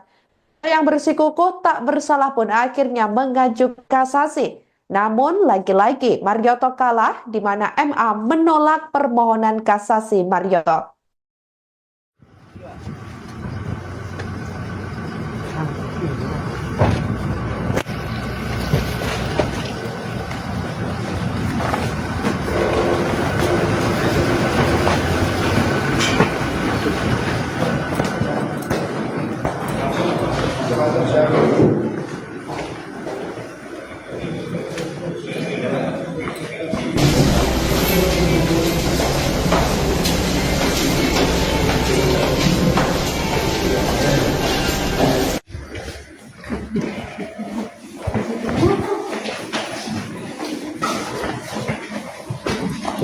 A: Yang bersikukuh tak bersalah pun akhirnya mengajukan kasasi. Namun lagi-lagi Marioto kalah, di mana MA menolak permohonan kasasi Marioto.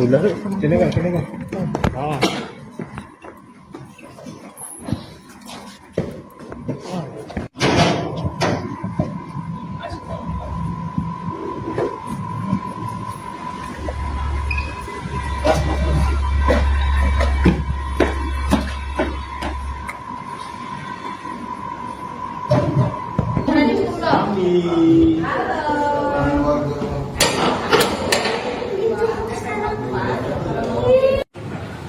B: Udah, sini kan, sini kan.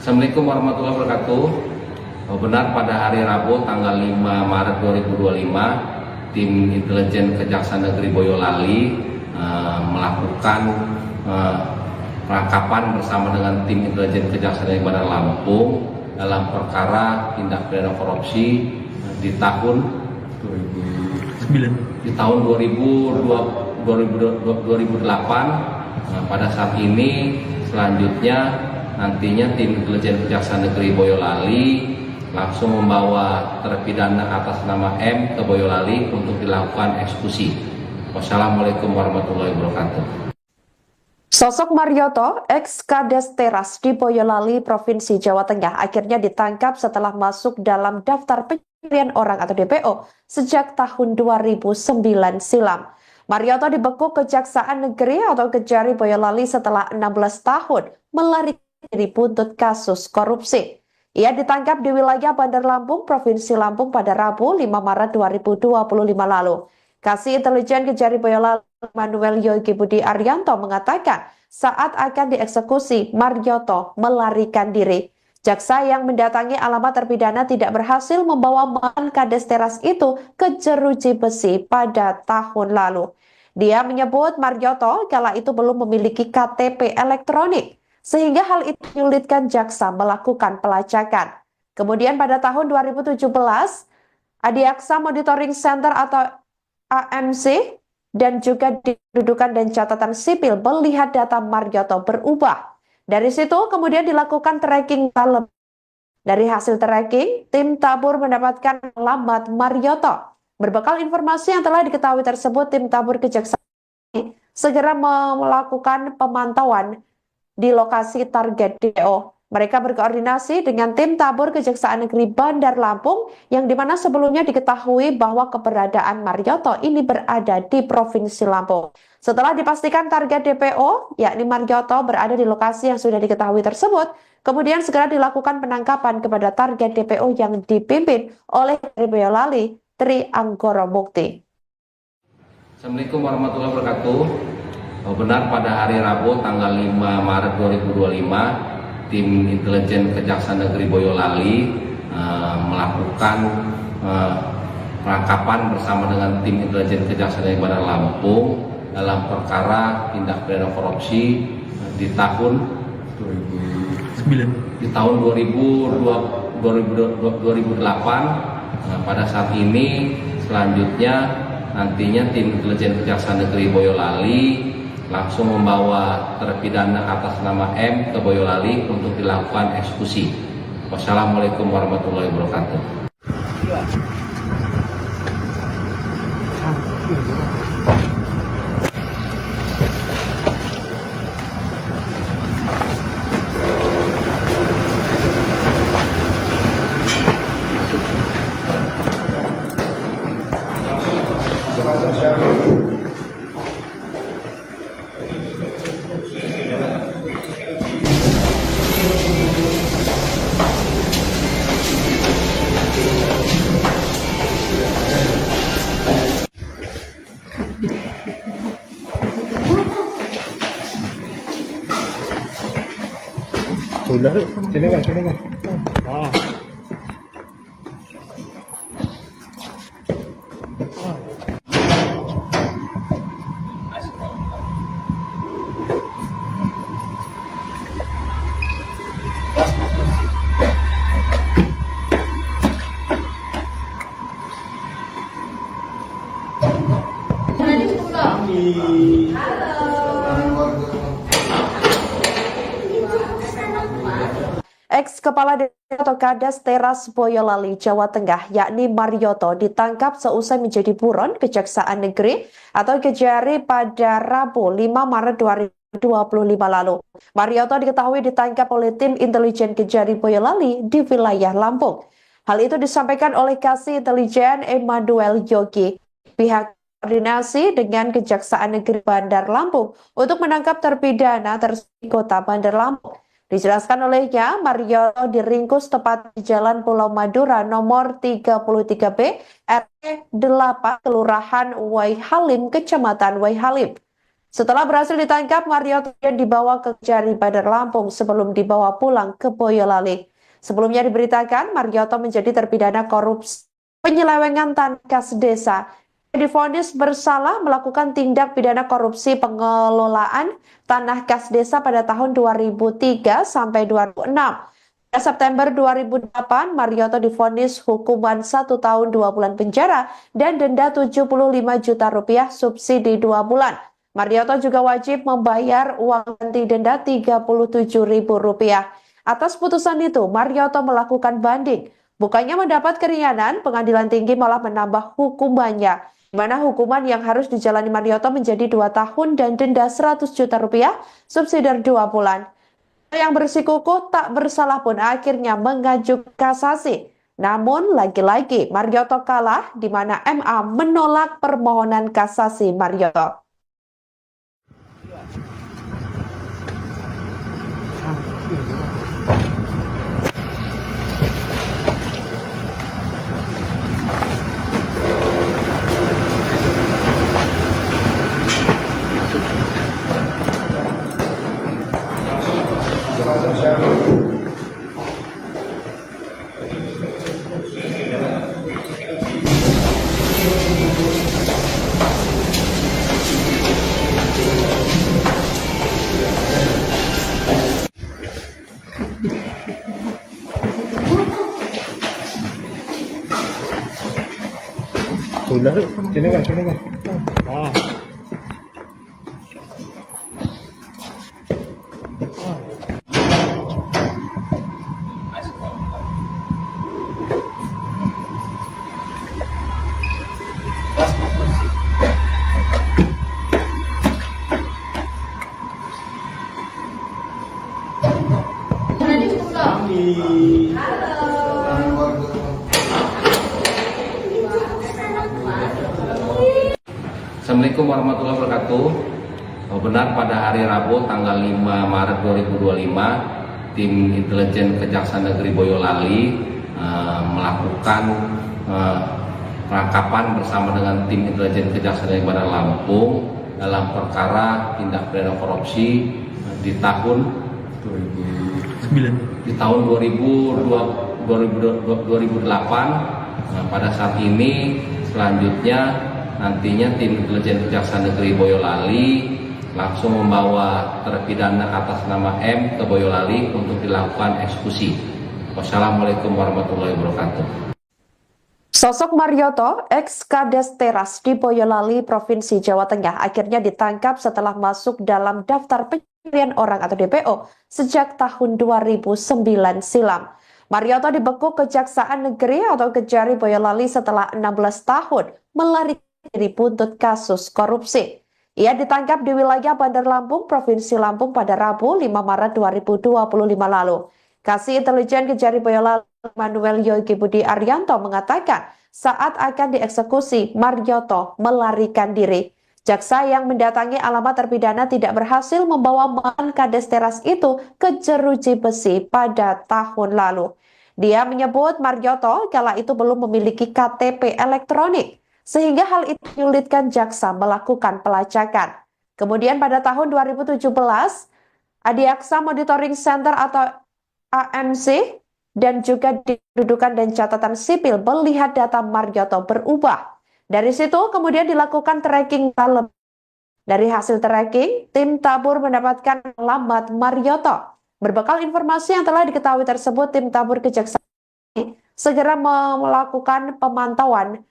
C: Assalamualaikum warahmatullahi wabarakatuh. Benar pada hari Rabu tanggal 5 Maret 2025, tim intelijen Kejaksaan Negeri Boyolali melakukan penangkapan bersama dengan tim intelijen Kejaksaan Negeri Bandar Lampung dalam perkara tindak pidana korupsi di tahun 2008. pada saat ini selanjutnya nantinya tim intelijen Kejaksaan Negeri Boyolali langsung membawa terpidana atas nama M ke Boyolali untuk dilakukan eksekusi. Wassalamualaikum warahmatullahi wabarakatuh.
A: Sosok Marioto, ex-Kades Teras di Boyolali, Provinsi Jawa Tengah, akhirnya ditangkap setelah masuk dalam daftar pencarian orang atau DPO sejak tahun 2009 silam. Marioto dibekuk Kejaksaan Negeri atau Kejari Boyolali setelah 16 tahun melarikan diri buntut kasus korupsi. Ia ditangkap di wilayah Bandar Lampung, Provinsi Lampung pada Rabu 5 Maret 2025 lalu. Kasih Intelijen Kejari Boyolali Manuel Yogi Budi Arianto mengatakan saat akan dieksekusi, Marioto melarikan diri. Jaksa yang mendatangi alamat terpidana tidak berhasil membawa mantan Kades Teras itu ke jeruji besi pada tahun lalu. Dia menyebut Marioto kala itu belum memiliki KTP elektronik, sehingga hal itu menyulitkan jaksa melakukan pelacakan. Kemudian pada tahun 2017, Adiaksa Monitoring Center atau AMC dan juga di kedudukan dan catatan sipil melihat data Marioto berubah. Dari situ kemudian dilakukan tracking dalam. Dari hasil tracking, tim tabur mendapatkan alamat Marioto. Berbekal informasi yang telah diketahui tersebut, tim tabur kejaksaan segera melakukan pemantauan di lokasi target DPO. Mereka berkoordinasi dengan tim tabur Kejaksaan Negeri Bandar Lampung yang dimana sebelumnya diketahui bahwa keberadaan Marioto ini berada di Provinsi Lampung. Setelah dipastikan target DPO, yakni Marioto berada di lokasi yang sudah diketahui tersebut, kemudian segera dilakukan penangkapan kepada target DPO yang dipimpin oleh Boyolali Tri Anggoro Mukti.
C: Assalamualaikum warahmatullahi wabarakatuh. Benar pada hari Rabu tanggal 5 Maret 2025, tim intelijen Kejaksaan Negeri Boyolali melakukan penangkapan bersama dengan tim intelijen Kejaksaan Negeri Bandar Lampung dalam perkara tindak pidana korupsi di tahun 2008. Pada saat ini selanjutnya nantinya tim intelijen Kejaksaan Negeri Boyolali langsung membawa terpidana atas nama M ke Boyolali untuk dilakukan eksekusi. Wassalamualaikum warahmatullahi wabarakatuh.
B: Sudah, sini kan, sini kan.
A: Ex-Kepala Desa atau Kades Teras Boyolali, Jawa Tengah, yakni Marioto, ditangkap seusai menjadi buron Kejaksaan Negeri atau Kejari pada Rabu 5 Maret 2025 lalu. Marioto diketahui ditangkap oleh tim intelijen Kejari Boyolali di wilayah Lampung. Hal itu disampaikan oleh Kasih Intelijen Manuel Yogi. Pihak koordinasi dengan Kejaksaan Negeri Bandar Lampung untuk menangkap terpidana di Kota Bandar Lampung. Dijelaskan olehnya, Marioto diringkus tepat di Jalan Pulau Madura nomor 33B RT 8 Kelurahan Waihalim, Kecamatan Waihalim. Setelah berhasil ditangkap, Marioto dibawa ke Kejari Bandar Lampung sebelum dibawa pulang ke Boyolali. Sebelumnya diberitakan Marioto menjadi terpidana korupsi penyelewengan tanah kas desa. Divonis bersalah melakukan tindak pidana korupsi pengelolaan tanah kas desa pada tahun 2003 sampai 2006. Pada September 2008, Marioto divonis hukuman 1 tahun 2 bulan penjara dan denda 75 juta rupiah subsidi 2 bulan. Marioto juga wajib membayar uang ganti denda Rp37.000. Atas putusan itu, Marioto melakukan banding. Bukannya mendapat keringanan, pengadilan tinggi malah menambah hukumannya, di mana hukuman yang harus dijalani Marioto menjadi 2 tahun dan denda Rp100 juta, subsidi 2 bulan. Yang bersikukuh tak bersalah pun akhirnya mengajukan kasasi. Namun lagi-lagi Marioto kalah, di mana MA menolak permohonan kasasi Marioto.
B: Ular, sini kan, sini kan.
C: Assalamualaikum warahmatullahi wabarakatuh. Benar pada hari Rabu tanggal 5 Maret 2025, tim intelijen Kejaksaan Negeri Boyolali melakukan penangkapan bersama dengan tim intelijen Kejaksaan Negeri Bandar Lampung dalam perkara tindak pidana korupsi di tahun 2008. Pada saat ini selanjutnya nantinya tim intelijen Kejaksaan Negeri Boyolali langsung membawa terpidana atas nama M ke Boyolali untuk dilakukan eksekusi. Wassalamualaikum warahmatullahi wabarakatuh.
A: Sosok Marioto, ex-Kades Teras di Boyolali, Provinsi Jawa Tengah, akhirnya ditangkap setelah masuk dalam daftar pencurian orang atau DPO sejak tahun 2009 silam. Marioto dibekuk Kejaksaan Negeri atau Kejari Boyolali setelah 16 tahun melarikan diri buntut kasus korupsi. Ia ditangkap di wilayah Bandar Lampung, Provinsi Lampung pada Rabu 5 Maret 2025 lalu. Kasih Intelijen Kejari Boyolali Manuel Yogi Budi Arianto mengatakan saat akan dieksekusi, Marioto melarikan diri. Jaksa yang mendatangi alamat terpidana tidak berhasil membawa mantan Kades Teras itu ke jeruji besi pada tahun lalu. Dia menyebut Marioto kala itu belum memiliki KTP elektronik, sehingga hal itu menyulitkan jaksa melakukan pelacakan. Kemudian pada tahun 2017, Adiaksa Monitoring Center atau AMC dan juga di Kependudukan dan Catatan Sipil melihat data Marioto berubah. Dari situ kemudian dilakukan tracking dalam. Dari hasil tracking, tim tabur mendapatkan alamat Marioto. Berbekal informasi yang telah diketahui tersebut, tim tabur Kejaksaan segera melakukan pemantauan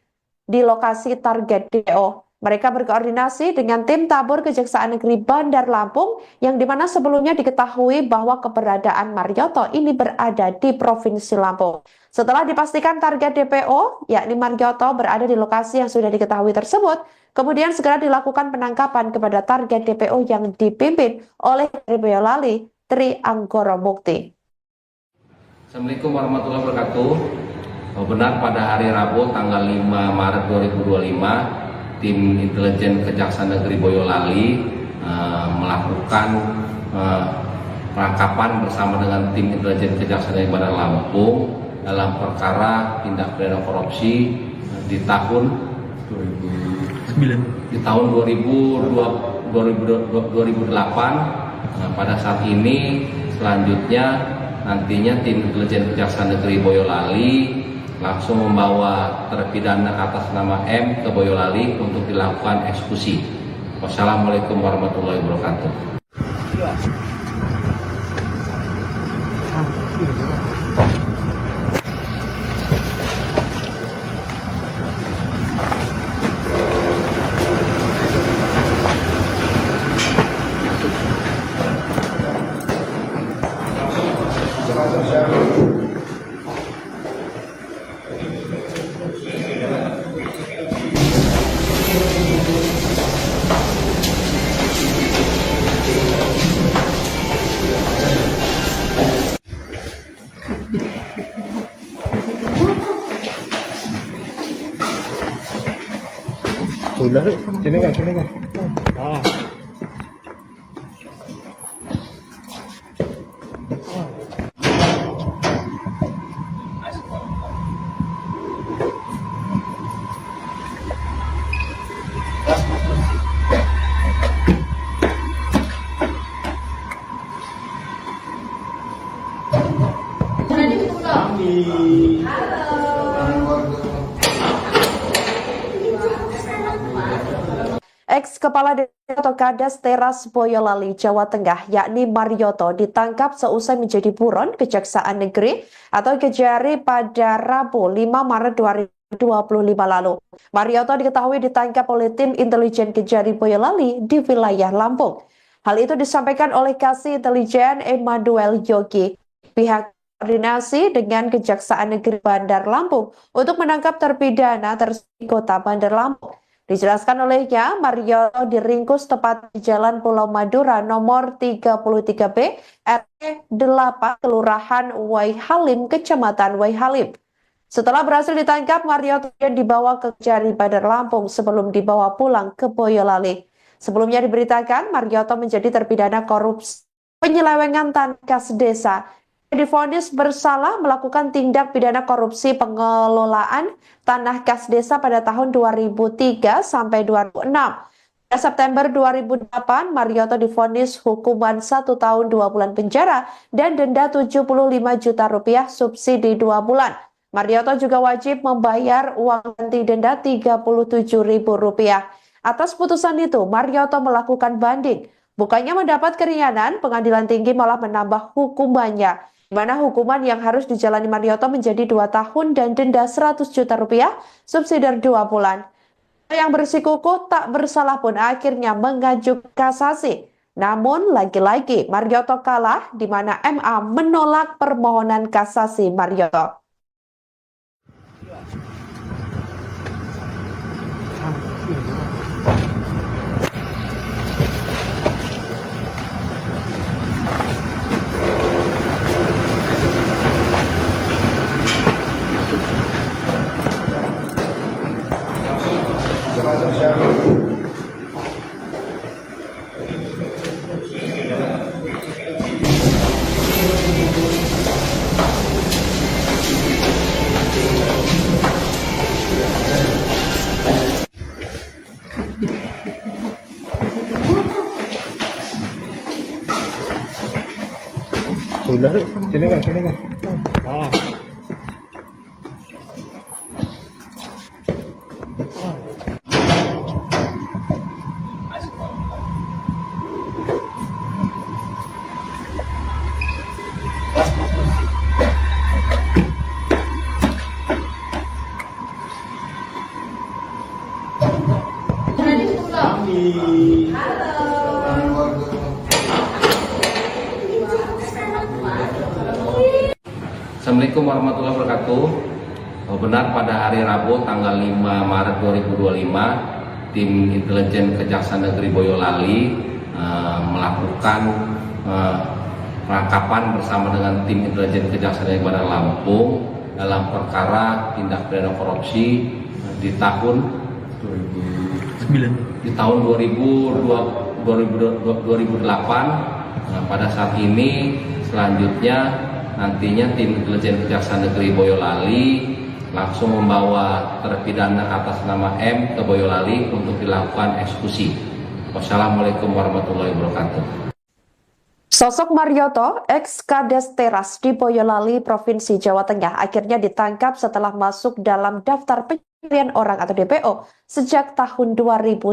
A: di lokasi target DPO. Mereka berkoordinasi dengan tim tabur Kejaksaan Negeri Bandar Lampung yang dimana sebelumnya diketahui bahwa keberadaan Marioto ini berada di Provinsi Lampung. Setelah dipastikan target DPO, yakni Marioto berada di lokasi yang sudah diketahui tersebut, kemudian segera dilakukan penangkapan kepada target DPO yang dipimpin oleh Boyolali Tri Anggoro Mukti.
C: Assalamualaikum warahmatullahi wabarakatuh. Benar pada hari Rabu tanggal 5 Maret 2025, tim intelijen Kejaksaan Negeri Boyolali melakukan penangkapan bersama dengan tim intelijen Kejaksaan Negeri Bandar Lampung dalam perkara tindak pidana korupsi di tahun 2008. Pada saat ini selanjutnya nantinya tim intelijen Kejaksaan Negeri Boyolali langsung membawa terpidana atas nama M ke Boyolali untuk dilakukan eksekusi. Wassalamualaikum warahmatullahi wabarakatuh.
B: Udah, sini kan, sini kan. Ah.
A: Ex-Kepala Desa atau Kades Teras Boyolali, Jawa Tengah, yakni Marioto, ditangkap seusai menjadi buron Kejaksaan Negeri atau Kejari pada Rabu 5 Maret 2025 lalu. Marioto diketahui ditangkap oleh tim intelijen Kejari Boyolali di wilayah Lampung. Hal itu disampaikan oleh Kasih Intelijen Emmanuel Yogi. Pihak koordinasi dengan Kejaksaan Negeri Bandar Lampung untuk menangkap terpidana tersebut Kota Bandar Lampung. Dijelaskan olehnya, Marioto diringkus tepat di Jalan Pulau Madura nomor 33B RT 8 Kelurahan Waihalim, Kecamatan Waihalim. Setelah berhasil ditangkap, Marioto dibawa ke Kejari Bandar Lampung sebelum dibawa pulang ke Boyolali. Sebelumnya diberitakan Marioto menjadi terpidana korupsi penyelewengan tanah kas desa. Divonis bersalah melakukan tindak pidana korupsi pengelolaan tanah kas desa pada tahun 2003 sampai 2006. Pada September 2008, Marioto divonis hukuman 1 tahun 2 bulan penjara dan denda 75 juta rupiah subsidi 2 bulan. Marioto juga wajib membayar uang ganti denda 37.000 rupiah. Atas putusan itu, Marioto melakukan banding. Bukannya mendapat keringanan, pengadilan tinggi malah menambah hukumannya, di mana hukuman yang harus dijalani Marioto menjadi 2 tahun dan denda 100 juta rupiah, subsidi 2 bulan. Yang bersikukuh tak bersalah pun akhirnya mengajukan kasasi. Namun lagi-lagi Marioto kalah, di mana MA menolak permohonan kasasi Marioto.
B: Udah, sini kan, sini kan. Ah.
C: Assalamualaikum warahmatullahi wabarakatuh. Benar pada hari Rabu tanggal 5 Maret 2025, tim intelijen Kejaksaan Negeri Boyolali melakukan penangkapan bersama dengan tim intelijen Kejaksaan Negeri Bandar Lampung dalam perkara tindak pidana korupsi di tahun 2008. Pada saat ini selanjutnya nantinya tim intelijen Kejaksaan Negeri Boyolali langsung membawa terpidana atas nama M ke Boyolali untuk dilakukan eksekusi. Wassalamualaikum warahmatullahi wabarakatuh.
A: Sosok Marioto, ex-Kades Teras di Boyolali, Provinsi Jawa Tengah, akhirnya ditangkap setelah masuk dalam daftar pencarian orang atau DPO sejak tahun 2009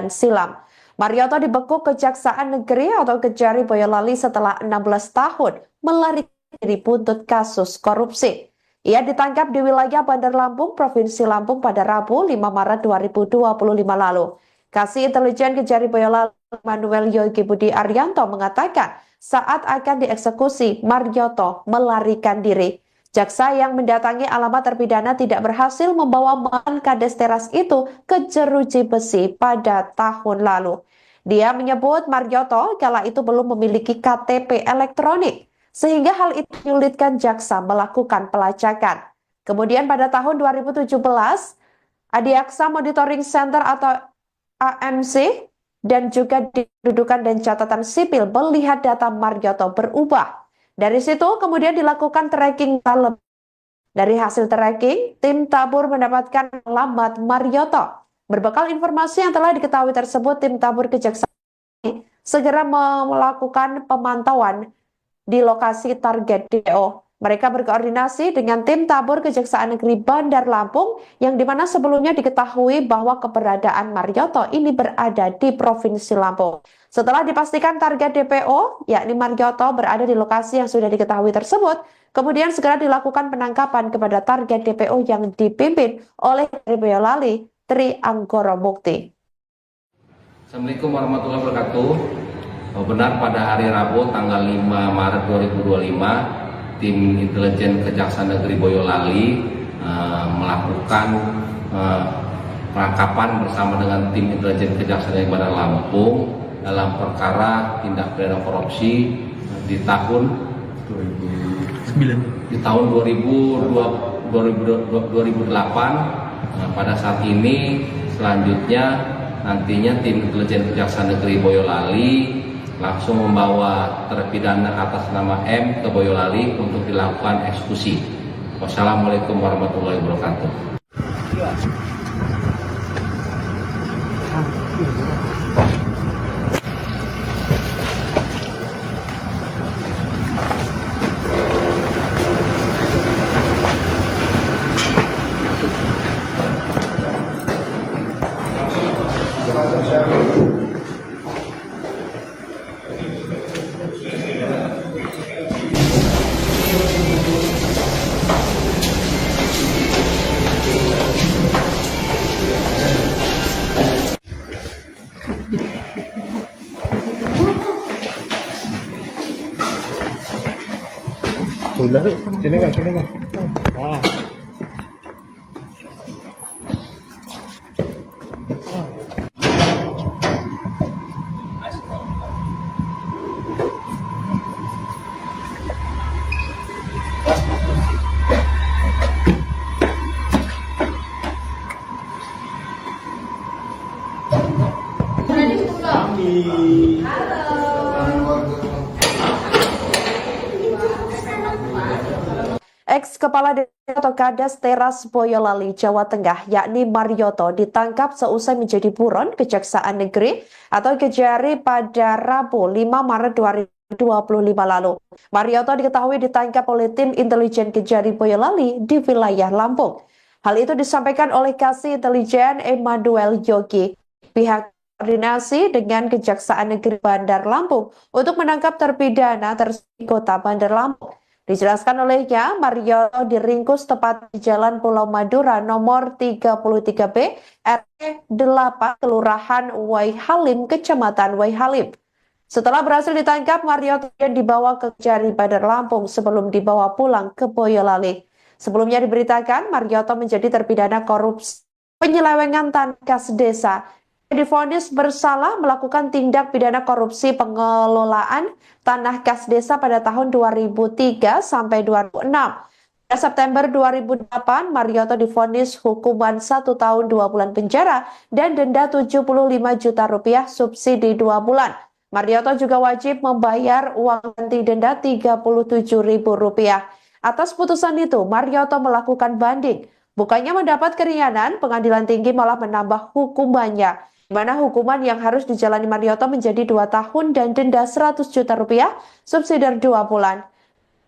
A: silam. Marioto dibekuk Kejaksaan Negeri atau Kejari Boyolali setelah 16 tahun melarikan diri buntut kasus korupsi. Ia ditangkap di wilayah Bandar Lampung, Provinsi Lampung pada Rabu 5 Maret 2025 lalu. Kasih Intelijen Kejari Boyolali Emmanuel Yogi Budi Arianto mengatakan saat akan dieksekusi, Marioto melarikan diri. Jaksa yang mendatangi alamat terpidana tidak berhasil membawa mantan Kades Teras itu ke jeruji besi pada tahun lalu. Dia menyebut Marioto kala itu belum memiliki KTP elektronik, sehingga hal itu menyulitkan jaksa melakukan pelacakan. Kemudian pada tahun 2017, Adiaksa Monitoring Center atau AMC dan juga di kedudukan dan catatan sipil melihat data Marioto berubah. Dari situ kemudian dilakukan tracking dalam. Dari hasil tracking, tim tabur mendapatkan alamat Marioto. Berbekal informasi yang telah diketahui tersebut, tim tabur Kejaksaan segera melakukan pemantauan di lokasi target DPO. Mereka berkoordinasi dengan tim tabur Kejaksaan Negeri Bandar Lampung yang dimana sebelumnya diketahui bahwa keberadaan Marioto ini berada di Provinsi Lampung. Setelah dipastikan target DPO, yakni Marioto berada di lokasi yang sudah diketahui tersebut, kemudian segera dilakukan penangkapan kepada target DPO yang dipimpin oleh Boyolali Tri Anggoro Mukti.
C: Assalamualaikum warahmatullahi wabarakatuh. Benar pada hari Rabu tanggal 5 Maret 2025, tim intelijen Kejaksaan Negeri Boyolali melakukan penangkapan bersama dengan tim intelijen Kejaksaan Negeri Bandar Lampung dalam perkara tindak pidana korupsi di tahun 2008. Pada saat ini selanjutnya nantinya tim intelijen Kejaksaan Negeri Boyolali langsung membawa terpidana atas nama M ke Boyolali untuk dilakukan eksekusi. Wassalamualaikum warahmatullahi wabarakatuh.
B: Udah, sini kan.
A: Ex-Kepala Desa atau Kades Teras Boyolali, Jawa Tengah, yakni Marioto, ditangkap seusai menjadi buron Kejaksaan Negeri atau Kejari pada Rabu 5 Maret 2025 lalu. Marioto diketahui ditangkap oleh tim intelijen Kejari Boyolali di wilayah Lampung. Hal itu disampaikan oleh Kasih Intelijen Emmanuel Yogi. Pihak koordinasi dengan Kejaksaan Negeri Bandar Lampung untuk menangkap terpidana tersebut Kota Bandar Lampung. Dijelaskan olehnya, Marioto diringkus tepat di Jalan Pulau Madura nomor 33B, RT 8, Kelurahan Waihalim, Kecamatan Waihalim. Setelah berhasil ditangkap, Marioto dibawa ke Kejari Bandar Lampung sebelum dibawa pulang ke Boyolali. Sebelumnya diberitakan, Marioto menjadi terpidana korupsi penyelewengan tanah kas desa. Divonis bersalah melakukan tindak pidana korupsi pengelolaan tanah kas desa pada tahun 2003 sampai 2006. Pada September 2008, Marioto divonis hukuman 1 tahun 2 bulan penjara dan denda 75 juta rupiah subsidi 2 bulan. Marioto juga wajib membayar uang ganti denda 37.000 rupiah. Atas putusan itu, Marioto melakukan banding. Bukannya mendapat keringanan, pengadilan tinggi malah menambah hukumannya, di mana hukuman yang harus dijalani Marioto menjadi 2 tahun dan denda 100 juta rupiah, subsidi 2 bulan.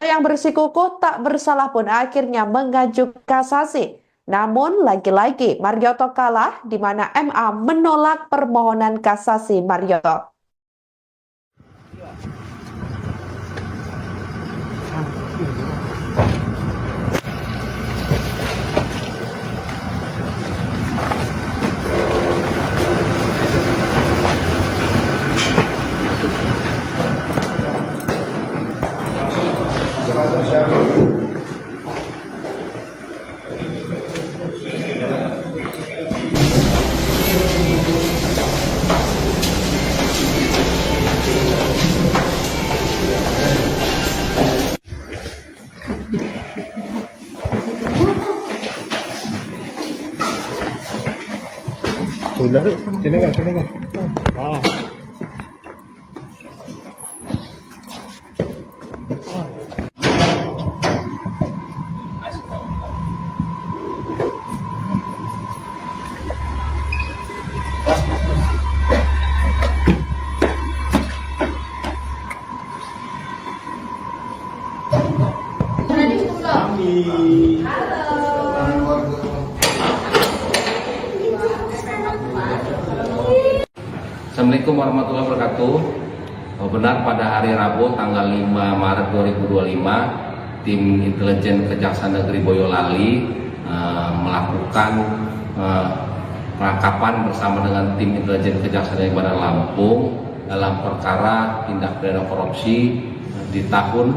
A: Yang bersikukuh tak bersalah pun akhirnya mengajukan kasasi. Namun lagi-lagi Marioto kalah, di mana MA menolak permohonan kasasi Marioto.
B: Udah, sini kan, sini kan.
C: Assalamualaikum warahmatullahi wabarakatuh. Benar pada hari Rabu tanggal 5 Maret 2025, tim intelijen Kejaksaan Negeri Boyolali melakukan penangkapan bersama dengan tim intelijen Kejaksaan Negeri Bandar Lampung dalam perkara tindak pidana korupsi di tahun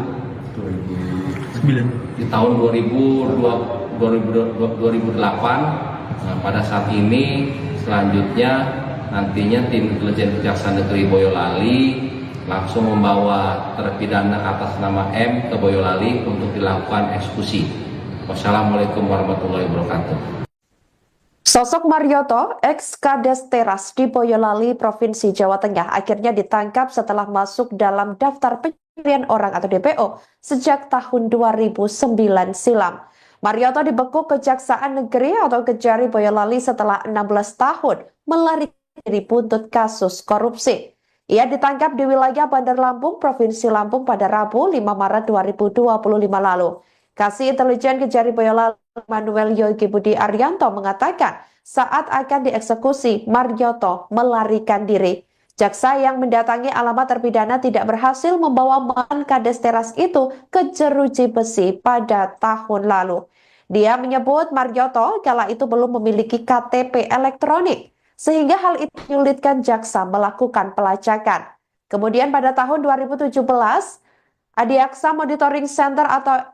C: 2008. Pada saat ini selanjutnya nantinya tim intelijen Kejaksaan Negeri Boyolali langsung membawa terpidana atas nama M ke Boyolali untuk dilakukan eksekusi. Wassalamualaikum warahmatullahi wabarakatuh.
A: Sosok Marioto, ex-Kades Teras di Boyolali, Provinsi Jawa Tengah, akhirnya ditangkap setelah masuk dalam daftar pencarian orang atau DPO sejak tahun 2009 silam. Marioto dibekuk Kejaksaan Negeri atau Kejari Boyolali setelah 16 tahun melarikan diri buntut kasus korupsi. Ia ditangkap di wilayah Bandar Lampung, Provinsi Lampung pada Rabu 5 Maret 2025 lalu. Kasih Intelijen Kejari Boyolali Manuel Yogi Budi Arianto mengatakan saat akan dieksekusi, Marioto melarikan diri. Jaksa yang mendatangi alamat terpidana tidak berhasil membawa mantan Kades Teras itu ke jeruji besi pada tahun lalu. Dia menyebut Marioto kala itu belum memiliki KTP elektronik, sehingga hal itu menyulitkan jaksa melakukan pelacakan. Kemudian pada tahun 2017, Adiaksa Monitoring Center atau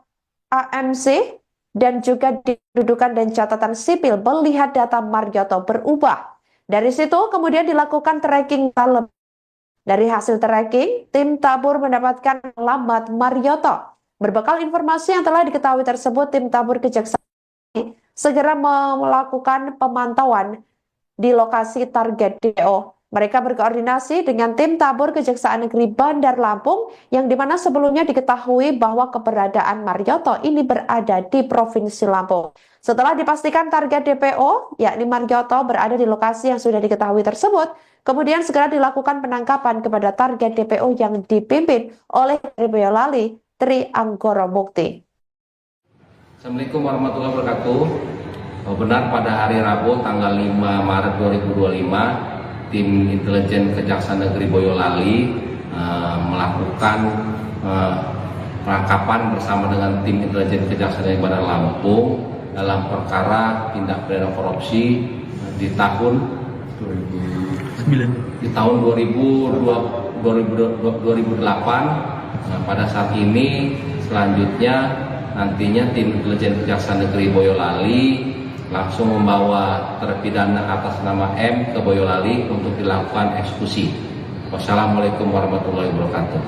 A: AMC dan juga di Kependudukan dan Catatan Sipil melihat data Marioto berubah. Dari situ kemudian dilakukan tracking dalam. Dari hasil tracking, tim Tabur mendapatkan alamat Marioto. Berbekal informasi yang telah diketahui tersebut, tim Tabur Kejaksaan segera melakukan pemantauan di lokasi target DPO. Mereka berkoordinasi dengan tim Tabur Kejaksaan Negeri Bandar Lampung yang dimana sebelumnya diketahui bahwa keberadaan Marioto ini berada di Provinsi Lampung. Setelah dipastikan target DPO, yakni Marioto berada di lokasi yang sudah diketahui tersebut, kemudian segera dilakukan penangkapan kepada target DPO yang dipimpin oleh Kejari Boyolali, Tri Anggoro Mukti.
C: Assalamualaikum warahmatullahi wabarakatuh. Benar pada hari Rabu tanggal 5 Maret 2025, tim intelijen Kejaksaan Negeri Boyolali melakukan penangkapan bersama dengan tim intelijen Kejaksaan Negeri Bandar Lampung dalam perkara tindak pidana korupsi di tahun 2008. Pada saat ini selanjutnya nantinya tim intelijen Kejaksaan Negeri Boyolali langsung membawa terpidana atas nama M ke Boyolali untuk dilakukan eksekusi. Wassalamualaikum warahmatullahi wabarakatuh.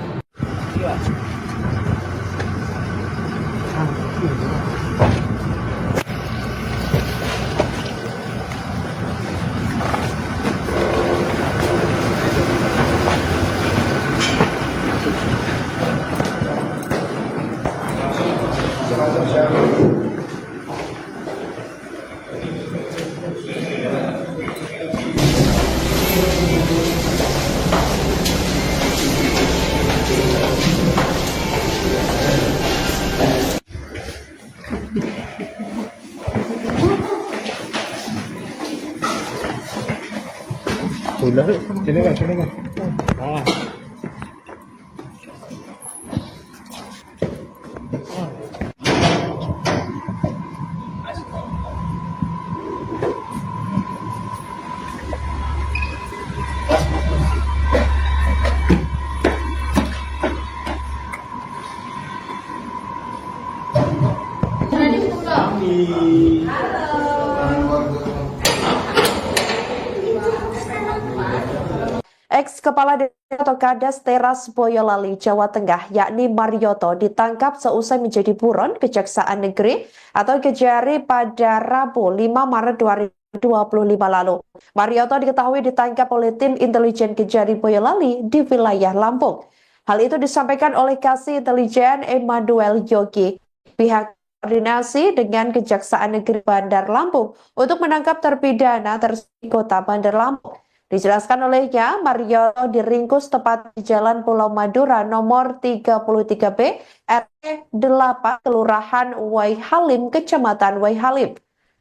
B: Udah, sini kan, sini kan.
A: Ex-Kepala Desa atau Kades Teras Boyolali, Jawa Tengah, yakni Marioto, ditangkap seusai menjadi buron Kejaksaan Negeri atau Kejari pada Rabu 5 Maret lalu. Marioto diketahui ditangkap oleh tim intelijen Kejari Boyolali di wilayah Lampung. Hal itu disampaikan oleh Kasih Intelijen Emmanuel Yogi. Pihak koordinasi dengan Kejaksaan Negeri Bandar Lampung untuk menangkap terpidana tersebut Kota Bandar Lampung. Dijelaskan olehnya, Marioto diringkus tepat di Jalan Pulau Madura nomor 33B, RT 8, Kelurahan Waihalim, Kecamatan Waihalim.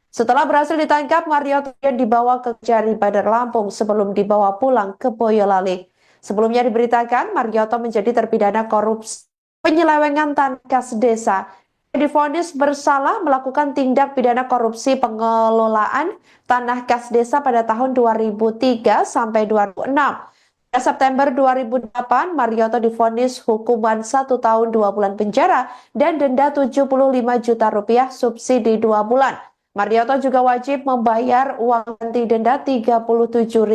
A: Setelah berhasil ditangkap, Marioto dibawa ke Kejari Bandar Lampung sebelum dibawa pulang ke Boyolali. Sebelumnya diberitakan, Marioto menjadi terpidana korupsi penyelewengan tanah kas desa. Divonis bersalah melakukan tindak pidana korupsi pengelolaan tanah kas desa pada tahun 2003 sampai 2006. Pada September 2008, Marioto divonis hukuman 1 tahun 2 bulan penjara dan denda 75 juta rupiah subsidi 2 bulan. Marioto juga wajib membayar uang ganti denda Rp37.000.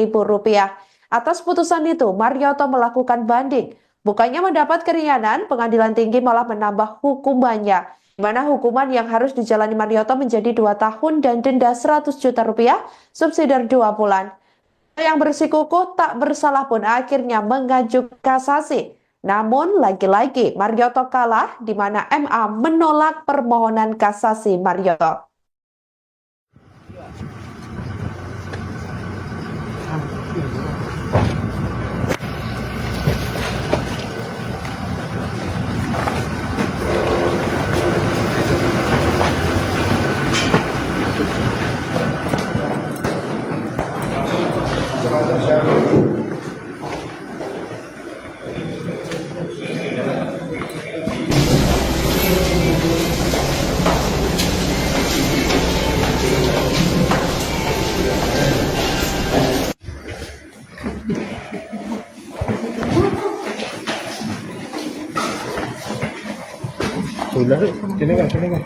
A: Atas putusan itu, Marioto melakukan banding. Bukannya mendapat keringanan, pengadilan tinggi malah menambah hukumannya, di mana hukuman yang harus dijalani Marioto menjadi 2 tahun dan denda 100 juta rupiah, subsidi 2 bulan. Yang bersikukuh tak bersalah pun akhirnya mengajukan kasasi. Namun lagi-lagi Marioto kalah, di mana MA menolak permohonan kasasi Marioto.
B: Sudah, sini kan, sini kan.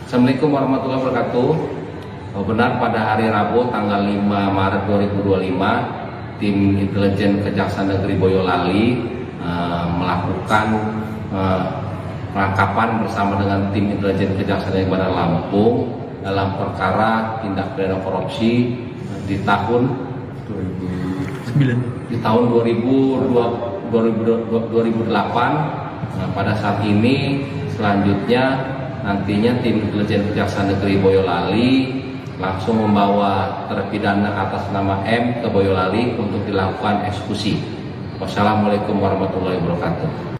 C: Assalamualaikum warahmatullahi wabarakatuh. Benar pada hari Rabu tanggal 5 Maret 2025, tim intelijen Kejaksaan Negeri Boyolali melakukan penangkapan bersama dengan tim intelijen Kejaksaan Negeri Bandar Lampung dalam perkara tindak pidana korupsi di tahun 2008. Pada saat ini selanjutnya nantinya tim intelijen Kejaksaan Negeri Boyolali langsung membawa terpidana atas nama M ke Boyolali untuk dilakukan eksekusi. Wassalamualaikum warahmatullahi wabarakatuh.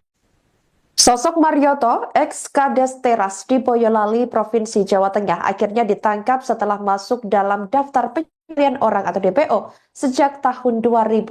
A: Sosok Marioto, ex-Kades Teras di Boyolali, Provinsi Jawa Tengah, akhirnya ditangkap setelah masuk dalam daftar pencarian orang atau DPO sejak tahun 2009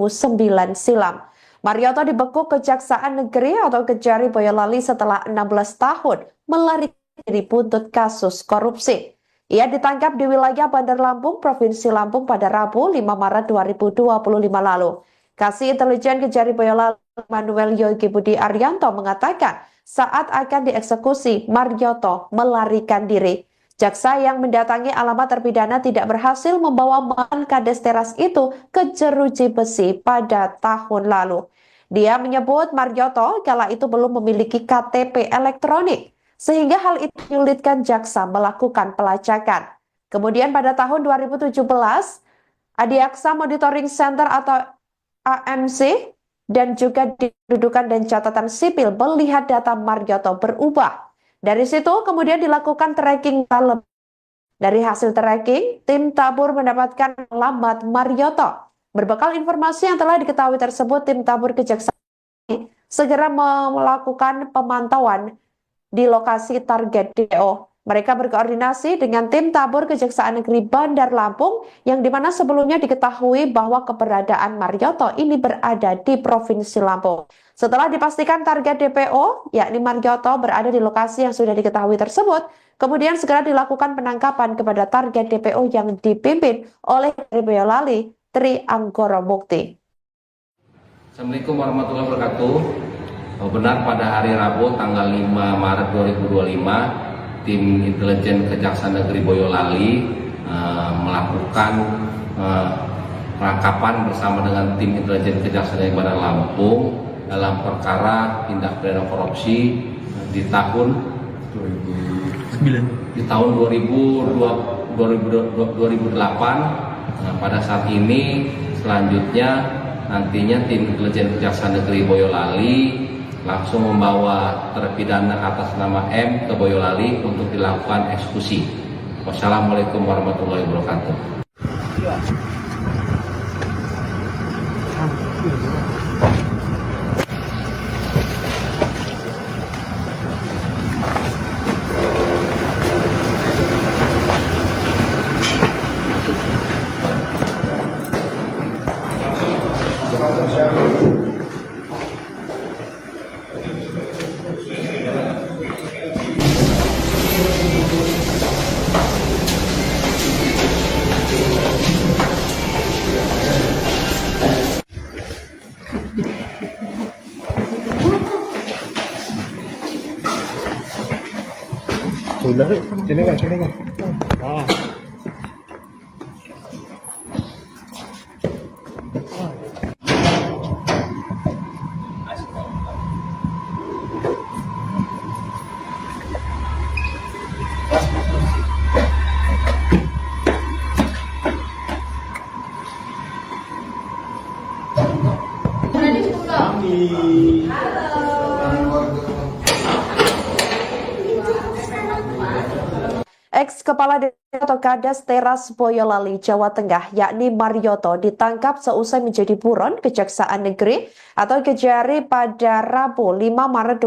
A: silam. Marioto dibekuk Kejaksaan Negeri atau Kejari Boyolali setelah 16 tahun melarikan diri buntut kasus korupsi. Ia ditangkap di wilayah Bandar Lampung, Provinsi Lampung pada Rabu 5 Maret 2025 lalu. Kasih Intelijen Kejari Boyolali Emmanuel Yogi Budi Arianto mengatakan saat akan dieksekusi, Marioto melarikan diri. Jaksa yang mendatangi alamat terpidana tidak berhasil membawa mantan Kades Teras itu ke jeruji besi pada tahun lalu. Dia menyebut Marioto kala itu belum memiliki KTP elektronik, sehingga hal itu menyulitkan jaksa melakukan pelacakan. Kemudian pada tahun 2017, Adiaksa Monitoring Center atau AMC dan juga Kependudukan dan Catatan Sipil melihat data Marioto berubah. Dari situ kemudian dilakukan tracking dalam. Dari hasil tracking, tim Tabur mendapatkan alamat Marioto. Berbekal informasi yang telah diketahui tersebut, tim Tabur Kejaksaan segera melakukan pemantauan di lokasi target DPO Mereka berkoordinasi dengan tim tabur Kejaksaan Negeri Bandar Lampung yang dimana sebelumnya diketahui bahwa keberadaan Marioto ini berada di Provinsi Lampung. Setelah dipastikan target DPO, yakni Marioto berada di lokasi yang sudah diketahui tersebut, kemudian segera dilakukan penangkapan kepada target DPO yang dipimpin oleh Boyolali, Tri Anggoro Mukti.
C: Assalamualaikum warahmatullahi wabarakatuh. Benar pada hari Rabu tanggal 5 Maret 2025, tim intelijen Kejaksaan Negeri Boyolali melakukan penangkapan bersama dengan tim intelijen Kejaksaan Negeri Bandar Lampung dalam perkara tindak pidana korupsi di tahun 2008. Pada saat ini selanjutnya nantinya tim intelijen Kejaksaan Negeri Boyolali langsung membawa terpidana atas nama M ke Boyolali untuk dilakukan eksekusi. Wassalamualaikum warahmatullahi wabarakatuh.
B: Sudah, sini kan, sini kan.
A: Ex-Kepala Desa atau Kades Teras Boyolali, Jawa Tengah, yakni Marioto, ditangkap seusai menjadi buron Kejaksaan Negeri atau Kejari pada Rabu 5 Maret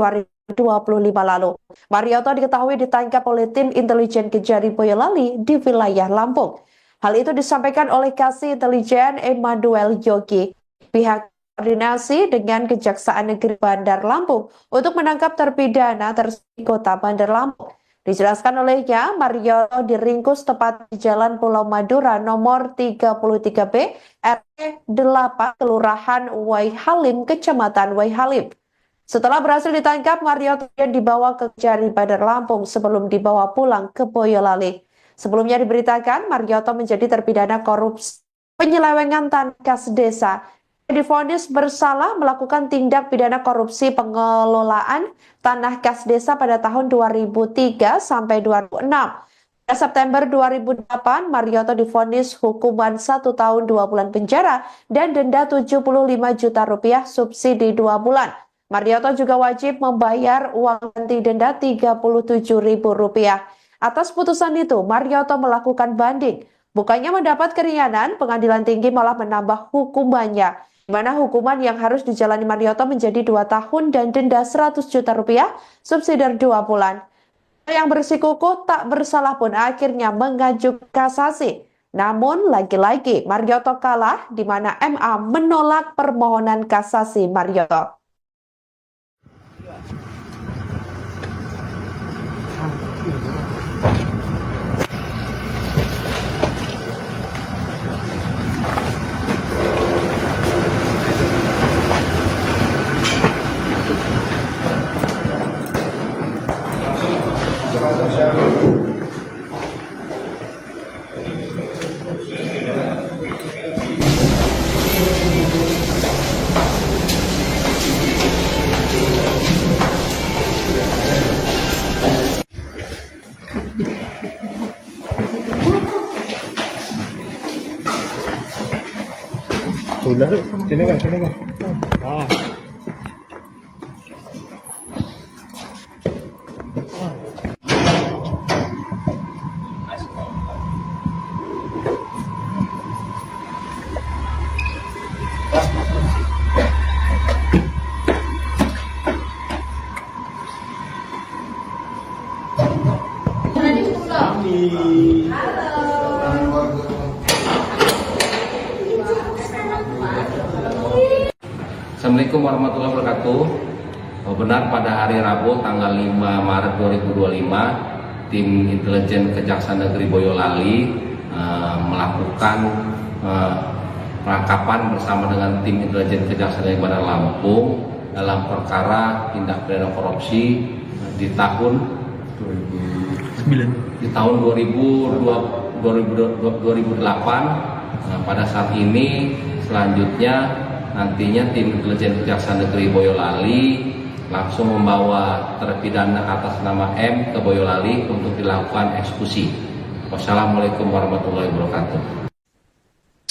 A: 2025 lalu. Marioto diketahui ditangkap oleh tim intelijen Kejari Boyolali di wilayah Lampung. Hal itu disampaikan oleh Kasih Intelijen Emmanuel Yogi. Pihak koordinasi dengan Kejaksaan Negeri Bandar Lampung untuk menangkap terpidana di Kota Bandar Lampung. Dijelaskan olehnya, Marioto diringkus tepat di Jalan Pulau Madura nomor 33B, RT 8, Kelurahan Waihalim, Kecamatan Waihalim. Setelah berhasil ditangkap, Marioto dibawa ke Kejari Bandar Lampung sebelum dibawa pulang ke Boyolali. Sebelumnya diberitakan, Marioto menjadi terpidana korupsi penyelewengan tanah kas desa. Divonis bersalah melakukan tindak pidana korupsi pengelolaan tanah kas desa pada tahun 2003 sampai 2006. Pada September 2008, Marioto divonis hukuman 1 tahun 2 bulan penjara dan denda 75 juta rupiah subsidi 2 bulan. Marioto juga wajib membayar uang ganti denda 37.000 rupiah. Atas putusan itu, Marioto melakukan banding. Bukannya mendapat keringanan, pengadilan tinggi malah menambah hukumannya, di mana hukuman yang harus dijalani Marioto menjadi 2 tahun dan denda 100 juta rupiah, subsidi 2 bulan. Yang bersikukuh tak bersalah pun akhirnya mengajukan kasasi. Namun lagi-lagi Marioto kalah, di mana MA menolak permohonan kasasi Marioto.
B: Sudah, sini kan, sini kan.
C: Assalamualaikum warahmatullahi wabarakatuh. Benar pada hari Rabu tanggal 5 Maret 2025, tim intelijen Kejaksaan Negeri Boyolali melakukan penangkapan bersama dengan tim intelijen Kejaksaan Negeri Bandar Lampung dalam perkara tindak pidana korupsi di tahun 2008. Pada saat ini selanjutnya nantinya tim intelijen Kejaksaan Negeri Boyolali langsung membawa terpidana atas nama M ke Boyolali untuk dilakukan eksekusi. Wassalamualaikum warahmatullahi wabarakatuh.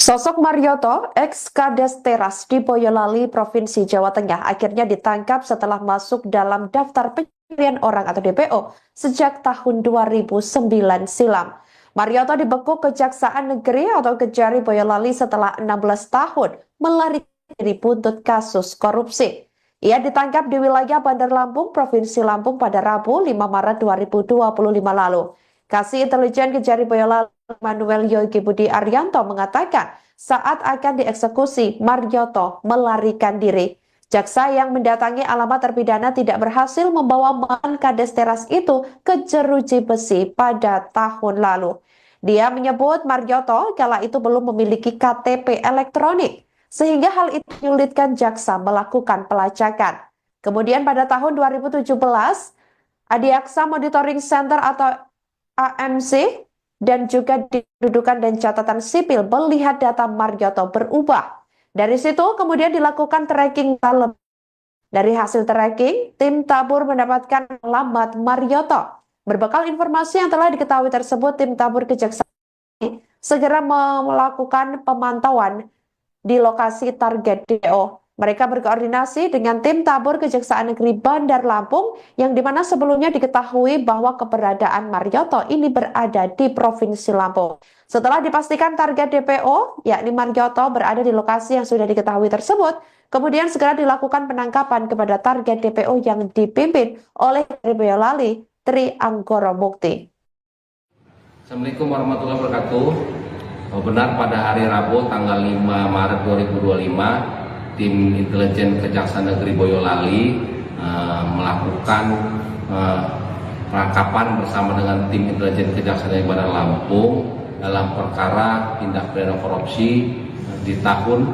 A: Sosok Marioto, ex-Kades Teras di Boyolali, Provinsi Jawa Tengah, akhirnya ditangkap setelah masuk dalam daftar pencarian orang atau DPO sejak tahun 2009 silam. Marioto dibekuk Kejaksaan Negeri atau Kejari Boyolali setelah 16 tahun melarikan diri buntut kasus korupsi. Ia ditangkap di wilayah Bandar Lampung, Provinsi Lampung pada Rabu 5 Maret 2025 lalu. Kasih Intelijen Kejari Boyolali Manuel Yogi Budi Arianto mengatakan saat akan dieksekusi, Marioto melarikan diri. Jaksa yang mendatangi alamat terpidana tidak berhasil membawa mantan Kades Teras itu ke jeruji besi pada tahun lalu. Dia menyebut Marioto kala itu belum memiliki KTP elektronik, sehingga hal itu menyulitkan jaksa melakukan pelacakan. Kemudian pada tahun 2017, Adiaksa Monitoring Center atau AMC dan juga di Kependudukan dan Catatan Sipil melihat data Marioto berubah. Dari situ kemudian dilakukan tracking dalam. Dari hasil tracking, tim Tabur mendapatkan alamat Marioto. Berbekal informasi yang telah diketahui tersebut, tim Tabur Kejaksaan segera melakukan pemantauan di lokasi target DPO. Mereka berkoordinasi dengan tim Tabur Kejaksaan Negeri Bandar Lampung yang dimana sebelumnya diketahui bahwa keberadaan Marioto ini berada di Provinsi Lampung. Setelah dipastikan target DPO, yakni Marioto berada di lokasi yang sudah diketahui tersebut, kemudian segera dilakukan penangkapan kepada target DPO yang dipimpin oleh Kejari Boyolali, Tri Anggoro Mukti.
C: Assalamualaikum warahmatullahi wabarakatuh. Benar pada hari Rabu tanggal 5 Maret 2025, tim intelijen Kejaksaan Negeri Boyolali melakukan penangkapan bersama dengan tim intelijen Kejaksaan Negeri Bandar Lampung dalam perkara tindak pidana korupsi di tahun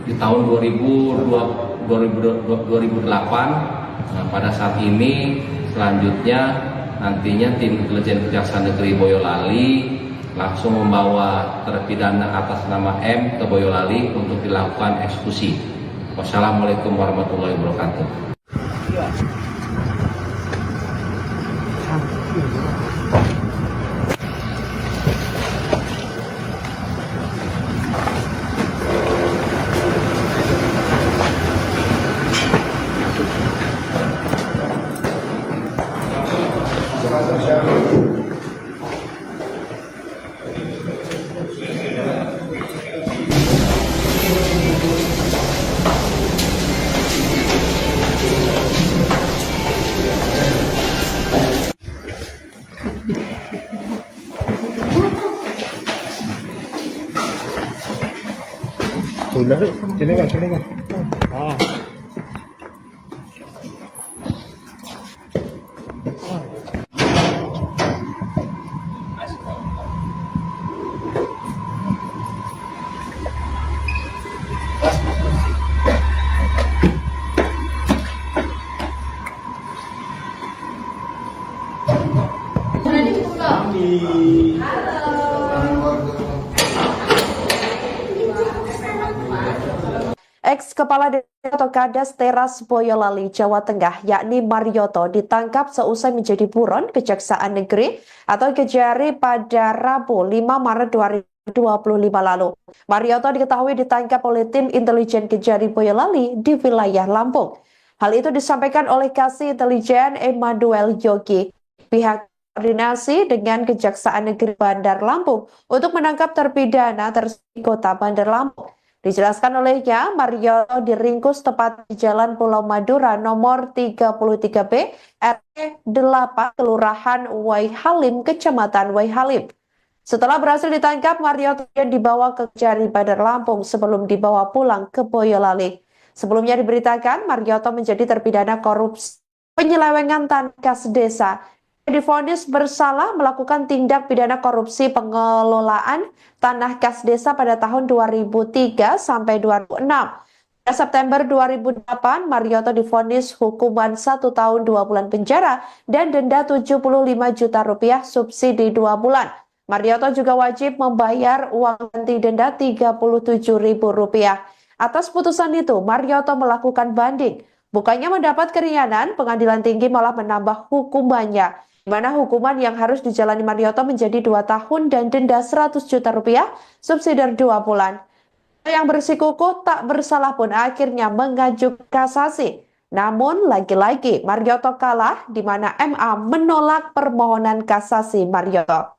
C: 2008. Pada saat ini selanjutnya nantinya tim intelijen Kejaksaan Negeri Boyolali langsung membawa terpidana atas nama M ke Boyolali untuk dilakukan eksekusi. Wassalamualaikum warahmatullahi wabarakatuh.
B: Udah, sini kan, sini kan.
A: Ex-Kepala Desa atau Kades Teras Boyolali, Jawa Tengah, yakni Marioto, ditangkap seusai menjadi buron Kejaksaan Negeri atau Kejari pada Rabu 5 Maret 2025 lalu. Marioto diketahui ditangkap oleh tim intelijen Kejari Boyolali di wilayah Lampung. Hal itu disampaikan oleh Kasih Intelijen Manuel Yogi. Pihak koordinasi dengan Kejaksaan Negeri Bandar Lampung untuk menangkap terpidana di Kota Bandar Lampung. Dijelaskan olehnya, Marioto diringkus tepat di Jalan Pulau Madura nomor 33B, RT 8, Kelurahan Waihalim, Kecamatan Waihalim. Setelah berhasil ditangkap, Marioto dibawa ke Kejari Bandar Lampung sebelum dibawa pulang ke Boyolali. Sebelumnya diberitakan Marioto menjadi terpidana korupsi penyelewengan tanah kas desa. Dia divonis bersalah melakukan tindak pidana korupsi pengelolaan tanah kas desa pada tahun 2003 sampai 2006. Pada September 2008, Marioto divonis hukuman 1 tahun 2 bulan penjara dan denda 75 juta rupiah subsidi 2 bulan. Marioto juga wajib membayar uang ganti denda Rp37.000. Atas putusan itu, Marioto melakukan banding. Bukannya mendapat keringanan, pengadilan tinggi malah menambah hukumannya, di mana hukuman yang harus dijalani Marioto menjadi 2 tahun dan denda 100 juta rupiah, subsidi 2 bulan. Yang bersikukuh tak bersalah pun akhirnya mengajukan kasasi. Namun lagi-lagi Marioto kalah, di mana MA menolak permohonan kasasi Marioto.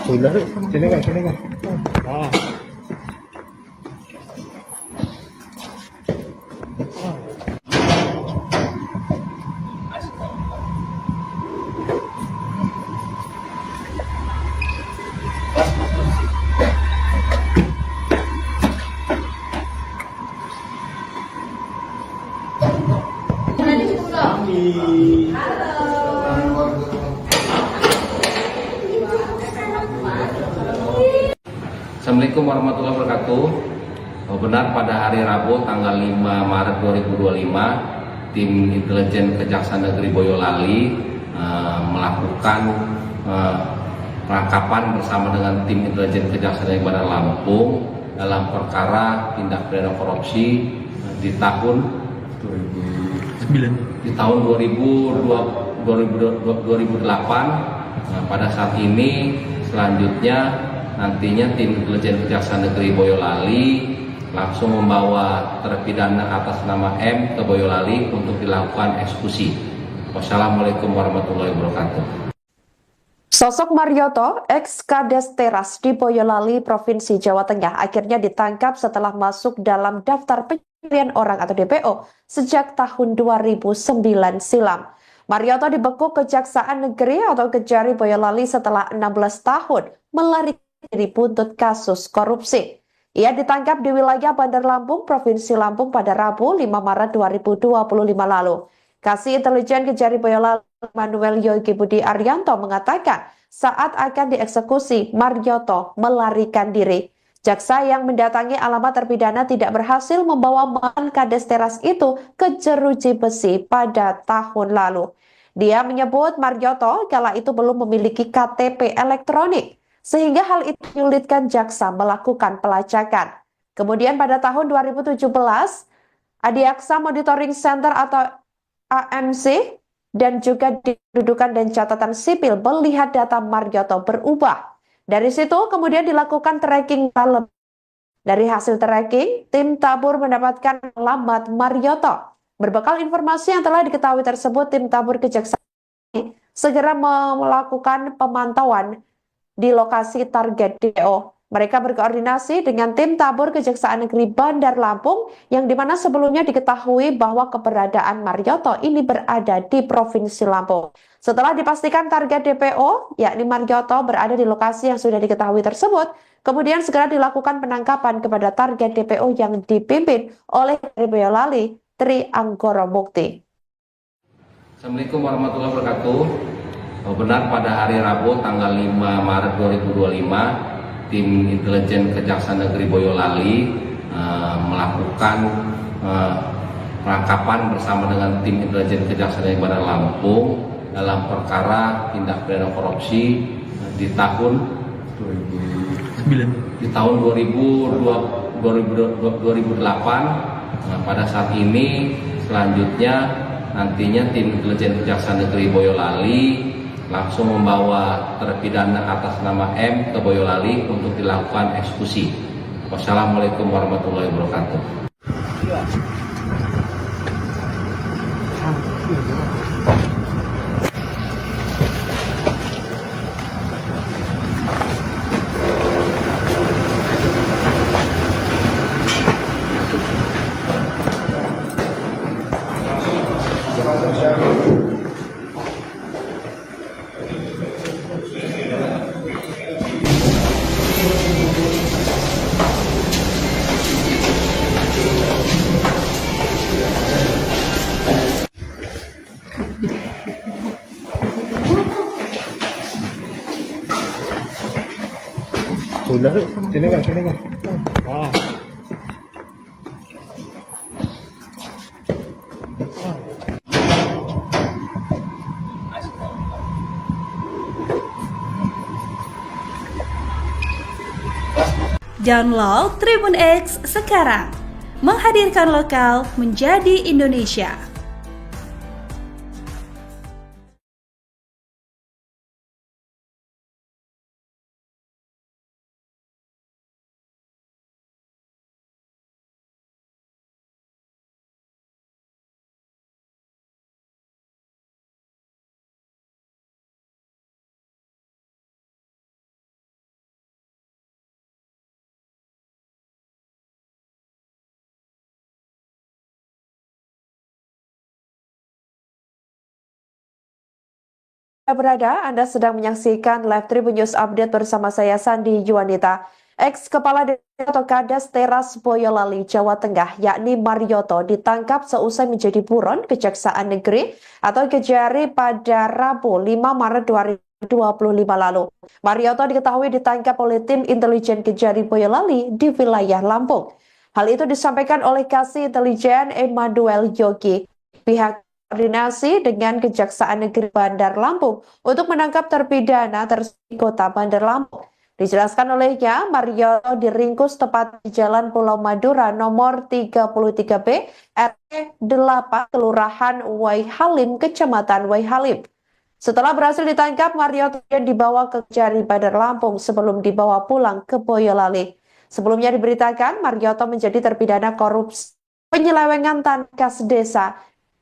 B: Sudah, sini kan, sini kan. Ah.
C: Assalamualaikum warahmatullahi wabarakatuh. Benar pada hari Rabu tanggal 5 Maret 2025, tim intelijen Kejaksaan Negeri Boyolali melakukan penangkapan bersama dengan tim intelijen Kejaksaan Negeri Bandar Lampung dalam perkara tindak pidana korupsi di tahun 2008. Pada saat ini selanjutnya nantinya tim intelijen Kejaksaan Negeri Boyolali langsung membawa terpidana atas nama M ke Boyolali untuk dilakukan eksekusi. Wassalamualaikum warahmatullahi wabarakatuh.
A: Sosok Marioto, ex-Kades Teras di Boyolali, Provinsi Jawa Tengah, akhirnya ditangkap setelah masuk dalam daftar pencarian orang atau DPO sejak tahun 2009 silam. Marioto dibekuk Kejaksaan Negeri atau Kejari Boyolali setelah 16 tahun melarikan diri buntut kasus korupsi. Ia ditangkap di wilayah Bandar Lampung, Provinsi Lampung pada Rabu 5 Maret 2025 lalu. Kasih Intelijen Kejari Boyolali Manuel Yogi Budi Arianto mengatakan saat akan dieksekusi, Marioto melarikan diri. Jaksa yang mendatangi alamat terpidana tidak berhasil membawa mantan Kades Teras itu ke jeruji besi pada tahun lalu. Dia menyebut Marioto kala itu belum memiliki KTP elektronik, sehingga hal itu menyulitkan jaksa melakukan pelacakan. Kemudian pada tahun 2017, Adiaksa Monitoring Center atau AMC dan juga Kependudukan dan Catatan Sipil melihat data Marioto berubah. Dari situ kemudian dilakukan tracking dalam. Dari hasil tracking, tim Tabur mendapatkan alamat Marioto. Berbekal informasi yang telah diketahui tersebut, tim Tabur Kejaksaan segera melakukan pemantauan di lokasi target DPO. Mereka berkoordinasi dengan tim Tabur Kejaksaan Negeri Bandar Lampung yang dimana sebelumnya diketahui bahwa keberadaan Marioto ini berada di Provinsi Lampung. Setelah dipastikan target DPO, yakni Marioto berada di lokasi yang sudah diketahui tersebut, kemudian segera dilakukan penangkapan kepada target DPO yang dipimpin oleh Boyolali, Tri Anggoro Mukti.
C: Assalamualaikum warahmatullahi wabarakatuh. Benar pada hari Rabu tanggal 5 Maret 2025, tim intelijen Kejaksaan Negeri Boyolali melakukan penangkapan bersama dengan tim intelijen Kejaksaan Negeri Bandar Lampung dalam perkara tindak pidana korupsi di tahun 2008. 2008. Pada saat ini selanjutnya nantinya tim intelijen Kejaksaan Negeri Boyolali langsung membawa terpidana atas nama M ke Boyolali untuk dilakukan eksekusi. Wassalamualaikum warahmatullahi wabarakatuh.
B: Sudah, sini kan, sini kan. Wah.
D: Download Tribun X sekarang, menghadirkan lokal menjadi Indonesia.
A: Berada, Anda sedang menyaksikan live Tribun News Update bersama saya Sandi Juanita. Ex-Kepala Desa atau Kades Teras Boyolali, Jawa Tengah, yakni Marioto, ditangkap seusai menjadi buron Kejaksaan Negeri atau Kejari pada Rabu 5 Maret 2025 lalu. Marioto diketahui ditangkap oleh tim intelijen Kejari Boyolali di wilayah Lampung. Hal itu disampaikan oleh Kasih Intelijen Emmanuel Yogi. Pihak koordinasi dengan Kejaksaan Negeri Bandar Lampung untuk menangkap terpidana tersebut Kota Bandar Lampung. Dijelaskan olehnya, Marioto diringkus tepat di Jalan Pulau Madura nomor 33B RT 8 Kelurahan Waihalim, Kecamatan Waihalim. Setelah berhasil ditangkap, Marioto dibawa ke Kejari Bandar Lampung sebelum dibawa pulang ke Boyolali. Sebelumnya diberitakan Marioto menjadi terpidana korupsi penyelewengan tanah kas desa.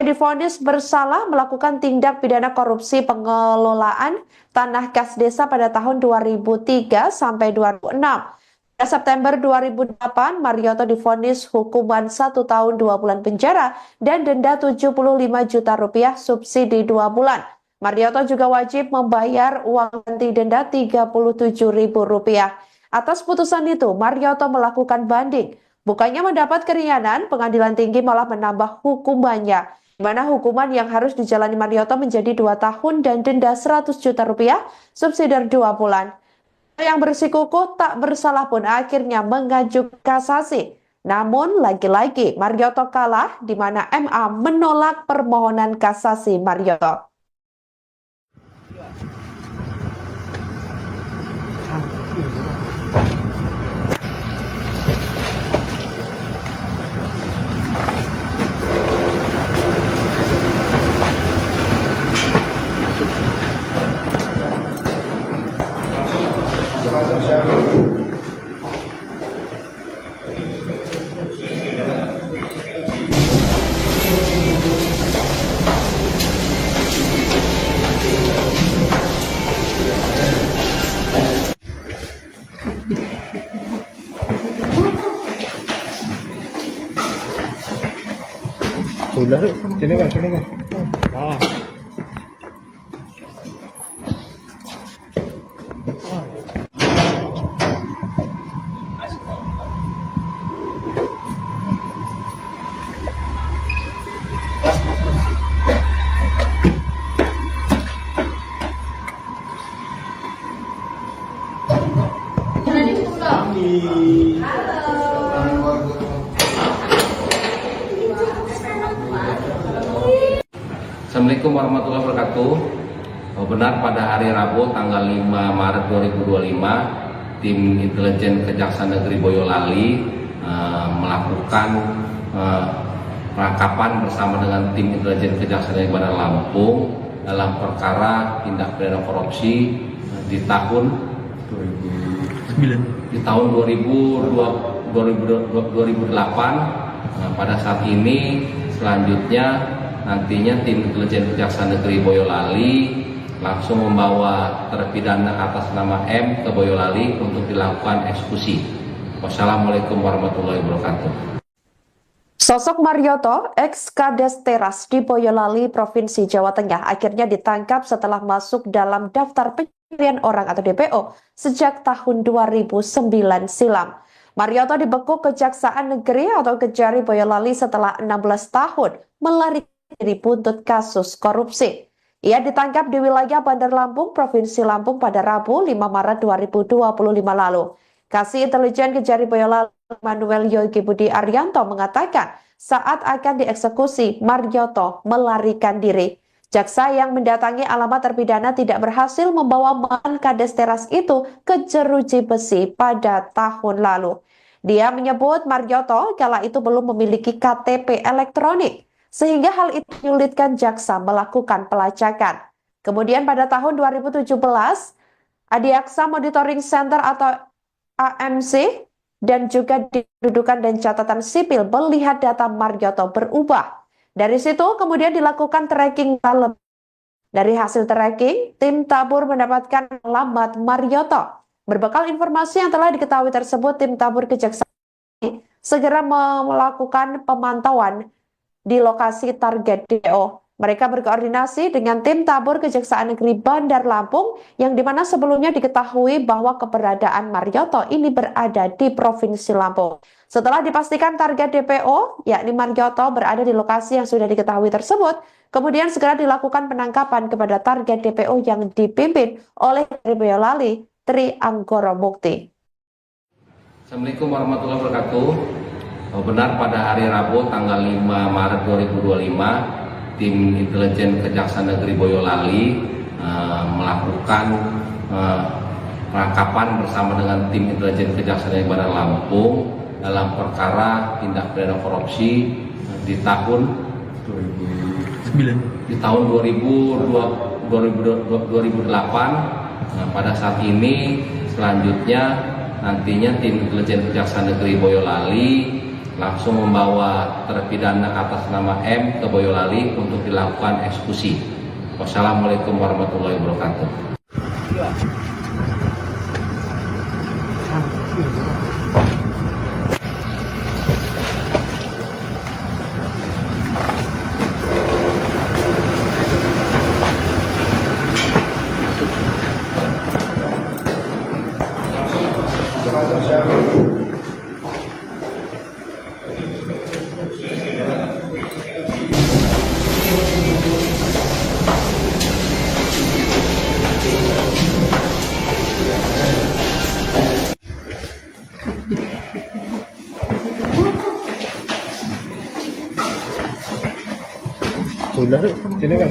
A: Divonis bersalah melakukan tindak pidana korupsi pengelolaan tanah kas desa pada tahun 2003 sampai 2006. Pada September 2008, Marioto divonis hukuman 1 tahun 2 bulan penjara dan denda 75 juta rupiah subsidi 2 bulan. Marioto juga wajib membayar uang ganti denda 37 ribu rupiah. Atas putusan itu, Marioto melakukan banding. Bukannya mendapat keringanan, pengadilan tinggi malah menambah hukumannya, di mana hukuman yang harus dijalani Marioto menjadi 2 tahun dan denda 100 juta rupiah, subsidi 2 bulan. Yang bersikukuh tak bersalah pun akhirnya mengajukan kasasi. Namun lagi-lagi Marioto kalah, di mana MA menolak permohonan kasasi Marioto.
B: Sudah, sini kan, sini kan. Wah.
C: Assalamualaikum warahmatullahi wabarakatuh. Benar pada hari Rabu tanggal 5 Maret 2025, tim intelijen Kejaksaan Negeri Boyolali melakukan penangkapan bersama dengan tim intelijen Kejaksaan Negeri Bandar Lampung dalam perkara tindak pidana korupsi di tahun 2008. Pada saat ini selanjutnya nantinya tim intelijen Kejaksaan Negeri Boyolali langsung membawa terpidana atas nama M ke Boyolali untuk dilakukan eksekusi. Wassalamualaikum warahmatullahi wabarakatuh.
A: Sosok Marioto, ex-Kades Teras di Boyolali, Provinsi Jawa Tengah, akhirnya ditangkap setelah masuk dalam daftar pencarian orang atau DPO sejak tahun 2009 silam. Marioto dibekuk Kejaksaan Negeri atau Kejari Boyolali setelah 16 tahun melarikan diri buntut kasus korupsi. Ia ditangkap di wilayah Bandar Lampung, Provinsi Lampung pada Rabu 5 Maret 2025 lalu. Kasih Intelijen Kejari Boyolali Manuel Yogi Budi Arianto mengatakan saat akan dieksekusi, Marioto melarikan diri. Jaksa yang mendatangi alamat terpidana tidak berhasil membawa mantan Kades Teras itu ke jeruji besi pada tahun lalu. Dia menyebut Marioto kala itu belum memiliki KTP elektronik, sehingga hal itu menyulitkan jaksa melakukan pelacakan. Kemudian pada tahun 2017, Adiaksa Monitoring Center atau AMC dan juga di kedudukan dan catatan sipil melihat data Marioto berubah. Dari situ kemudian dilakukan tracking dalam. Dari hasil tracking, tim tabur mendapatkan alamat Marioto. Berbekal informasi yang telah diketahui tersebut, tim tabur Kejaksaan segera melakukan pemantauan di lokasi target DPO. Mereka berkoordinasi dengan tim tabur Kejaksaan Negeri Bandar Lampung yang dimana sebelumnya diketahui bahwa keberadaan Marioto ini berada di Provinsi Lampung. Setelah dipastikan target DPO, yakni Marioto berada di lokasi yang sudah diketahui tersebut, kemudian segera dilakukan penangkapan kepada target DPO yang dipimpin oleh Kejari Boyolali, Tri Anggoro Mukti.
C: Assalamualaikum warahmatullahi wabarakatuh. Benar pada hari Rabu tanggal 5 Maret 2025, tim intelijen Kejaksaan Negeri Boyolali melakukan penangkapan bersama dengan tim intelijen Kejaksaan Negeri Bandar Lampung dalam perkara tindak pidana korupsi di tahun 2008. Pada saat ini selanjutnya nantinya tim intelijen Kejaksaan Negeri Boyolali langsung membawa terpidana atas nama M ke Boyolali untuk dilakukan eksekusi. Wassalamualaikum warahmatullahi wabarakatuh.
B: Sudah, sini kan.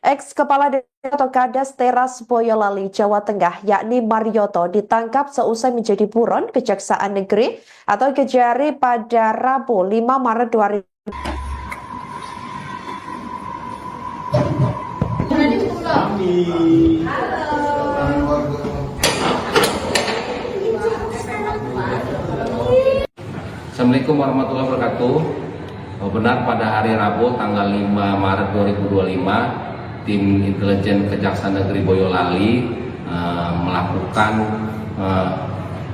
A: Ex-Kepala Desa atau Kades Teras Boyolali, Jawa Tengah, yakni Marioto, ditangkap seusai menjadi buron Kejaksaan Negeri atau Kejari pada Rabu 5 Maret 2000.
C: Assalamualaikum warahmatullahi wabarakatuh. Benar pada hari Rabu tanggal 5 Maret 2025, tim intelijen Kejaksaan Negeri Boyolali melakukan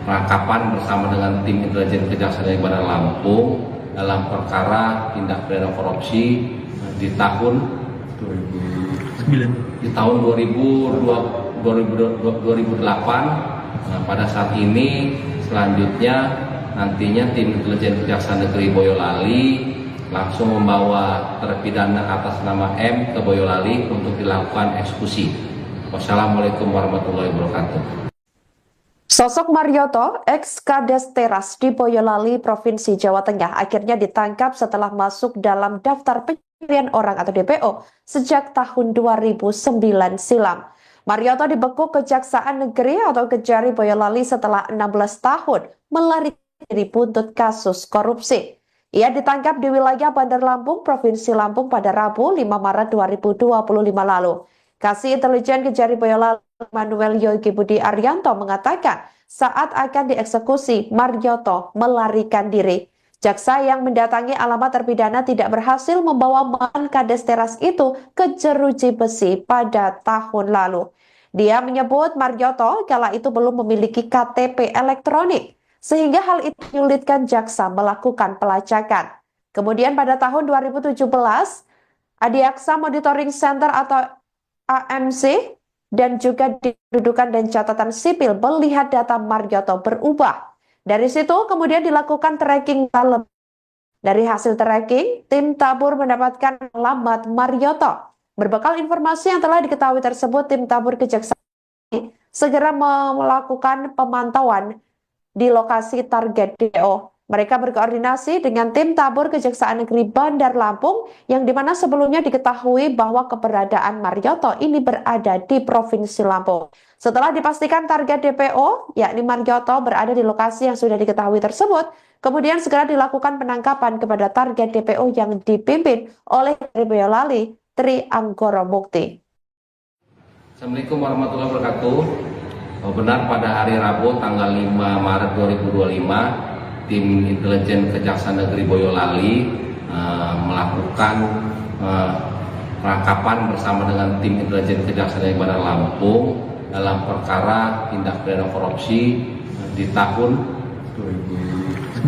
C: penangkapan bersama dengan tim intelijen Kejaksaan Negeri Bandar Lampung dalam perkara tindak pidana korupsi di tahun 2008. Pada saat ini selanjutnya nantinya tim intelijen Kejaksaan Negeri Boyolali langsung membawa terpidana atas nama M ke Boyolali untuk dilakukan eksekusi. Wassalamualaikum warahmatullahi wabarakatuh.
A: Sosok Marioto, ex-Kades Teras di Boyolali, Provinsi Jawa Tengah, akhirnya ditangkap setelah masuk dalam daftar pencarian orang atau DPO sejak tahun 2009 silam. Marioto dibekuk Kejaksaan Negeri atau Kejari Boyolali setelah 16 tahun melarikan diri buntut kasus korupsi. Ia ditangkap di wilayah Bandar Lampung, Provinsi Lampung pada Rabu 5 Maret 2025 lalu. Kasih Intelijen Kejari Boyolali Manuel Yogi Budi Arianto mengatakan saat akan dieksekusi, Marioto melarikan diri. Jaksa yang mendatangi alamat terpidana tidak berhasil membawa mantan Kades Teras itu ke jeruji besi pada tahun lalu. Dia menyebut Marioto kala itu belum memiliki KTP elektronik, sehingga hal itu menyulitkan jaksa melakukan pelacakan. Kemudian pada tahun 2017, Adiaksa Monitoring Center atau AMC dan juga di Kependudukan dan Catatan Sipil melihat data Marioto berubah. Dari situ kemudian dilakukan tracking dalam. Dari hasil tracking, tim Tabur mendapatkan alamat Marioto. Berbekal informasi yang telah diketahui tersebut, tim Tabur Kejaksaan segera melakukan pemantauan di lokasi target DPO. Mereka berkoordinasi dengan tim Tabur Kejaksaan Negeri Bandar Lampung yang dimana sebelumnya diketahui bahwa keberadaan Marioto ini berada di Provinsi Lampung. Setelah dipastikan target DPO, yakni Marioto berada di lokasi yang sudah diketahui tersebut, kemudian segera dilakukan penangkapan kepada target DPO yang dipimpin oleh Boyolali Tri Anggoro Mukti.
C: Assalamualaikum warahmatullahi wabarakatuh. Benar pada hari Rabu tanggal 5 Maret 2025, tim intelijen Kejaksaan Negeri Boyolali melakukan penangkapan bersama dengan tim intelijen Kejaksaan Negeri Bandar Lampung dalam perkara tindak pidana korupsi di tahun 2008.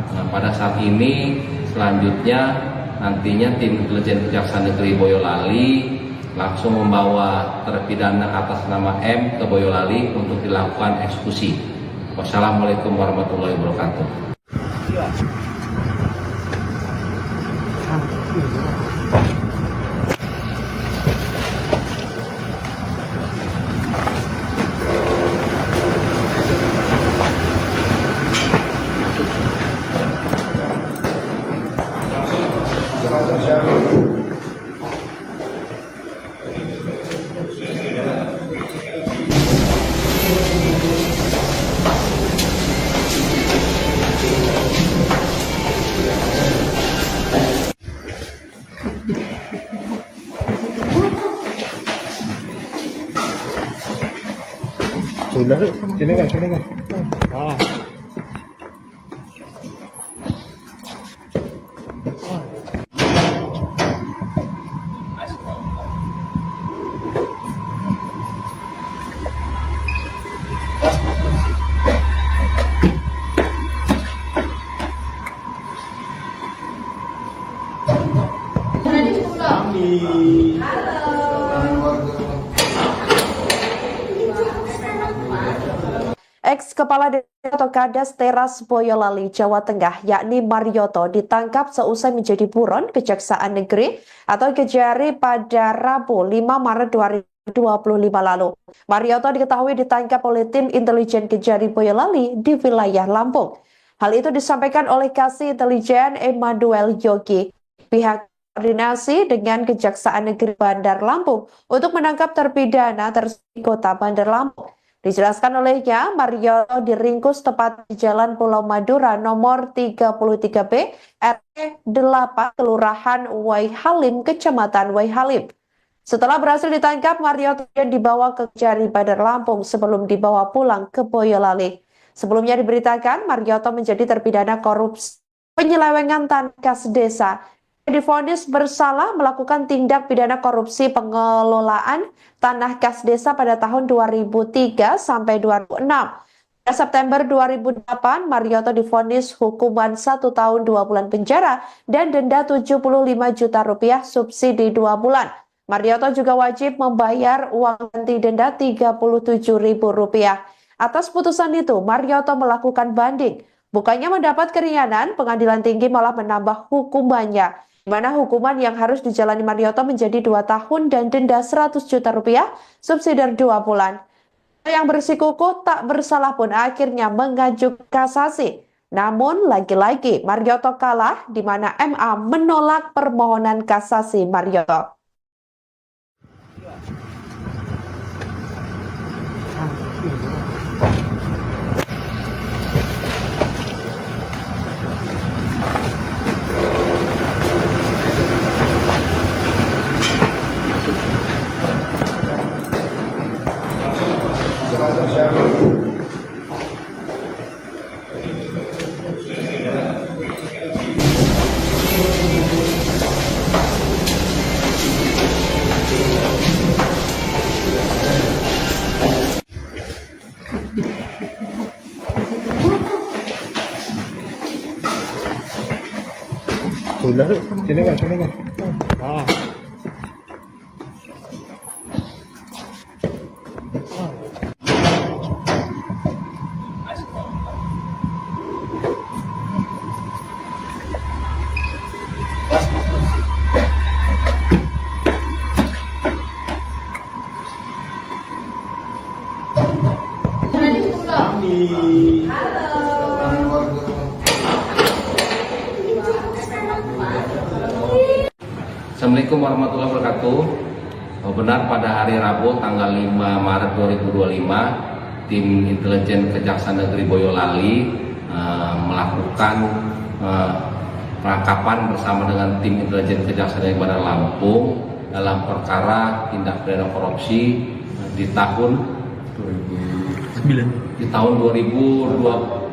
C: Pada saat ini selanjutnya nantinya tim intelijen Kejaksaan Negeri Boyolali langsung membawa terpidana atas nama M ke Boyolali untuk dilakukan eksekusi. Wassalamualaikum warahmatullahi wabarakatuh.
B: Sudah, sini kan.
A: Ex-Kepala Desa atau Kades Teras Boyolali, Jawa Tengah, yakni Marioto, ditangkap seusai menjadi buron Kejaksaan Negeri atau Kejari pada Rabu 5 Maret 2025 lalu. Marioto diketahui ditangkap oleh tim intelijen Kejari Boyolali di wilayah Lampung. Hal itu disampaikan oleh Kasih Intelijen Emmanuel Yogi. Pihak koordinasi dengan Kejaksaan Negeri Bandar Lampung untuk menangkap terpidana tersebut Kota Bandar Lampung. Dijelaskan olehnya, Marioto diringkus tepat di Jalan Pulau Madura nomor 33B RT 8 Kelurahan Waihalim, Kecamatan Waihalim. Setelah berhasil ditangkap, Marioto dibawa ke Kejari Bandar Lampung sebelum dibawa pulang ke Boyolali. Sebelumnya diberitakan Marioto menjadi terpidana korupsi penyelewengan tanah kas desa. Divonis bersalah melakukan tindak pidana korupsi pengelolaan tanah kas desa pada tahun 2003 sampai 2006. Pada September 2008, Marioto divonis hukuman 1 tahun 2 bulan penjara dan denda 75 juta rupiah subsidi 2 bulan. Marioto juga wajib membayar uang ganti denda 37.000 rupiah. Atas putusan itu, Marioto melakukan banding. Bukannya mendapat keringanan, pengadilan tinggi malah menambah hukumannya, di mana hukuman yang harus dijalani Marioto menjadi 2 tahun dan denda 100 juta rupiah, subsidi 2 bulan. Yang bersikukuh tak bersalah pun akhirnya mengajukan kasasi. Namun lagi-lagi Marioto kalah, di mana MA menolak permohonan kasasi Marioto.
B: Udah, sini kan, sini kan.
C: Assalamualaikum warahmatullahi wabarakatuh. Benar pada hari Rabu tanggal 5 Maret 2025, tim intelijen Kejaksaan Negeri Boyolali melakukan penangkapan bersama dengan tim intelijen Kejaksaan Negeri Bandar Lampung dalam perkara tindak pidana korupsi di tahun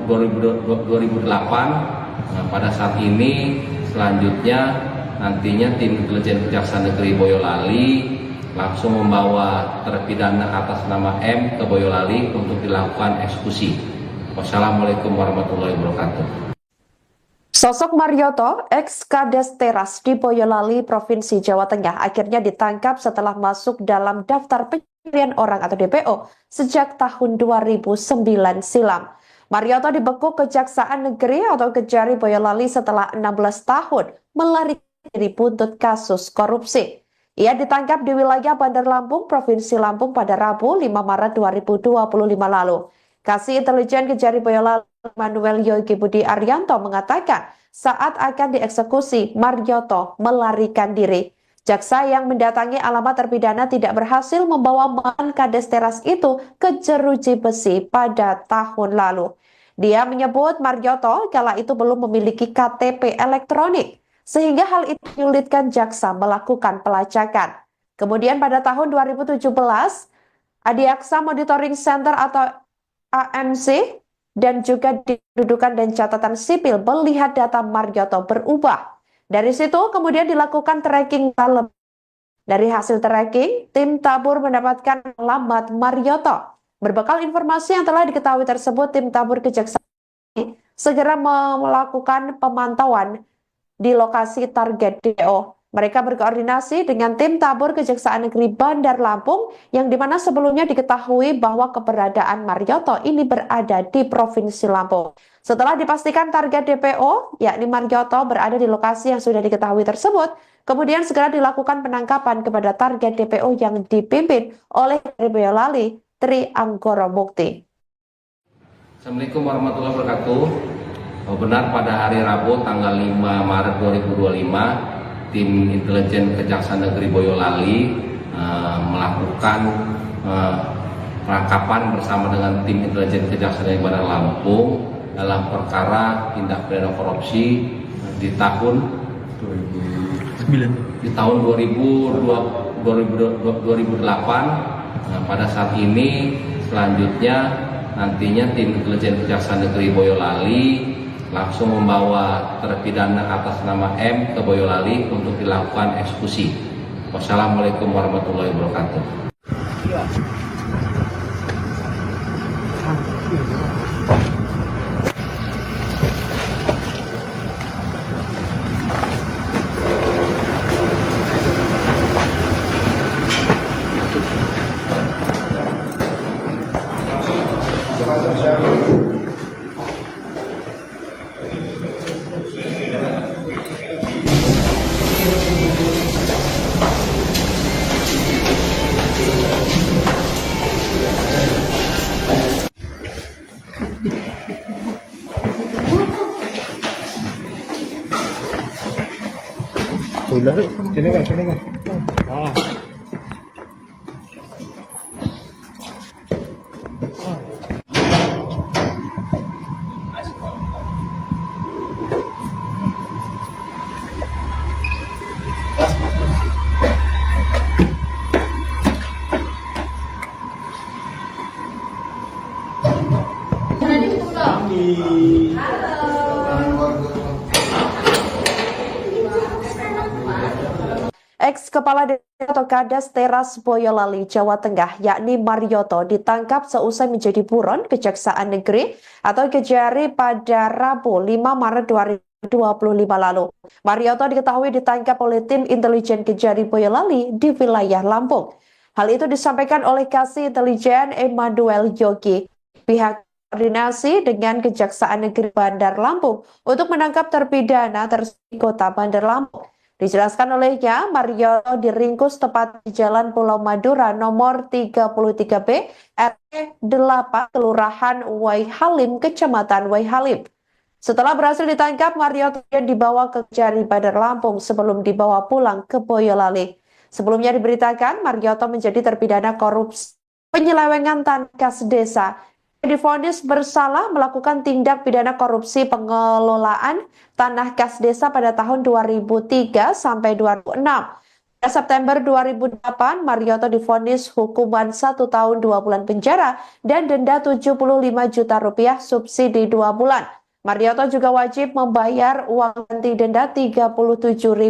C: 2008. Pada saat ini selanjutnya nantinya tim intelijen Kejaksaan Negeri Boyolali langsung membawa terpidana atas nama M ke Boyolali untuk dilakukan eksekusi. Wassalamualaikum warahmatullahi wabarakatuh.
A: Sosok Marioto, ex-Kades Teras di Boyolali, Provinsi Jawa Tengah, akhirnya ditangkap setelah masuk dalam daftar pencarian orang atau DPO sejak tahun 2009 silam. Marioto dibekuk Kejaksaan Negeri atau Kejari Boyolali setelah 16 tahun melarikan diri buntut kasus korupsi. Ia ditangkap di wilayah Bandar Lampung, Provinsi Lampung pada Rabu 5 Maret 2025 lalu. Kasih Intelijen Kejari Boyolali Emmanuel Yogi Budi Arianto mengatakan saat akan dieksekusi, Marioto melarikan diri. Jaksa yang mendatangi alamat terpidana tidak berhasil membawa mantan Kades Teras itu ke jeruji besi pada tahun lalu. Dia menyebut Marioto kala itu belum memiliki KTP elektronik, sehingga hal itu menyulitkan jaksa melakukan pelacakan. Kemudian pada tahun 2017, Adiaksa Monitoring Center atau AMC dan juga di kedudukan dan catatan sipil melihat data Marioto berubah. Dari situ kemudian dilakukan tracking dalam. Dari hasil tracking, tim tabur mendapatkan alamat Marioto. Berbekal informasi yang telah diketahui tersebut, tim tabur Kejaksaan segera melakukan pemantauan di lokasi target DPO. Mereka berkoordinasi dengan tim tabur Kejaksaan Negeri Bandar Lampung yang dimana sebelumnya diketahui bahwa keberadaan Marioto ini berada di Provinsi Lampung. Setelah dipastikan target DPO, yakni Marioto berada di lokasi yang sudah diketahui tersebut, kemudian segera dilakukan penangkapan kepada target DPO yang dipimpin oleh Boyolali Tri Anggoro Mukti.
C: Assalamualaikum warahmatullahi wabarakatuh. Benar pada hari Rabu tanggal 5 Maret 2025, tim intelijen Kejaksaan Negeri Boyolali melakukan penangkapan bersama dengan tim intelijen Kejaksaan Negeri Bandar Lampung dalam perkara tindak pidana korupsi di tahun 2008. Pada saat ini selanjutnya nantinya tim intelijen Kejaksaan Negeri Boyolali langsung membawa terpidana atas nama M ke Boyolali untuk dilakukan eksekusi. Wassalamualaikum warahmatullahi wabarakatuh.
B: Udah, sini kan, sini kan.
A: Ex-Kepala Desa atau Kades Teras Boyolali, Jawa Tengah, yakni Marioto, ditangkap seusai menjadi buron Kejaksaan Negeri atau Kejari pada Rabu 5 Maret 2025 lalu. Marioto diketahui ditangkap oleh tim intelijen Kejari Boyolali di wilayah Lampung. Hal itu disampaikan oleh Kasih Intelijen Emmanuel Yogi. Pihak koordinasi dengan Kejaksaan Negeri Bandar Lampung untuk menangkap terpidana tersebut Kota Bandar Lampung. Dijelaskan olehnya, Marioto diringkus tepat di Jalan Pulau Madura nomor 33B, RT 8, Kelurahan Waihalim, Kecamatan Waihalim. Setelah berhasil ditangkap, Marioto dibawa ke Kejari Bandar Lampung sebelum dibawa pulang ke Boyolali. Sebelumnya diberitakan, Marioto menjadi terpidana korupsi penyelewengan tanah kas desa. Divonis bersalah melakukan tindak pidana korupsi pengelolaan tanah kas desa pada tahun 2003 sampai 2006. Pada September 2008, Marioto divonis hukuman 1 tahun 2 bulan penjara dan denda 75 juta rupiah subsidi 2 bulan. Marioto juga wajib membayar uang ganti denda 37.000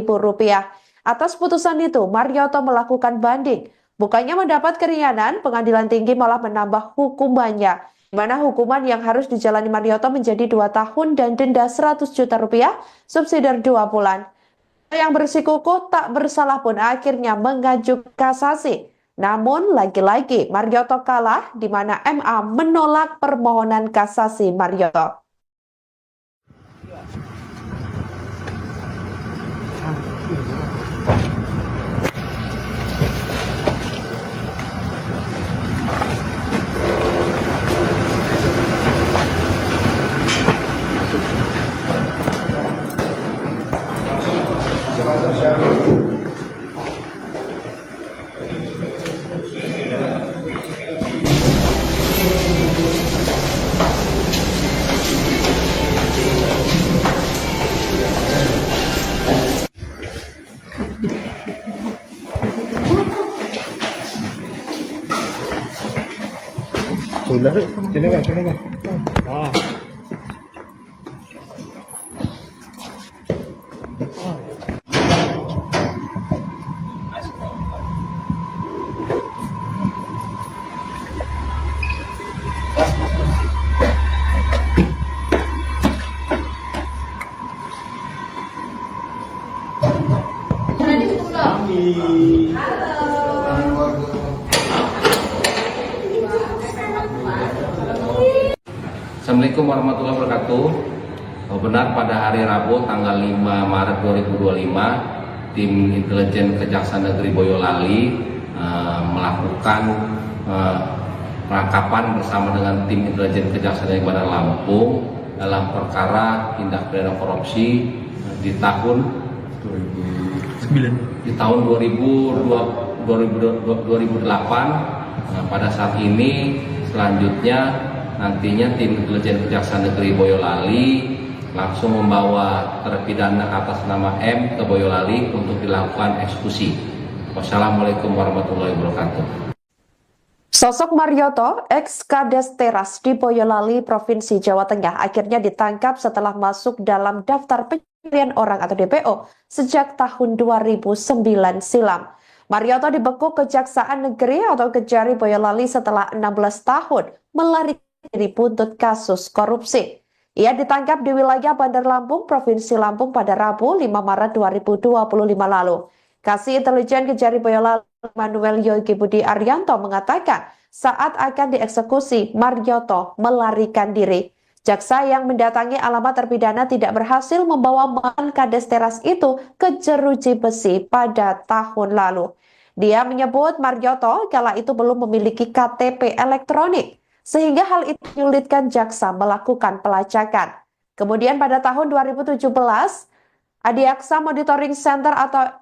A: rupiah. Atas putusan itu, Marioto melakukan banding. Bukannya mendapat keringanan, pengadilan tinggi malah menambah hukumannya, di mana hukuman yang harus dijalani Marioto menjadi 2 tahun dan denda 100 juta rupiah, subsidi 2 bulan. Yang bersikukuh tak bersalah pun akhirnya mengajukan kasasi. Namun lagi-lagi Marioto kalah, di mana MA menolak permohonan kasasi Marioto.
B: Udah, sini kan, sini kan.
C: Assalamualaikum warahmatullahi wabarakatuh. Benar pada hari Rabu tanggal 5 Maret 2025, tim intelijen Kejaksaan Negeri Boyolali melakukan penangkapan bersama dengan tim intelijen Kejaksaan Negeri Bandar Lampung dalam perkara tindak pidana korupsi di tahun 2008. Pada saat ini selanjutnya nantinya tim intelijen Kejaksaan Negeri Boyolali langsung membawa terpidana atas nama M ke Boyolali untuk dilakukan eksekusi. Wassalamualaikum warahmatullahi wabarakatuh.
A: Sosok Marioto, ex-Kades Teras di Boyolali, Provinsi Jawa Tengah, akhirnya ditangkap setelah masuk dalam daftar pencarian orang atau DPO sejak tahun 2009 silam. Marioto dibekuk Kejaksaan Negeri atau Kejari Boyolali setelah 16 tahun melarikan diri buntut kasus korupsi. Ia ditangkap di wilayah Bandar Lampung, Provinsi Lampung pada Rabu 5 Maret 2025 lalu. Kasih Intelijen Kejari Boyolali Manuel Yogi Budi Arianto mengatakan saat akan dieksekusi, Marioto melarikan diri. Jaksa yang mendatangi alamat terpidana tidak berhasil membawa mantan Kades Teras itu ke jeruji besi pada tahun lalu. Dia menyebut Marioto kala itu belum memiliki KTP elektronik, sehingga hal itu menyulitkan jaksa melakukan pelacakan. Kemudian pada tahun 2017, Adiaksa Monitoring Center atau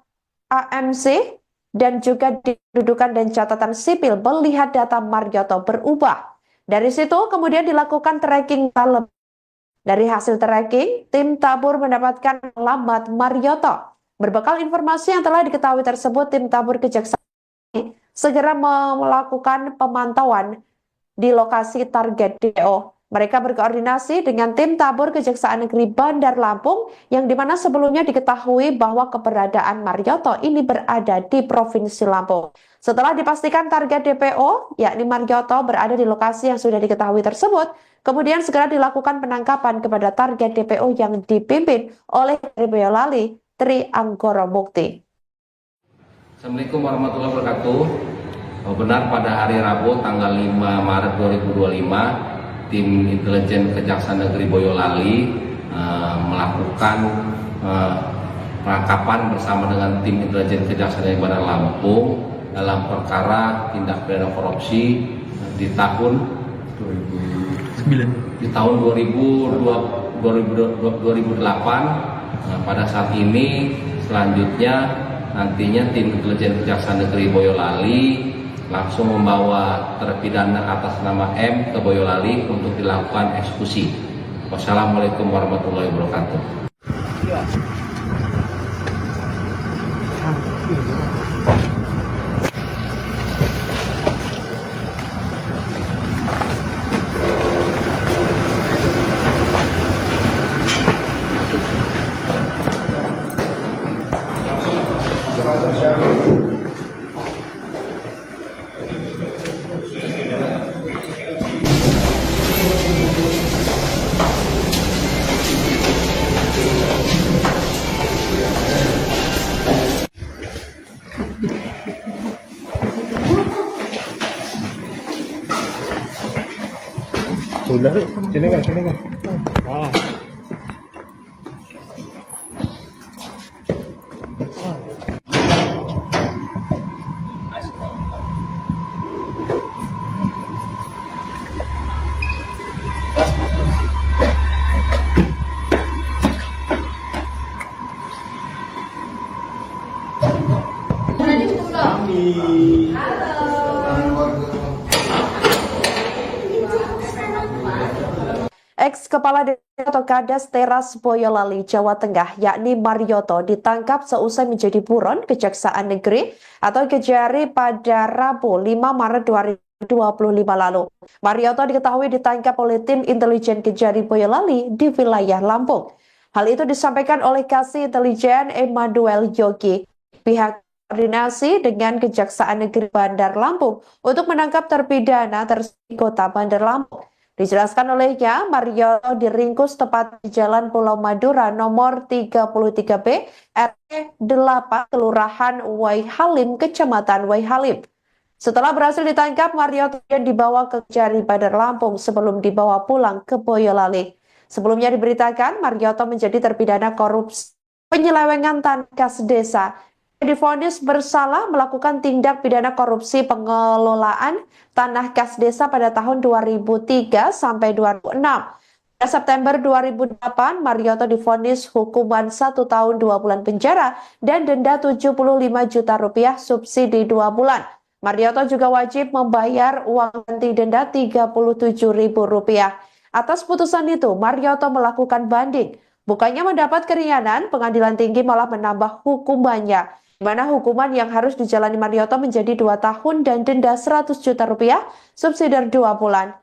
A: AMC dan juga di Kependudukan dan Catatan Sipil melihat data Marioto berubah. Dari situ kemudian dilakukan tracking dalam. Dari hasil tracking, tim tabur mendapatkan alamat Marioto. Berbekal informasi yang telah diketahui tersebut, tim tabur Kejaksaan segera melakukan pemantauan di lokasi target DPO. Mereka berkoordinasi dengan tim tabur Kejaksaan Negeri Bandar Lampung yang dimana sebelumnya diketahui bahwa keberadaan Marioto ini berada di Provinsi Lampung. Setelah dipastikan target DPO, yakni Marioto berada di lokasi yang sudah diketahui tersebut, kemudian segera dilakukan penangkapan kepada target DPO yang dipimpin oleh Boyolali Tri Anggoro Mukti.
C: Assalamualaikum warahmatullahi wabarakatuh. Benar pada hari Rabu tanggal 5 Maret 2025, tim intelijen Kejaksaan Negeri Boyolali melakukan penangkapan bersama dengan tim intelijen Kejaksaan Negeri Bandar Lampung dalam perkara tindak pidana korupsi di tahun 2008. Pada saat ini selanjutnya nantinya tim intelijen Kejaksaan Negeri Boyolali langsung membawa terpidana atas nama M ke Boyolali untuk dilakukan eksekusi. Wassalamualaikum warahmatullahi wabarakatuh.
B: Sudah, sini kan.
A: Ex-Kepala Desa atau Kades Teras Boyolali, Jawa Tengah, yakni Marioto, ditangkap seusai menjadi buron Kejaksaan Negeri atau Kejari pada Rabu 5 Maret 2025 lalu. Marioto diketahui ditangkap oleh tim intelijen Kejari Boyolali di wilayah Lampung. Hal itu disampaikan oleh Kasih Intelijen Manuel Yogi. Pihak koordinasi dengan Kejaksaan Negeri Bandar Lampung untuk menangkap terpidana di Kota Bandar Lampung. Dijelaskan olehnya, Marioto diringkus tepat di Jalan Pulau Madura nomor 33B, RT 8, Kelurahan Waihalim, Kecamatan Waihalim. Setelah berhasil ditangkap, Marioto dibawa ke Kejari Bandar Lampung sebelum dibawa pulang ke Boyolali. Sebelumnya diberitakan, Marioto menjadi terpidana korupsi penyelewengan tanah kas desa. Divonis bersalah melakukan tindak pidana korupsi pengelolaan tanah kas desa pada tahun 2003 sampai 2006. September 2008, Marioto divonis hukuman 1 tahun 2 bulan penjara dan denda 75 juta rupiah subsidi 2 bulan. Marioto juga wajib membayar uang ganti denda 37 ribu rupiah. Atas putusan itu, Marioto melakukan banding. Bukannya mendapat keringanan, pengadilan tinggi malah menambah hukumannya, di mana hukuman yang harus dijalani Marioto menjadi 2 tahun dan denda 100 juta rupiah subsidi 2 bulan.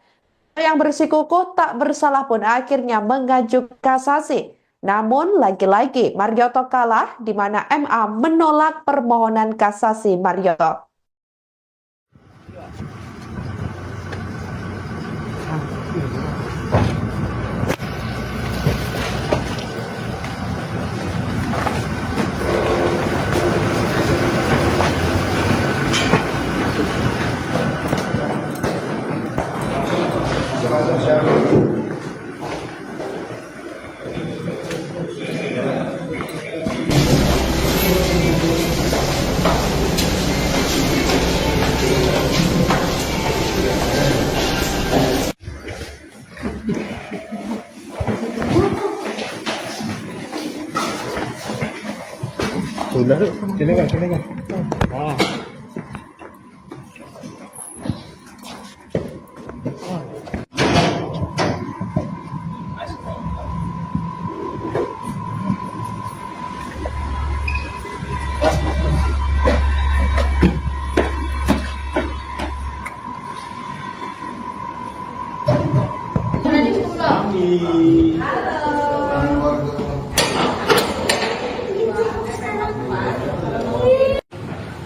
A: Yang bersikukuh tak bersalah pun akhirnya mengajukan kasasi. Namun lagi-lagi Marioto kalah di mana MA menolak permohonan kasasi Marioto.
B: Sudah, sini kan, sini kan. Ah.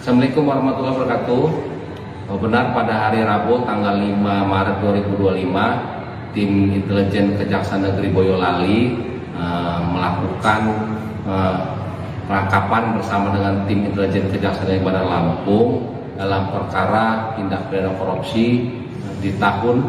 C: Assalamualaikum warahmatullahi wabarakatuh. Benar pada hari Rabu tanggal 5 Maret 2025, tim intelijen Kejaksaan Negeri Boyolali melakukan penangkapan bersama dengan tim intelijen Kejaksaan Negeri Bandar Lampung dalam perkara tindak pidana korupsi di tahun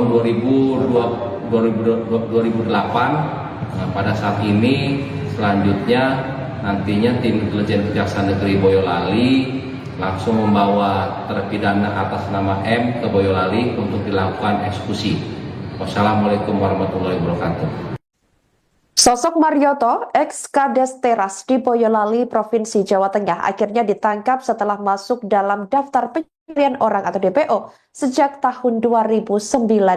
C: 2008. Pada saat ini selanjutnya nantinya tim intelijen Kejaksaan Negeri Boyolali langsung membawa terpidana atas nama M ke Boyolali untuk dilakukan eksekusi. Wassalamualaikum warahmatullahi wabarakatuh.
A: Sosok Marioto, ex-Kades Teras di Boyolali, Provinsi Jawa Tengah, akhirnya ditangkap setelah masuk dalam daftar pencarian orang atau DPO sejak tahun 2009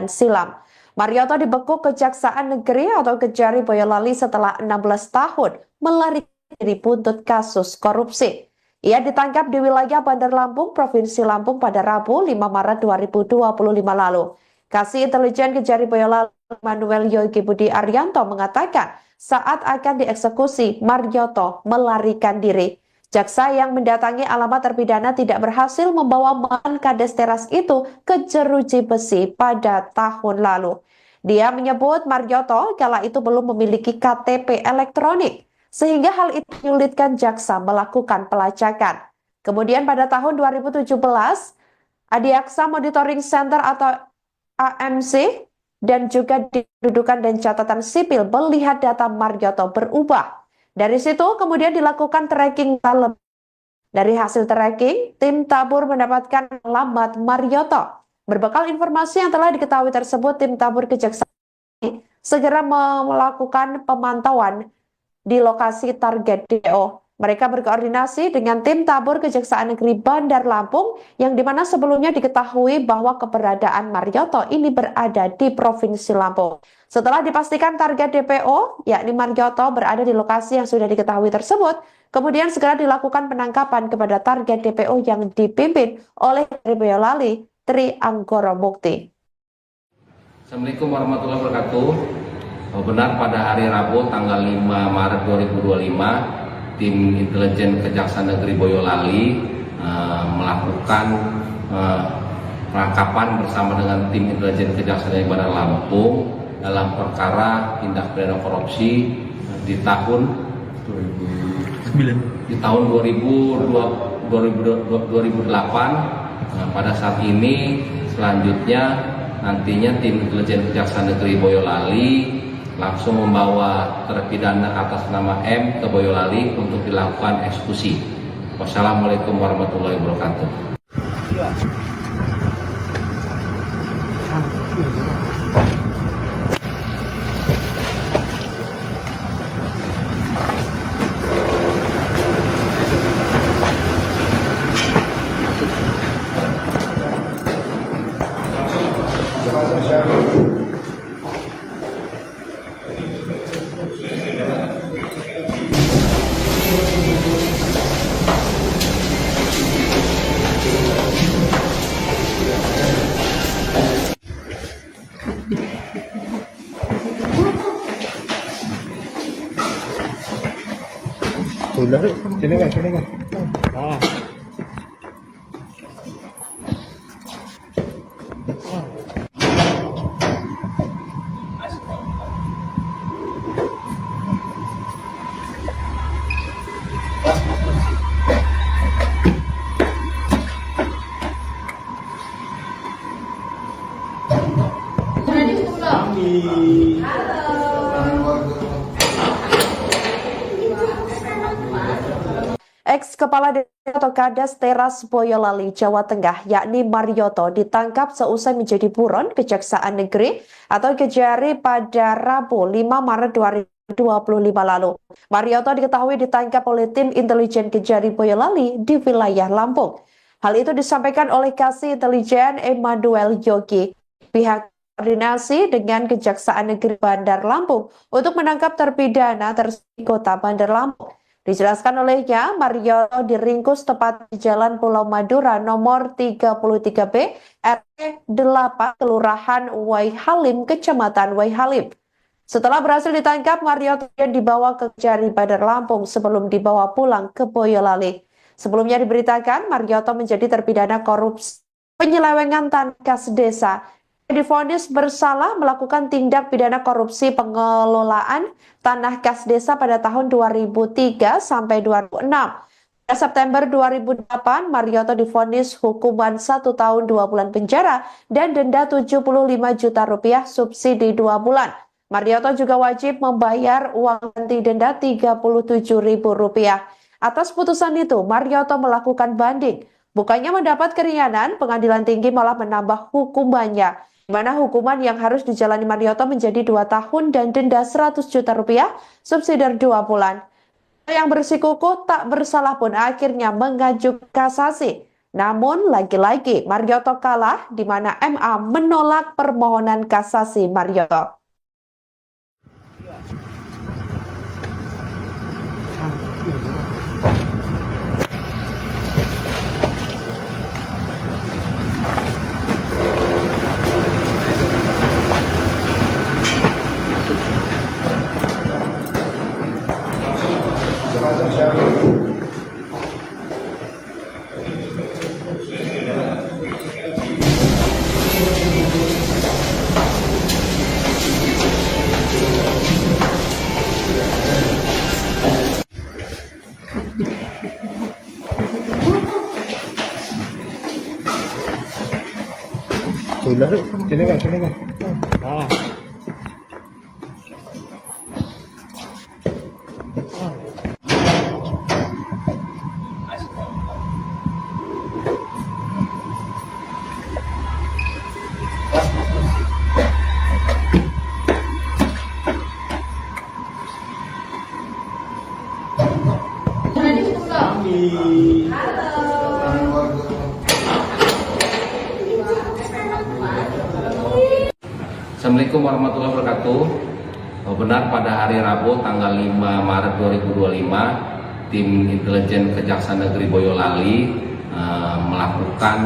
A: silam. Marioto dibekuk Kejaksaan Negeri atau Kejari Boyolali setelah 16 tahun melarikan diri buntut kasus korupsi. Ia ditangkap di wilayah Bandar Lampung, Provinsi Lampung pada Rabu 5 Maret 2025 lalu. Kasih Intelijen Kejari Boyolali Manuel Yogi Budi Arianto mengatakan saat akan dieksekusi, Marioto melarikan diri. Jaksa yang mendatangi alamat terpidana tidak berhasil membawa mantan Kades Teras itu ke jeruji besi pada tahun lalu. Dia menyebut Marioto kala itu belum memiliki KTP elektronik, sehingga hal itu menyulitkan jaksa melakukan pelacakan. Kemudian pada tahun 2017, Adiaksa Monitoring Center atau AMC dan juga di Kependudukan dan Catatan Sipil melihat data Marioto berubah. Dari situ kemudian dilakukan tracking dalam. Dari hasil tracking, tim Tabur mendapatkan alamat Marioto. Berbekal informasi yang telah diketahui tersebut, tim Tabur Kejaksaan segera melakukan pemantauan di lokasi target DPO. Mereka berkoordinasi dengan tim Tabur Kejaksaan Negeri Bandar Lampung yang dimana sebelumnya diketahui bahwa keberadaan Marioto ini berada di Provinsi Lampung. Setelah dipastikan target DPO, yakni Marioto berada di lokasi yang sudah diketahui tersebut, kemudian segera dilakukan penangkapan kepada target DPO yang dipimpin oleh Tri Boyolali, Tri Anggoro Mukti.
C: Assalamualaikum warahmatullahi wabarakatuh. Benar pada hari Rabu tanggal 5 Maret 2025, tim intelijen Kejaksaan Negeri Boyolali melakukan penangkapan bersama dengan tim intelijen Kejaksaan Negeri Bandar Lampung dalam perkara tindak pidana korupsi di tahun 2008. Pada saat ini selanjutnya nantinya tim intelijen Kejaksaan Negeri Boyolali langsung membawa terpidana atas nama M ke Boyolali untuk dilakukan eksekusi. Wassalamualaikum warahmatullahi wabarakatuh.
B: Udah, sini kan, sini kan. Ah.
A: Ex-Kepala Desa atau Kades Teras Boyolali, Jawa Tengah, yakni Marioto, ditangkap seusai menjadi buron Kejaksaan Negeri atau Kejari pada Rabu 5 Maret 2025 lalu. Marioto diketahui ditangkap oleh tim intelijen Kejari Boyolali di wilayah Lampung. Hal itu disampaikan oleh Kasih Intelijen Emmanuel Yogi. Pihak koordinasi dengan Kejaksaan Negeri Bandar Lampung untuk menangkap terpidana tersebut Kota Bandar Lampung. Dijelaskan olehnya, Marioto diringkus tepat di Jalan Pulau Madura nomor 33B RT 8 Kelurahan Waihalim, Kecamatan Waihalim. Setelah berhasil ditangkap, Marioto dibawa ke Kejari Bandar Lampung sebelum dibawa pulang ke Boyolali. Sebelumnya diberitakan Marioto menjadi terpidana korupsi penyelewengan tanah kas desa. Divonis bersalah melakukan tindak pidana korupsi pengelolaan tanah kas desa pada tahun 2003 sampai 2006. Pada September 2008, Marioto divonis hukuman 1 tahun 2 bulan penjara dan denda 75 juta rupiah subsidi 2 bulan. Marioto juga wajib membayar uang ganti denda 37 ribu rupiah. Atas putusan itu, Marioto melakukan banding. Bukannya mendapat keringanan, pengadilan tinggi malah menambah hukumannya, di mana hukuman yang harus dijalani Marioto menjadi 2 tahun dan denda 100 juta rupiah, subsidi 2 bulan. Yang bersikukuh tak bersalah pun akhirnya mengajukan kasasi. Namun lagi-lagi Marioto kalah, di mana MA menolak permohonan kasasi Marioto.
B: Udah, sini kan, sini kan. Ah.
C: Assalamualaikum warahmatullahi wabarakatuh. Benar pada hari Rabu tanggal 5 Maret 2025, tim intelijen Kejaksaan Negeri Boyolali melakukan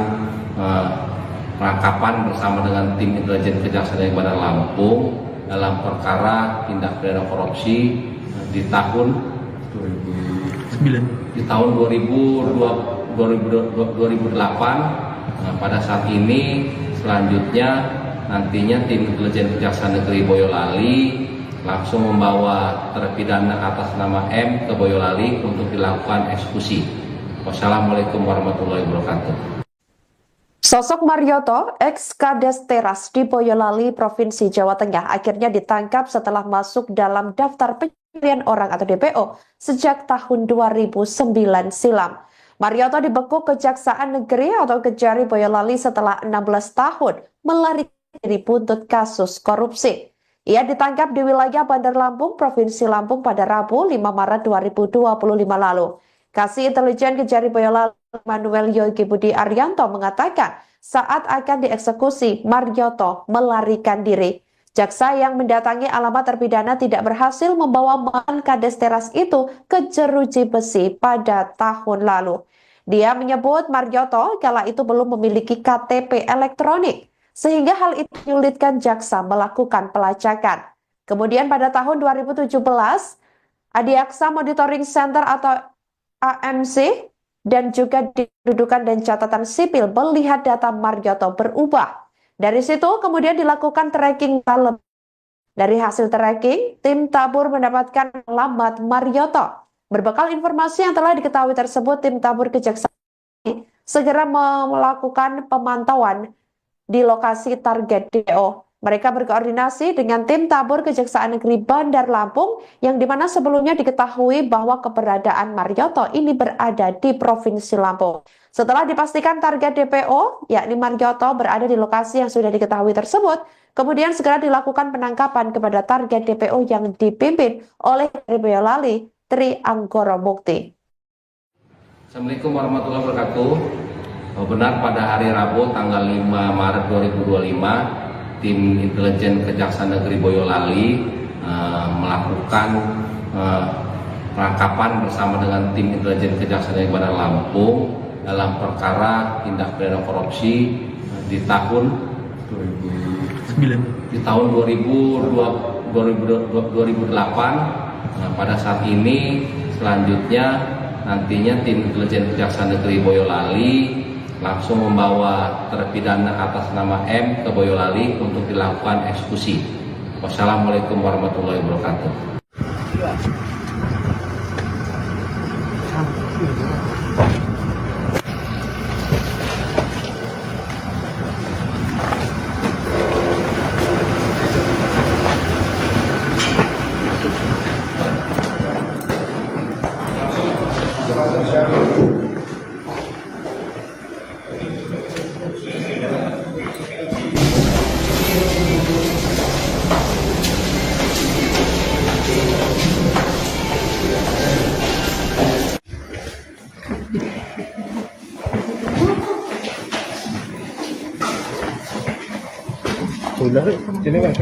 C: penangkapan bersama dengan tim intelijen Kejaksaan Negeri Bandar Lampung dalam perkara tindak pidana korupsi di tahun 2008. Pada saat ini selanjutnya nantinya tim intelijen Kejaksaan Negeri Boyolali langsung membawa terpidana atas nama M ke Boyolali untuk dilakukan eksekusi. Wassalamualaikum warahmatullahi wabarakatuh.
A: Sosok Marioto, ex-Kades Teras di Boyolali, Provinsi Jawa Tengah, akhirnya ditangkap setelah masuk dalam daftar pencarian orang atau DPO sejak tahun 2009 silam. Marioto dibekuk Kejaksaan Negeri atau Kejari Boyolali setelah 16 tahun melarikan diri buntut kasus korupsi. Ia ditangkap di wilayah Bandar Lampung, Provinsi Lampung pada Rabu 5 Maret 2025 lalu. Kasih Intelijen Kejari Boyolali Emmanuel Yogi Budi Arianto mengatakan saat akan dieksekusi, Marioto melarikan diri. Jaksa yang mendatangi alamat terpidana tidak berhasil membawa mantan Kades Teras itu ke jeruji besi pada tahun lalu. Dia menyebut Marioto kala itu belum memiliki KTP elektronik, sehingga hal itu menyulitkan jaksa melakukan pelacakan. Kemudian pada tahun 2017, Adiaksa Monitoring Center atau AMC dan juga di Kependudukan dan Catatan Sipil melihat data Marioto berubah. Dari situ kemudian dilakukan tracking dalam. Dari hasil tracking, tim tabur mendapatkan alamat Marioto. Berbekal informasi yang telah diketahui tersebut, tim tabur Kejaksaan segera melakukan pemantauan di lokasi target DPO. Mereka berkoordinasi dengan tim tabur Kejaksaan Negeri Bandar Lampung yang dimana sebelumnya diketahui bahwa keberadaan Marioto ini berada di Provinsi Lampung. Setelah dipastikan target DPO, yakni Marioto berada di lokasi yang sudah diketahui tersebut, kemudian segera dilakukan penangkapan kepada target DPO yang dipimpin oleh Boyolali Tri Anggoro Mukti.
C: Assalamualaikum warahmatullahi wabarakatuh. Benar pada hari Rabu tanggal 5 Maret 2025, tim intelijen Kejaksaan Negeri Boyolali melakukan penangkapan bersama dengan tim intelijen Kejaksaan Negeri Bandar Lampung dalam perkara tindak pidana korupsi di tahun 2008. Pada saat ini selanjutnya nantinya tim intelijen Kejaksaan Negeri Boyolali langsung membawa terpidana atas nama M ke Boyolali untuk dilakukan eksekusi. Wassalamualaikum warahmatullahi wabarakatuh.
B: Udah, sini kan.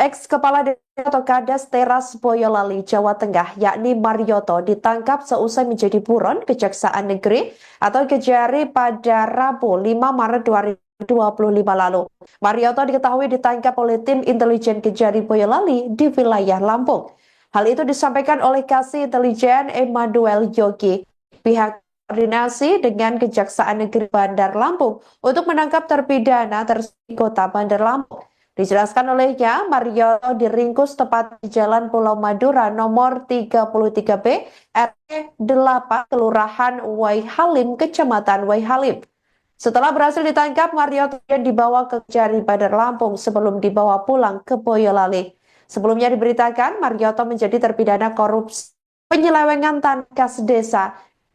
A: Ex-Kepala Desa atau Kades Teras Boyolali, Jawa Tengah, yakni Marioto, ditangkap seusai menjadi buron Kejaksaan Negeri atau Kejari pada Rabu 5 Maret 2025 lalu. Marioto diketahui ditangkap oleh tim intelijen Kejari Boyolali di wilayah Lampung. Hal itu disampaikan oleh Kasih Intelijen Emmanuel Yogi. Pihak koordinasi dengan Kejaksaan Negeri Bandar Lampung untuk menangkap terpidana di Kota Bandar Lampung. Dijelaskan olehnya, Marioto diringkus tepat di Jalan Pulau Madura nomor 33B, RT 8, Kelurahan Waihalim, Kecamatan Waihalim. Setelah berhasil ditangkap, Marioto dibawa ke Kejari Bandar Lampung sebelum dibawa pulang ke Boyolali. Sebelumnya diberitakan, Marioto menjadi terpidana korupsi penyelewengan tanah kas desa.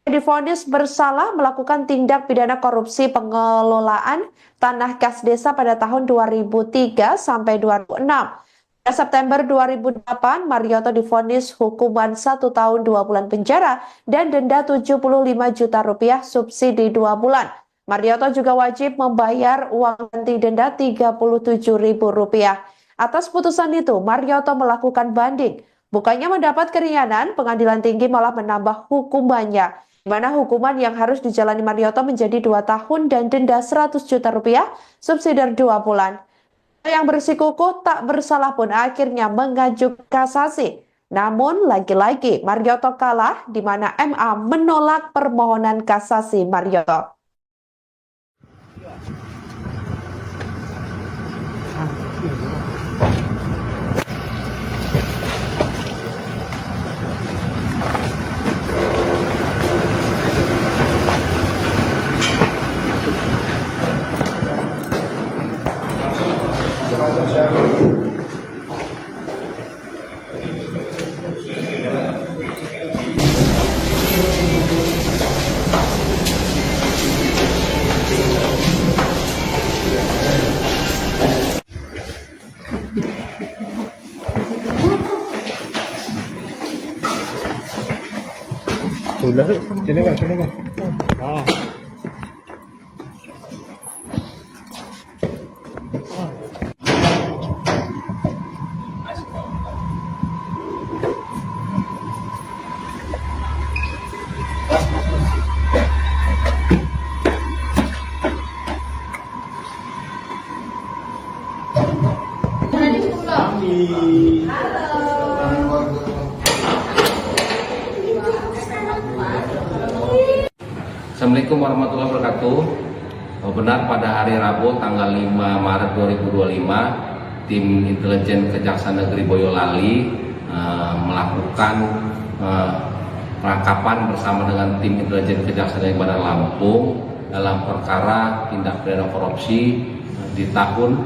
A: Divonis bersalah melakukan tindak pidana korupsi pengelolaan tanah kas desa pada tahun 2003 sampai 2006. Pada September 2008, Marioto divonis hukuman 1 tahun 2 bulan penjara dan denda 75 juta rupiah subsidi 2 bulan. Marioto juga wajib membayar uang ganti denda 37.000 rupiah. Atas putusan itu, Marioto melakukan banding. Bukannya mendapat keringanan, pengadilan tinggi malah menambah hukumannya, di mana hukuman yang harus dijalani Marioto menjadi 2 tahun dan denda 100 juta rupiah, subsidi 2 bulan. Yang bersikukuh tak bersalah pun akhirnya mengajukan kasasi. Namun lagi-lagi Marioto kalah, di mana MA menolak permohonan kasasi Marioto.
B: Sudah, sini Kak, sini Kak. Ah.
C: Assalamualaikum warahmatullahi wabarakatuh. Benar pada hari Rabu tanggal 5 Maret 2025, tim intelijen Kejaksaan Negeri Boyolali melakukan penangkapan bersama dengan tim intelijen Kejaksaan Negeri Bandar Lampung dalam perkara tindak pidana korupsi di tahun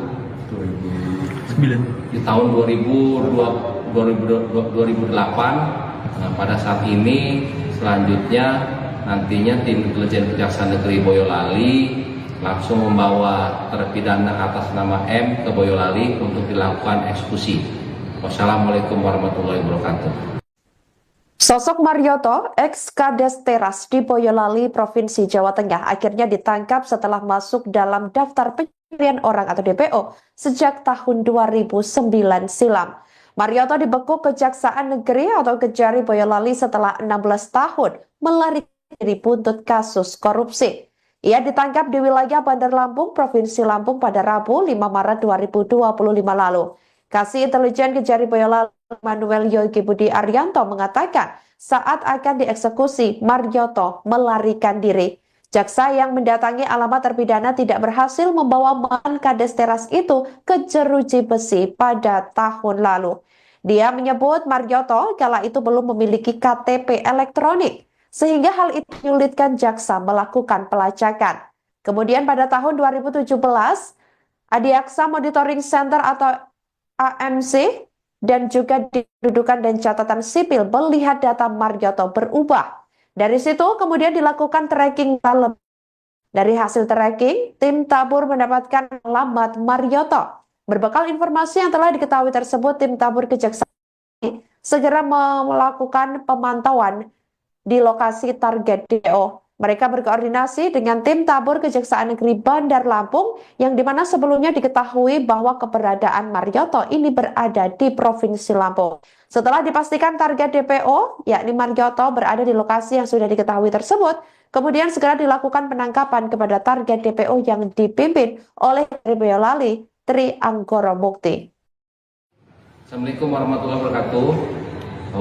C: 2008. Pada saat ini selanjutnya nantinya tim intelijen Kejaksaan Negeri Boyolali langsung membawa terpidana atas nama M ke Boyolali untuk dilakukan eksekusi. Wassalamualaikum warahmatullahi wabarakatuh.
A: Sosok Marioto, ex-Kades Teras di Boyolali, Provinsi Jawa Tengah, akhirnya ditangkap setelah masuk dalam daftar pencarian orang atau DPO sejak tahun 2009 silam. Marioto dibekuk Kejaksaan Negeri atau Kejari Boyolali setelah 16 tahun melarikan diri buntut kasus korupsi. Ia ditangkap di wilayah Bandar Lampung, Provinsi Lampung pada Rabu 5 Maret 2025 lalu. Kasih Intelijen Kejari Boyolali Manuel Yogi Budi Arianto mengatakan saat akan dieksekusi, Marioto melarikan diri. Jaksa yang mendatangi alamat terpidana tidak berhasil membawa mantan Kades Teras itu ke jeruji besi pada tahun lalu. Dia menyebut Marioto kala itu belum memiliki KTP elektronik, sehingga hal itu menyulitkan jaksa melakukan pelacakan. Kemudian pada tahun 2017, Adiaksa Monitoring Center atau AMC dan juga di kedudukan dan catatan sipil melihat data Marioto berubah. Dari situ kemudian dilakukan tracking dalam. Dari hasil tracking, tim tabur mendapatkan alamat Marioto. Berbekal informasi yang telah diketahui tersebut, tim tabur Kejaksaan segera melakukan pemantauan di lokasi target DPO. Mereka berkoordinasi dengan tim tabur Kejaksaan Negeri Bandar Lampung yang dimana sebelumnya diketahui bahwa keberadaan Marioto ini berada di Provinsi Lampung. Setelah dipastikan target DPO, yakni Marioto berada di lokasi yang sudah diketahui tersebut, kemudian segera dilakukan penangkapan kepada target DPO yang dipimpin oleh Kejari Boyolali, Tri Anggoro Mukti.
C: Assalamualaikum warahmatullahi wabarakatuh.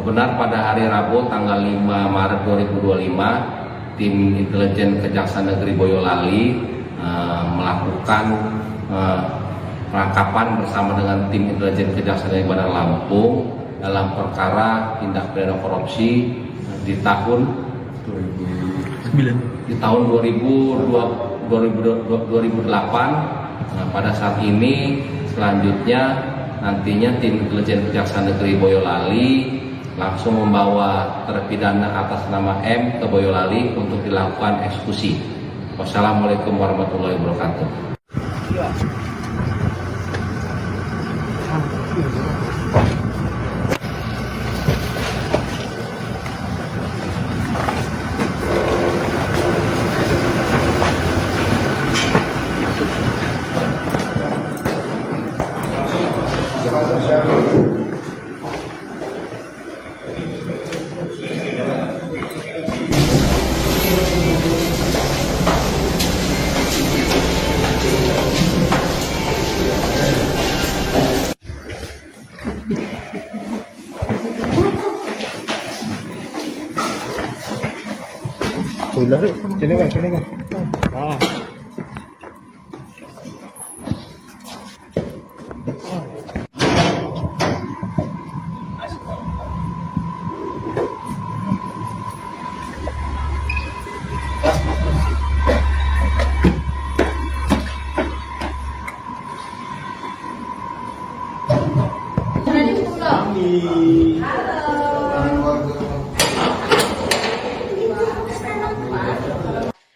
C: Benar pada hari Rabu tanggal 5 Maret 2025, tim intelijen Kejaksaan Negeri Boyolali melakukan penangkapan bersama dengan tim intelijen Kejaksaan Negeri Bandar Lampung dalam perkara tindak pidana korupsi di tahun 2008. Pada saat ini selanjutnya nantinya tim intelijen Kejaksaan Negeri Boyolali langsung membawa terpidana atas nama M ke Boyolali untuk dilakukan eksekusi. Wassalamualaikum warahmatullahi wabarakatuh.
B: Sudah, sini Kak, sini Kak. Ah.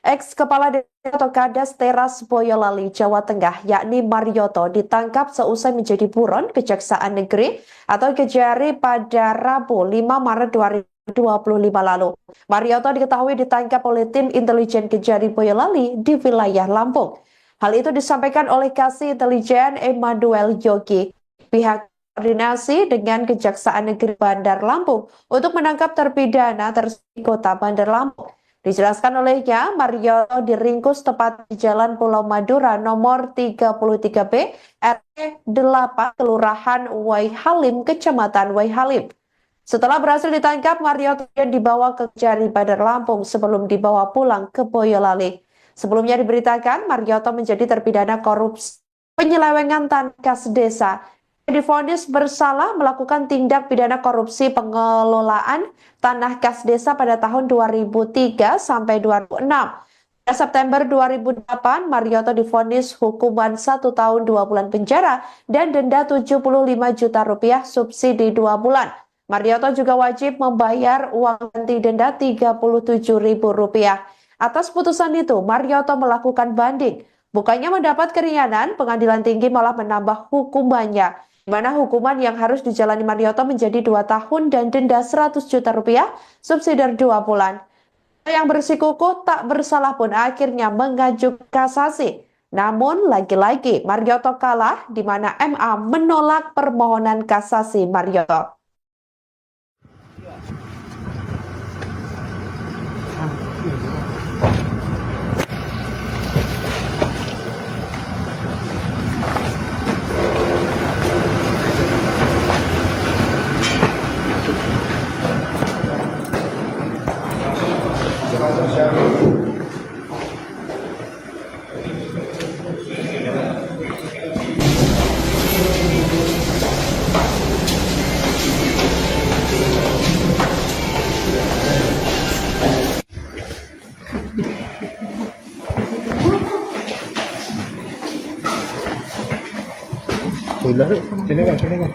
A: Ex-Kepala Desa atau Kades Teras Boyolali, Jawa Tengah, yakni Marioto, ditangkap seusai menjadi buron Kejaksaan Negeri atau Kejari pada Rabu 5 Maret lalu. Marioto diketahui ditangkap oleh tim intelijen Kejari Boyolali di wilayah Lampung. Hal itu disampaikan oleh Kasih Intelijen Emmanuel Yogi. Pihak koordinasi dengan Kejaksaan Negeri Bandar Lampung untuk menangkap terpidana tersebut Kota Bandar Lampung. Dijelaskan olehnya, Marioto diringkus tepat di Jalan Pulau Madura nomor 33B RT 8 Kelurahan Waihalim, Kecamatan Waihalim. Setelah berhasil ditangkap, Marioto dibawa ke Kejari Bandar Lampung sebelum dibawa pulang ke Boyolali. Sebelumnya diberitakan Marioto menjadi terpidana korupsi penyelewengan tanah kas desa. Dia divonis bersalah melakukan tindak pidana korupsi pengelolaan tanah kas desa pada tahun 2003 sampai 2006. Pada September 2008, Marioto divonis hukuman 1 tahun 2 bulan penjara dan denda 75 juta rupiah subsidi 2 bulan. Marioto juga wajib membayar uang ganti denda Rp37.000. Atas putusan itu, Marioto melakukan banding. Bukannya mendapat keringanan, Pengadilan Tinggi malah menambah hukumannya, di mana hukuman yang harus dijalani Marioto menjadi 2 tahun dan denda Rp100 juta, subsidi 2 bulan. Yang bersikukuh tak bersalah pun akhirnya mengajukan kasasi. Namun lagi-lagi Marioto kalah, di mana MA menolak permohonan kasasi Marioto.
B: Ular, sini kan, sini kan.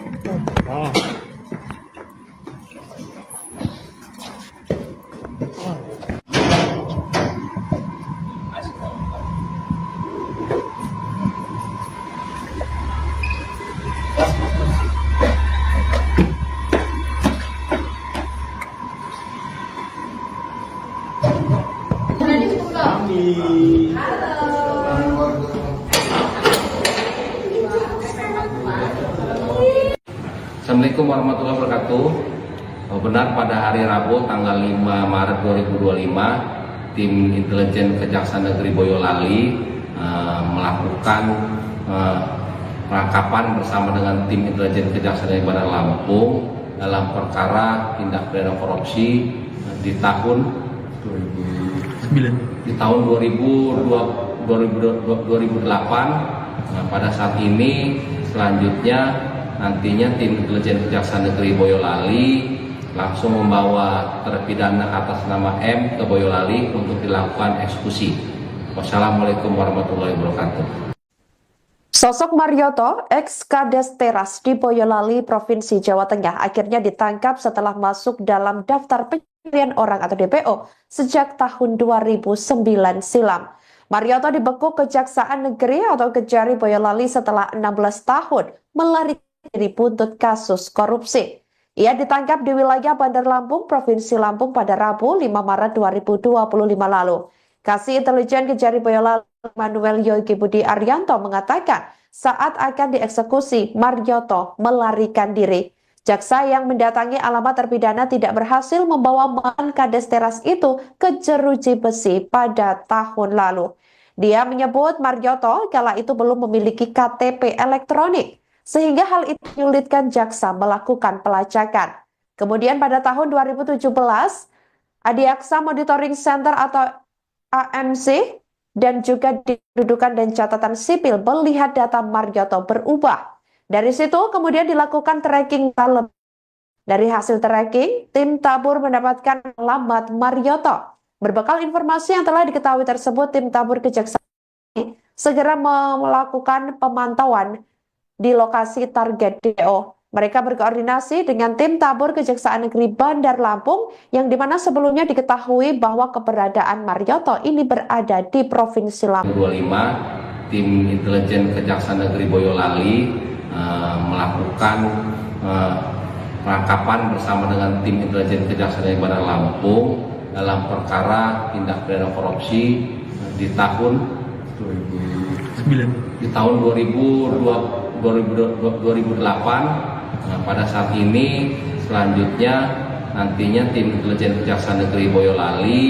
C: Assalamualaikum warahmatullahi wabarakatuh. Benar pada hari Rabu tanggal 5 Maret 2025, tim intelijen Kejaksaan Negeri Boyolali melakukan penangkapan bersama dengan tim intelijen Kejaksaan Negeri Bandar Lampung dalam perkara tindak pidana korupsi di tahun 2008. Pada saat ini selanjutnya nantinya tim intelijen Kejaksaan Negeri Boyolali langsung membawa terpidana atas nama M ke Boyolali untuk dilakukan eksekusi. Wassalamualaikum warahmatullahi wabarakatuh.
A: Sosok Marioto, ex-Kades Teras di Boyolali, Provinsi Jawa Tengah, akhirnya ditangkap setelah masuk dalam daftar pencarian orang atau DPO sejak tahun 2009 silam. Marioto dibekuk Kejaksaan Negeri atau Kejari Boyolali setelah 16 tahun melarikan diri buntut kasus korupsi. Ia ditangkap di wilayah Bandar Lampung, Provinsi Lampung pada Rabu 5 Maret 2025 lalu. Kasih Intelijen Kejari Boyolali Emmanuel Yogi Budi Arianto mengatakan saat akan dieksekusi, Marioto melarikan diri. Jaksa yang mendatangi alamat terpidana tidak berhasil membawa mantan Kades Teras itu ke jeruji besi pada tahun lalu. Dia menyebut Marioto kala itu belum memiliki KTP elektronik, sehingga hal itu menyulitkan jaksa melakukan pelacakan. Kemudian pada tahun 2017, Adiaksa Monitoring Center atau AMC dan juga di Kependudukan dan Catatan Sipil melihat data Marioto berubah. Dari situ kemudian dilakukan tracking dalam. Dari hasil tracking, tim tabur mendapatkan alamat Marioto. Berbekal informasi yang telah diketahui tersebut, tim tabur Kejaksaan segera melakukan pemantauan di lokasi target DPO. Mereka berkoordinasi dengan tim tabur Kejaksaan Negeri Bandar Lampung yang dimana sebelumnya diketahui bahwa keberadaan Marioto ini berada di Provinsi Lampung.
C: 25, tim intelijen Kejaksaan Negeri Boyolali melakukan penangkapan bersama dengan tim intelijen Kejaksaan Negeri Bandar Lampung dalam perkara tindak pidana korupsi di tahun 2008. Pada saat ini selanjutnya nantinya tim intelijen Kejaksaan Negeri Boyolali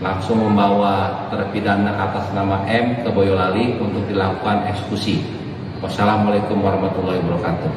C: langsung membawa terpidana atas nama M ke Boyolali untuk dilakukan eksekusi. Wassalamualaikum warahmatullahi wabarakatuh.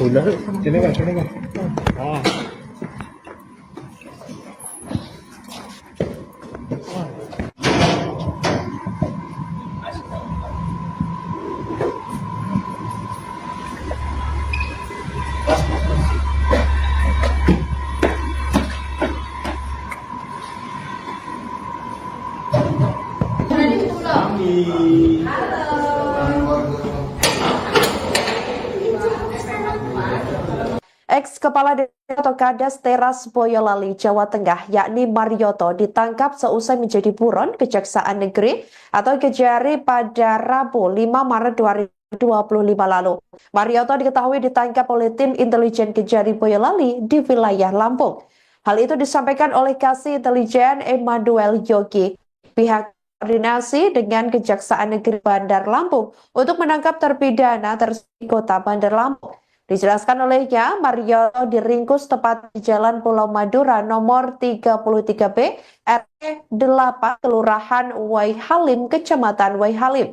B: Sudah, sini kan, sini kan.
A: Ex-Kepala Desa atau Kades Teras Boyolali, Jawa Tengah, yakni Marioto, ditangkap seusai menjadi buron Kejaksaan Negeri atau Kejari pada Rabu 5 Maret 2025 lalu. Marioto diketahui ditangkap oleh tim intelijen Kejari Boyolali di wilayah Lampung. Hal itu disampaikan oleh Kasih Intelijen Emmanuel Yogi. Pihak koordinasi dengan Kejaksaan Negeri Bandar Lampung untuk menangkap terpidana tersebut di Kota Bandar Lampung. Dijelaskan olehnya, Marioto diringkus tepat di Jalan Pulau Madura nomor 33B, RT 8, Kelurahan Waihalim, Kecamatan Waihalim.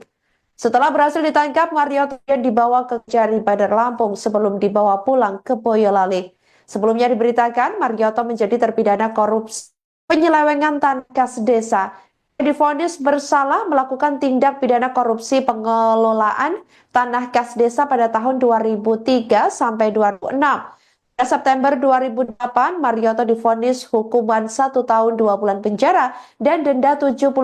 A: Setelah berhasil ditangkap, Marioto dibawa ke Kejari Bandar Lampung sebelum dibawa pulang ke Boyolali. Sebelumnya diberitakan, Marioto menjadi terpidana korupsi penyelewengan tanah kas desa. Divonis bersalah melakukan tindak pidana korupsi pengelolaan tanah kas desa pada tahun 2003 sampai 2006. Pada September 2008, Marioto divonis hukuman 1 tahun 2 bulan penjara dan denda 75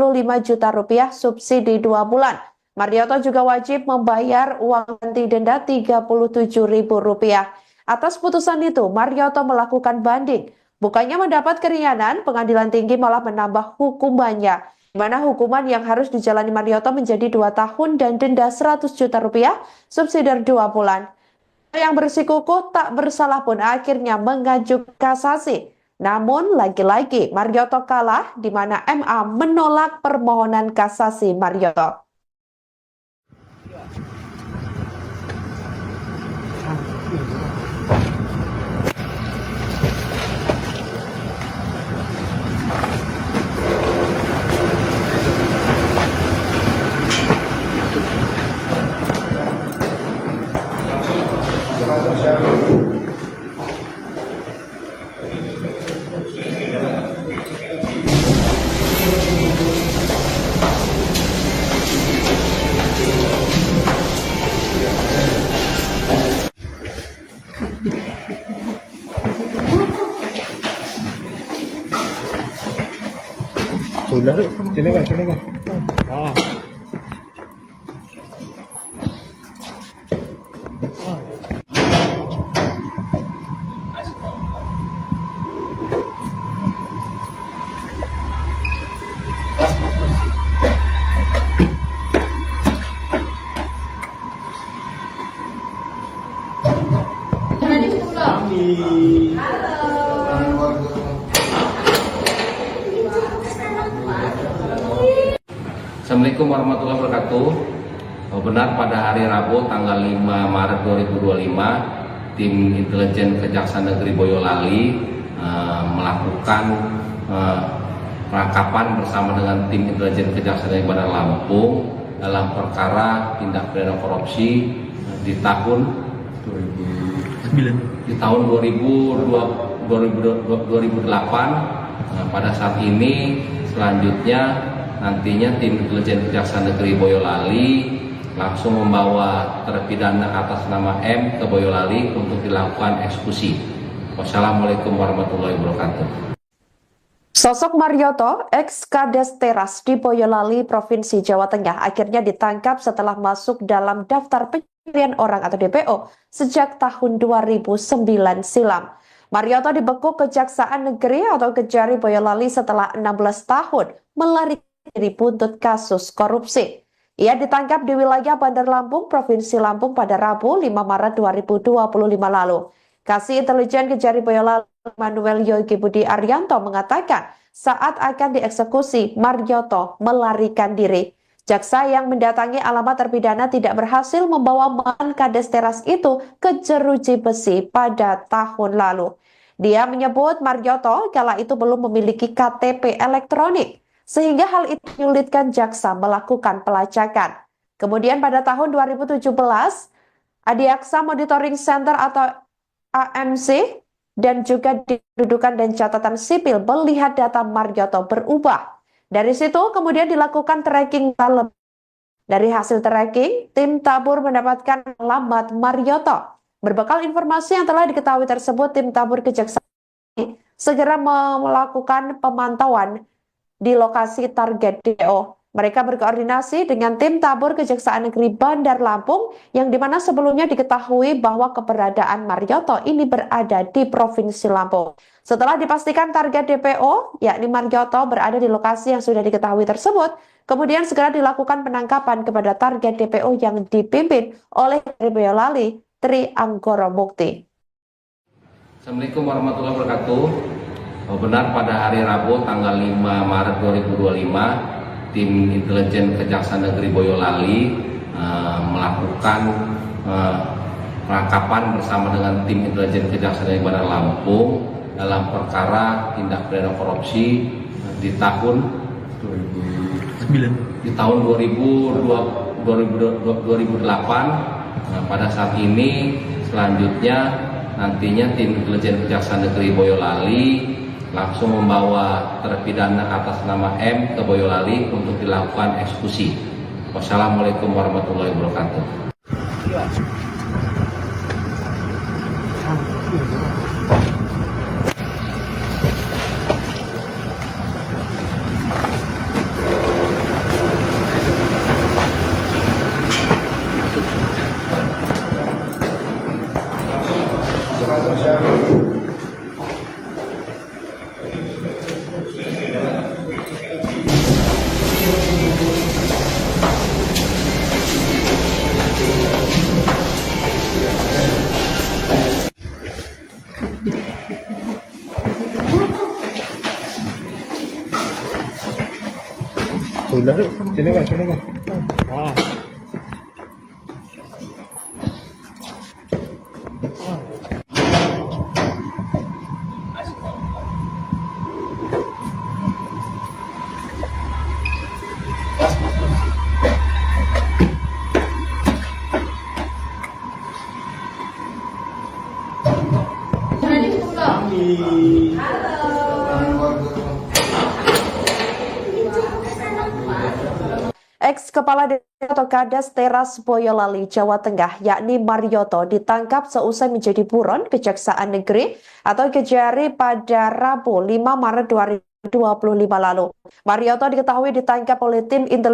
A: juta rupiah subsidi 2 bulan. Marioto juga wajib membayar uang ganti denda 37 ribu rupiah. Atas putusan itu, Marioto melakukan banding. Bukannya mendapat keringanan, pengadilan tinggi malah menambah hukumannya, di mana hukuman yang harus dijalani Marioto menjadi 2 tahun dan denda 100 juta rupiah, subsidi 2 bulan. Yang bersikukuh tak bersalah pun akhirnya mengajukan kasasi. Namun lagi-lagi Marioto kalah, di mana MA menolak permohonan kasasi Marioto.
B: Sudah, sini kan, sini kan.
C: Assalamualaikum warahmatullahi wabarakatuh. Benar pada hari Rabu tanggal 5 Maret 2025, tim intelijen Kejaksaan Negeri Boyolali melakukan penangkapan bersama dengan tim intelijen Kejaksaan Negeri Bandar Lampung dalam perkara tindak pidana korupsi di tahun 2008. pada saat ini selanjutnya nantinya tim intelijen Kejaksaan Negeri Boyolali langsung membawa terpidana atas nama M ke Boyolali untuk dilakukan eksekusi. Wassalamualaikum warahmatullahi wabarakatuh.
A: Sosok Marioto, ex-Kades Teras di Boyolali, Provinsi Jawa Tengah, akhirnya ditangkap setelah masuk dalam daftar pencarian orang atau DPO sejak tahun 2009 silam. Marioto dibekuk Kejaksaan Negeri atau Kejari Boyolali setelah 16 tahun melarikan diri buntut kasus korupsi. Ia ditangkap di wilayah Bandar Lampung, Provinsi Lampung pada Rabu 5 Maret 2025 lalu. Kasih Intelijen Kejari Boyolali Manuel Yogi Budi Arianto mengatakan saat akan dieksekusi, Marioto melarikan diri. Jaksa yang mendatangi alamat terpidana tidak berhasil membawa mantan Kades Teras itu ke jeruji besi pada tahun lalu. Dia menyebut Marioto kala itu belum memiliki KTP elektronik, sehingga hal itu menyulitkan jaksa melakukan pelacakan. Kemudian pada tahun 2017, Adiaksa Monitoring Center atau AMC dan juga di Kependudukan dan Catatan Sipil melihat data Marioto berubah. Dari situ kemudian dilakukan tracking dalam. Dari hasil tracking, tim tabur mendapatkan alamat Marioto. Berbekal informasi yang telah diketahui tersebut, tim tabur Kejaksaan segera melakukan pemantauan di lokasi target DPO. Mereka berkoordinasi dengan tim tabur Kejaksaan Negeri Bandar Lampung yang dimana sebelumnya diketahui bahwa keberadaan Marioto ini berada di Provinsi Lampung. Setelah dipastikan target DPO, yakni Marioto berada di lokasi yang sudah diketahui tersebut, kemudian segera dilakukan penangkapan kepada target DPO yang dipimpin oleh Kejari Boyolali, Tri Anggoro Mukti.
C: Assalamualaikum warahmatullahi wabarakatuh. Benar pada hari Rabu tanggal 5 Maret 2025, tim intelijen Kejaksaan Negeri Boyolali melakukan penangkapan bersama dengan tim intelijen Kejaksaan Negeri Bandar Lampung dalam perkara tindak pidana korupsi di tahun 2008. Pada saat ini selanjutnya nantinya tim intelijen Kejaksaan Negeri Boyolali langsung membawa terpidana atas nama M ke Boyolali untuk dilakukan eksekusi. Wassalamualaikum warahmatullahi wabarakatuh.
B: Sudah, sini kan, sini kan.
A: Ex-Kepala Desa atau Kades Teras Boyolali, Jawa Tengah, yakni Marioto, ditangkap seusai menjadi buron Kejaksaan Negeri atau Kejari pada Rabu 5 Maret 2025 lalu. Marioto diketahui ditangkap oleh tim intelijen